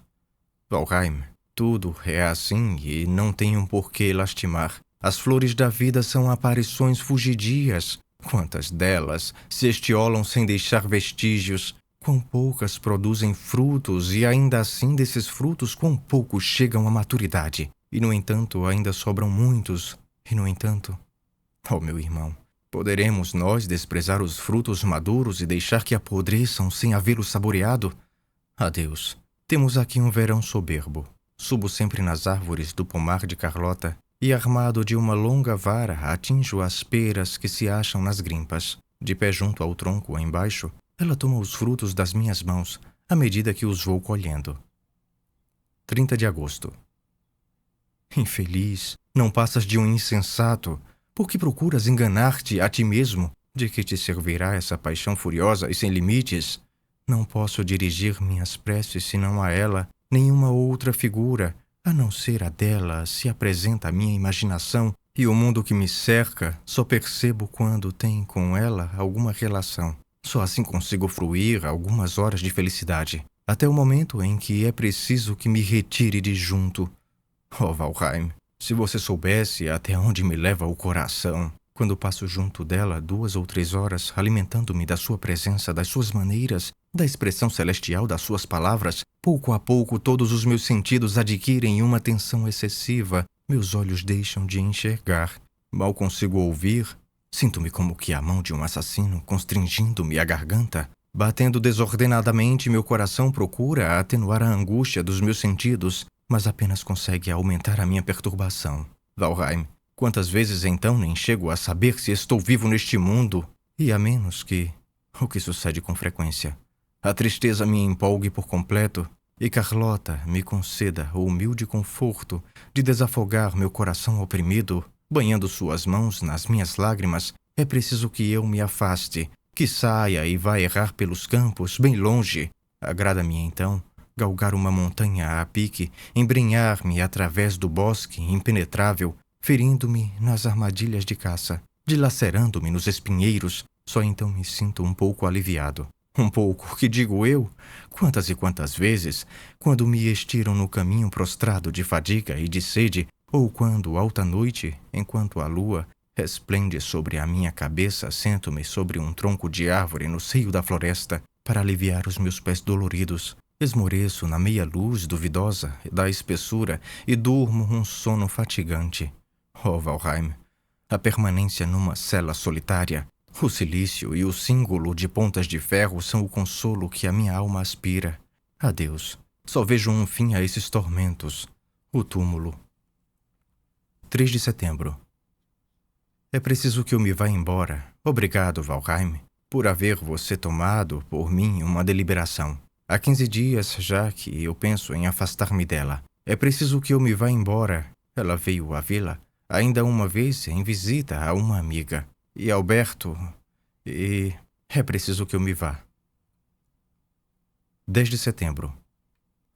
Valheim, tudo é assim e não tenho por que lastimar. As flores da vida são aparições fugidias. Quantas delas se estiolam sem deixar vestígios? Quão poucas produzem frutos e ainda assim desses frutos quão poucos chegam à maturidade? E no entanto ainda sobram muitos. E no entanto... Oh, meu irmão, poderemos nós desprezar os frutos maduros e deixar que apodreçam sem havê-los saboreado? Adeus. Temos aqui um verão soberbo. Subo sempre nas árvores do pomar de Carlota e, armado de uma longa vara, atinjo as peras que se acham nas grimpas. De pé junto ao tronco embaixo, ela toma os frutos das minhas mãos à medida que os vou colhendo. 30 de agosto. Infeliz, não passas de um insensato. Por que procuras enganar-te a ti mesmo? De que te servirá essa paixão furiosa e sem limites? Não posso dirigir minhas preces senão a ela, nenhuma outra figura, a não ser a dela, se apresenta à minha imaginação, e o mundo que me cerca só percebo quando tem com ela alguma relação. Só assim consigo fruir algumas horas de felicidade, até o momento em que é preciso que me retire de junto. Oh, Valheim, se você soubesse até onde me leva o coração, quando passo junto dela 2 ou 3 horas, alimentando-me da sua presença, das suas maneiras, da expressão celestial das suas palavras, pouco a pouco todos os meus sentidos adquirem uma tensão excessiva, meus olhos deixam de enxergar, mal consigo ouvir, sinto-me como que a mão de um assassino constringindo-me a garganta. Batendo desordenadamente, meu coração procura atenuar a angústia dos meus sentidos, mas apenas consegue aumentar a minha perturbação. Valheim, quantas vezes então nem chego a saber se estou vivo neste mundo? E a menos que... O que sucede com frequência? A tristeza me empolgue por completo e Carlota me conceda o humilde conforto de desafogar meu coração oprimido, banhando suas mãos nas minhas lágrimas. É preciso que eu me afaste, que saia e vá errar pelos campos, bem longe. Agrada-me então galgar uma montanha a pique, embrenhar-me através do bosque impenetrável, ferindo-me nas armadilhas de caça, dilacerando-me nos espinheiros. Só então me sinto um pouco aliviado. Um pouco, que digo eu? Quantas e quantas vezes, quando me estiram no caminho prostrado de fadiga e de sede, ou quando, alta noite, enquanto a lua resplende sobre a minha cabeça, sento-me sobre um tronco de árvore no seio da floresta para aliviar os meus pés doloridos. Esmoreço na meia luz duvidosa da espessura e durmo um sono fatigante. Oh, Valheim, a permanência numa cela solitária, o silício e o cíngulo de pontas de ferro são o consolo que a minha alma aspira. Adeus. Só vejo um fim a esses tormentos. O túmulo. 3 de setembro. É preciso que eu me vá embora. Obrigado, Valheim, por haver você tomado por mim uma deliberação. Há 15 dias já que eu penso em afastar-me dela. É preciso que eu me vá embora. Ela veio à vila ainda uma vez em visita a uma amiga. E Alberto... E é preciso que eu me vá. 10 de setembro.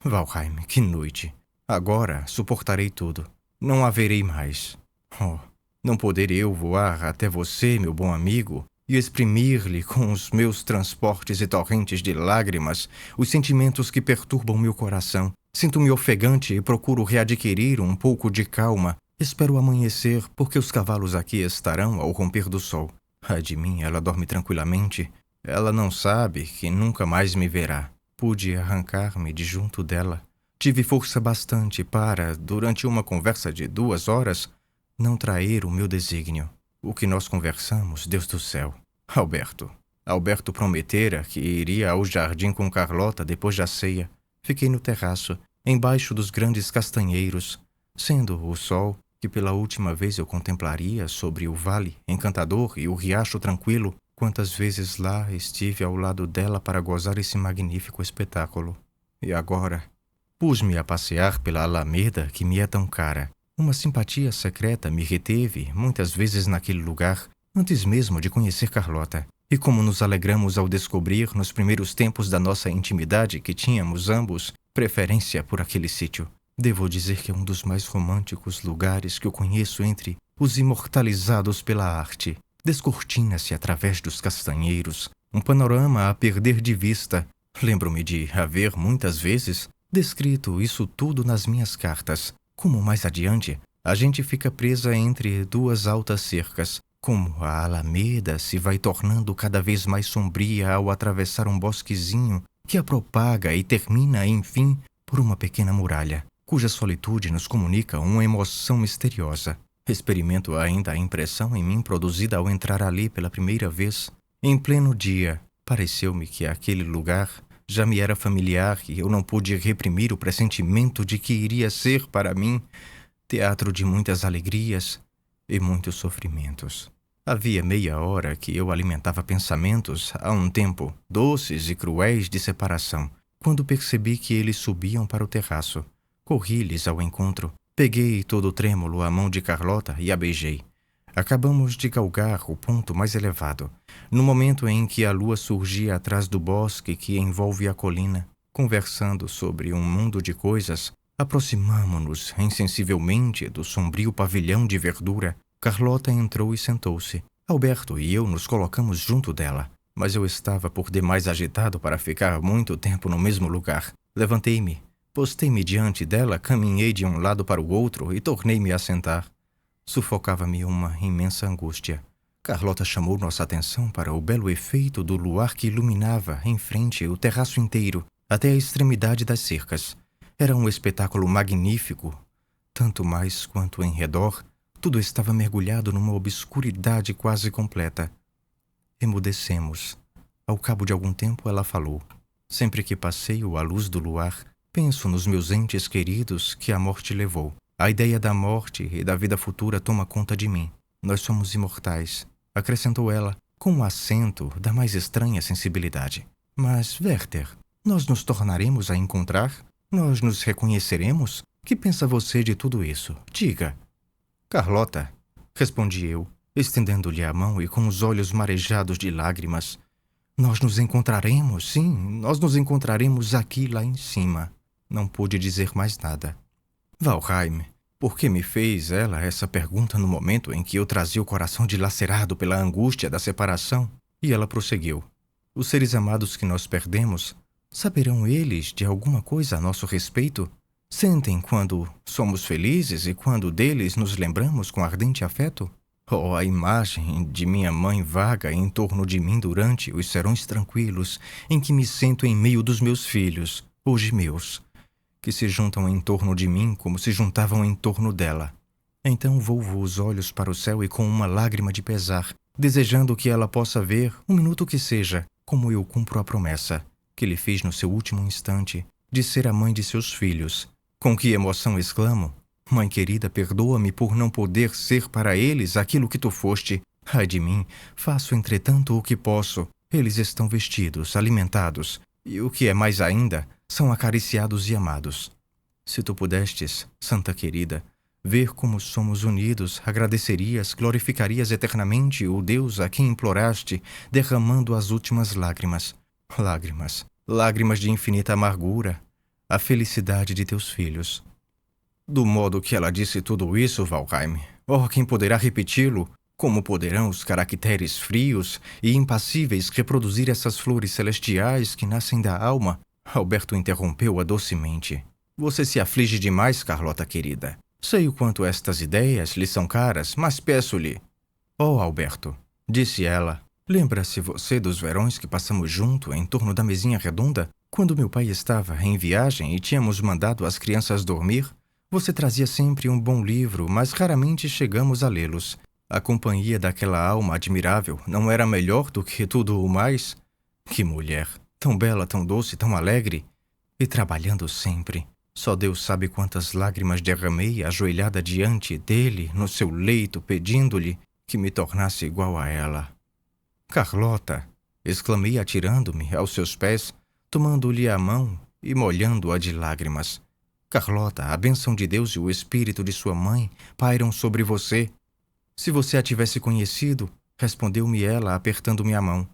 Valheim, que noite. Agora suportarei tudo. Não haverei mais. Oh, não poder eu voar até você, meu bom amigo, e exprimir-lhe com os meus transportes e torrentes de lágrimas os sentimentos que perturbam meu coração. Sinto-me ofegante e procuro readquirir um pouco de calma. Espero o amanhecer, porque os cavalos aqui estarão ao romper do sol. Ai de mim, ela dorme tranquilamente. Ela não sabe que nunca mais me verá. Pude arrancar-me de junto dela. Tive força bastante para, durante uma conversa de 2 horas, não trair o meu desígnio. O que nós conversamos, Deus do céu. Alberto prometera que iria ao jardim com Carlota depois da ceia. Fiquei no terraço, embaixo dos grandes castanheiros, sendo o sol, que pela última vez eu contemplaria sobre o vale encantador e o riacho tranquilo, quantas vezes lá estive ao lado dela para gozar esse magnífico espetáculo. E agora? Pus-me a passear pela Alameda que me é tão cara. Uma simpatia secreta me reteve muitas vezes naquele lugar, antes mesmo de conhecer Carlota. E como nos alegramos ao descobrir, nos primeiros tempos da nossa intimidade, que tínhamos ambos preferência por aquele sítio. Devo dizer que é um dos mais românticos lugares que eu conheço entre os imortalizados pela arte. Descortina-se através dos castanheiros, um panorama a perder de vista. Lembro-me de haver, muitas vezes, descrito isso tudo nas minhas cartas. Como mais adiante, a gente fica presa entre duas altas cercas, como a Alameda se vai tornando cada vez mais sombria ao atravessar um bosquezinho que a propaga e termina, enfim, por uma pequena muralha, cuja solitude nos comunica uma emoção misteriosa. Experimento ainda a impressão em mim produzida ao entrar ali pela primeira vez. Em pleno dia, pareceu-me que aquele lugar já me era familiar e eu não pude reprimir o pressentimento de que iria ser, para mim, teatro de muitas alegrias e muitos sofrimentos. Havia meia hora que eu alimentava pensamentos, há um tempo, doces e cruéis de separação, quando percebi que eles subiam para o terraço. Corri-lhes ao encontro, peguei todo trêmulo a mão de Carlota e a beijei. Acabamos de galgar o ponto mais elevado, no momento em que a lua surgia atrás do bosque que envolve a colina. Conversando sobre um mundo de coisas, aproximamo-nos insensivelmente do sombrio pavilhão de verdura. Carlota entrou e sentou-se. Alberto e eu nos colocamos junto dela, mas eu estava por demais agitado para ficar muito tempo no mesmo lugar. Levantei-me, postei-me diante dela, caminhei de um lado para o outro e tornei-me a sentar. Sufocava-me uma imensa angústia. Carlota chamou nossa atenção para o belo efeito do luar que iluminava, em frente, o terraço inteiro, até a extremidade das cercas. Era um espetáculo magnífico, tanto mais quanto em redor tudo estava mergulhado numa obscuridade quase completa. Emudecemos. Ao cabo de algum tempo ela falou. Sempre que passeio à luz do luar, penso nos meus entes queridos que a morte levou. A ideia da morte e da vida futura toma conta de mim. Nós somos imortais, acrescentou ela, com um acento da mais estranha sensibilidade. Mas, Werther, nós nos tornaremos a encontrar? Nós nos reconheceremos? Que pensa você de tudo isso? Diga. Carlota, respondi eu, estendendo-lhe a mão e com os olhos marejados de lágrimas. Nós nos encontraremos, sim, nós nos encontraremos aqui lá em cima. Não pude dizer mais nada. Valheim, por que me fez ela essa pergunta no momento em que eu trazia o coração dilacerado pela angústia da separação? E ela prosseguiu. Os seres amados que nós perdemos, saberão eles de alguma coisa a nosso respeito? Sentem quando somos felizes e quando deles nos lembramos com ardente afeto? Oh, a imagem de minha mãe vaga em torno de mim durante os serões tranquilos em que me sento em meio dos meus filhos, hoje meus, que se juntam em torno de mim como se juntavam em torno dela. Então volvo os olhos para o céu e com uma lágrima de pesar, desejando que ela possa ver, um minuto que seja, como eu cumpro a promessa que lhe fiz no seu último instante de ser a mãe de seus filhos. Com que emoção exclamo: Mãe querida, perdoa-me por não poder ser para eles aquilo que tu foste. Ai de mim, faço entretanto o que posso. Eles estão vestidos, alimentados, e o que é mais ainda, são acariciados e amados. Se tu pudestes, santa querida, ver como somos unidos, agradecerias, glorificarias eternamente o Deus a quem imploraste, derramando as últimas lágrimas. Lágrimas, lágrimas de infinita amargura, a felicidade de teus filhos. Do modo que ela disse tudo isso, Valheim, oh, quem poderá repeti-lo? Como poderão os caracteres frios e impassíveis reproduzir essas flores celestiais que nascem da alma? Alberto interrompeu-a docemente. Você se aflige demais, Carlota querida. Sei o quanto estas ideias lhe são caras, mas peço-lhe... Oh, Alberto, disse ela, lembra-se você dos verões que passamos junto em torno da mesinha redonda? Quando meu pai estava em viagem e tínhamos mandado as crianças dormir, você trazia sempre um bom livro, mas raramente chegamos a lê-los. A companhia daquela alma admirável não era melhor do que tudo o mais? Que mulher! Tão bela, tão doce, tão alegre! E trabalhando sempre. Só Deus sabe quantas lágrimas derramei ajoelhada diante dele, no seu leito, pedindo-lhe que me tornasse igual a ela. Carlota! Exclamei atirando-me aos seus pés, tomando-lhe a mão e molhando-a de lágrimas. Carlota, a bênção de Deus e o espírito de sua mãe pairam sobre você. Se você a tivesse conhecido, respondeu-me ela, apertando-me a mão.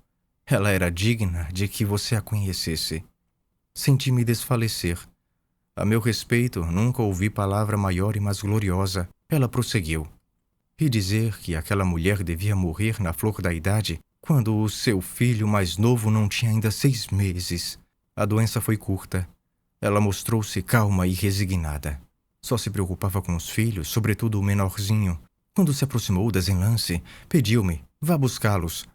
Ela era digna de que você a conhecesse. Senti-me desfalecer. A meu respeito, nunca ouvi palavra maior e mais gloriosa. Ela prosseguiu. E dizer que aquela mulher devia morrer na flor da idade, quando o seu filho mais novo não tinha ainda 6 meses. A doença foi curta. Ela mostrou-se calma e resignada. Só se preocupava com os filhos, sobretudo o menorzinho. Quando se aproximou o desenlace, pediu-me, vá buscá-los.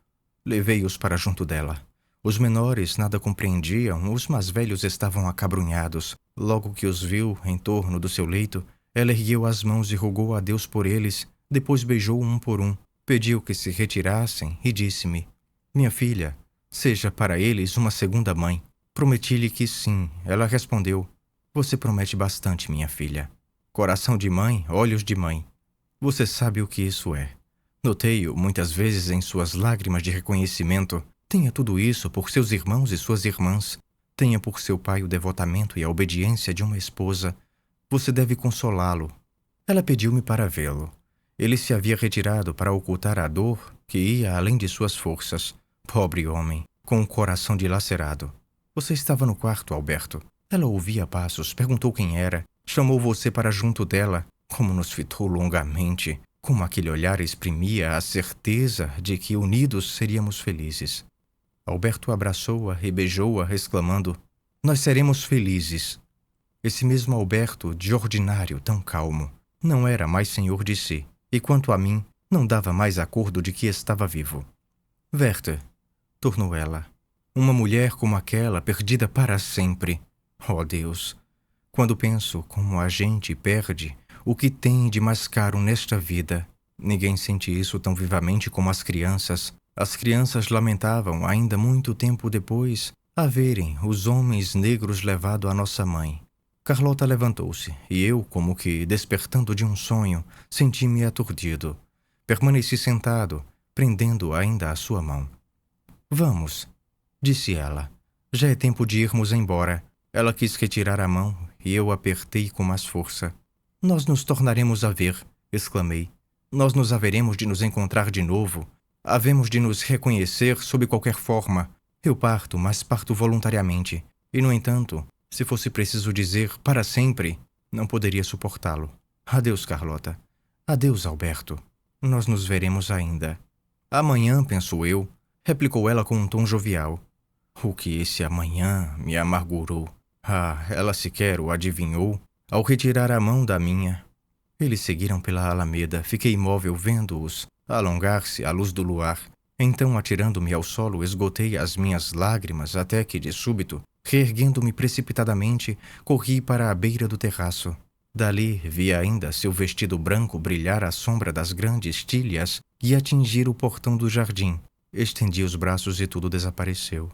Levei-os para junto dela. Os menores nada compreendiam, os mais velhos estavam acabrunhados. Logo que os viu em torno do seu leito, ela ergueu as mãos e rogou a Deus por eles, depois beijou um por um, pediu que se retirassem e disse-me, minha filha, seja para eles uma segunda mãe. Prometi-lhe que sim. Ela respondeu, você promete bastante, minha filha. Coração de mãe, olhos de mãe. Você sabe o que isso é. Notei-o muitas vezes em suas lágrimas de reconhecimento. Tenha tudo isso por seus irmãos e suas irmãs. Tenha por seu pai o devotamento e a obediência de uma esposa. Você deve consolá-lo. Ela pediu-me para vê-lo. Ele se havia retirado para ocultar a dor que ia além de suas forças. Pobre homem, com o coração dilacerado. Você estava no quarto, Alberto. Ela ouvia passos, perguntou quem era, chamou você para junto dela, como nos fitou longamente, como aquele olhar exprimia a certeza de que unidos seríamos felizes. Alberto abraçou-a e beijou-a, exclamando, nós seremos felizes. Esse mesmo Alberto, de ordinário tão calmo, não era mais senhor de si, e quanto a mim, não dava mais acordo de que estava vivo. Werther, tornou ela, uma mulher como aquela, perdida para sempre. Oh, Deus! Quando penso como a gente perde o que tem de mais caro nesta vida, ninguém sente isso tão vivamente como as crianças. As crianças lamentavam, ainda muito tempo depois, a verem os homens negros levado à nossa mãe. Carlota levantou-se, e eu, como que despertando de um sonho, senti-me aturdido. Permaneci sentado, prendendo ainda a sua mão. Vamos, disse ela. Já é tempo de irmos embora. Ela quis retirar a mão, e eu apertei com mais força. Nós nos tornaremos a ver, exclamei. Nós nos haveremos de nos encontrar de novo. Havemos de nos reconhecer sob qualquer forma. Eu parto, mas parto voluntariamente. E, no entanto, se fosse preciso dizer para sempre, não poderia suportá-lo. Adeus, Carlota. Adeus, Alberto. Nós nos veremos ainda. Amanhã, penso eu, replicou ela com um tom jovial. O que esse amanhã me amargurou. Ah, ela sequer o adivinhou ao retirar a mão da minha. Eles seguiram pela alameda. Fiquei imóvel vendo-os alongar-se à luz do luar. Então, atirando-me ao solo, esgotei as minhas lágrimas até que, de súbito, reerguendo-me precipitadamente, corri para a beira do terraço. Dali vi ainda seu vestido branco brilhar à sombra das grandes tilhas e atingir o portão do jardim. Estendi os braços e tudo desapareceu.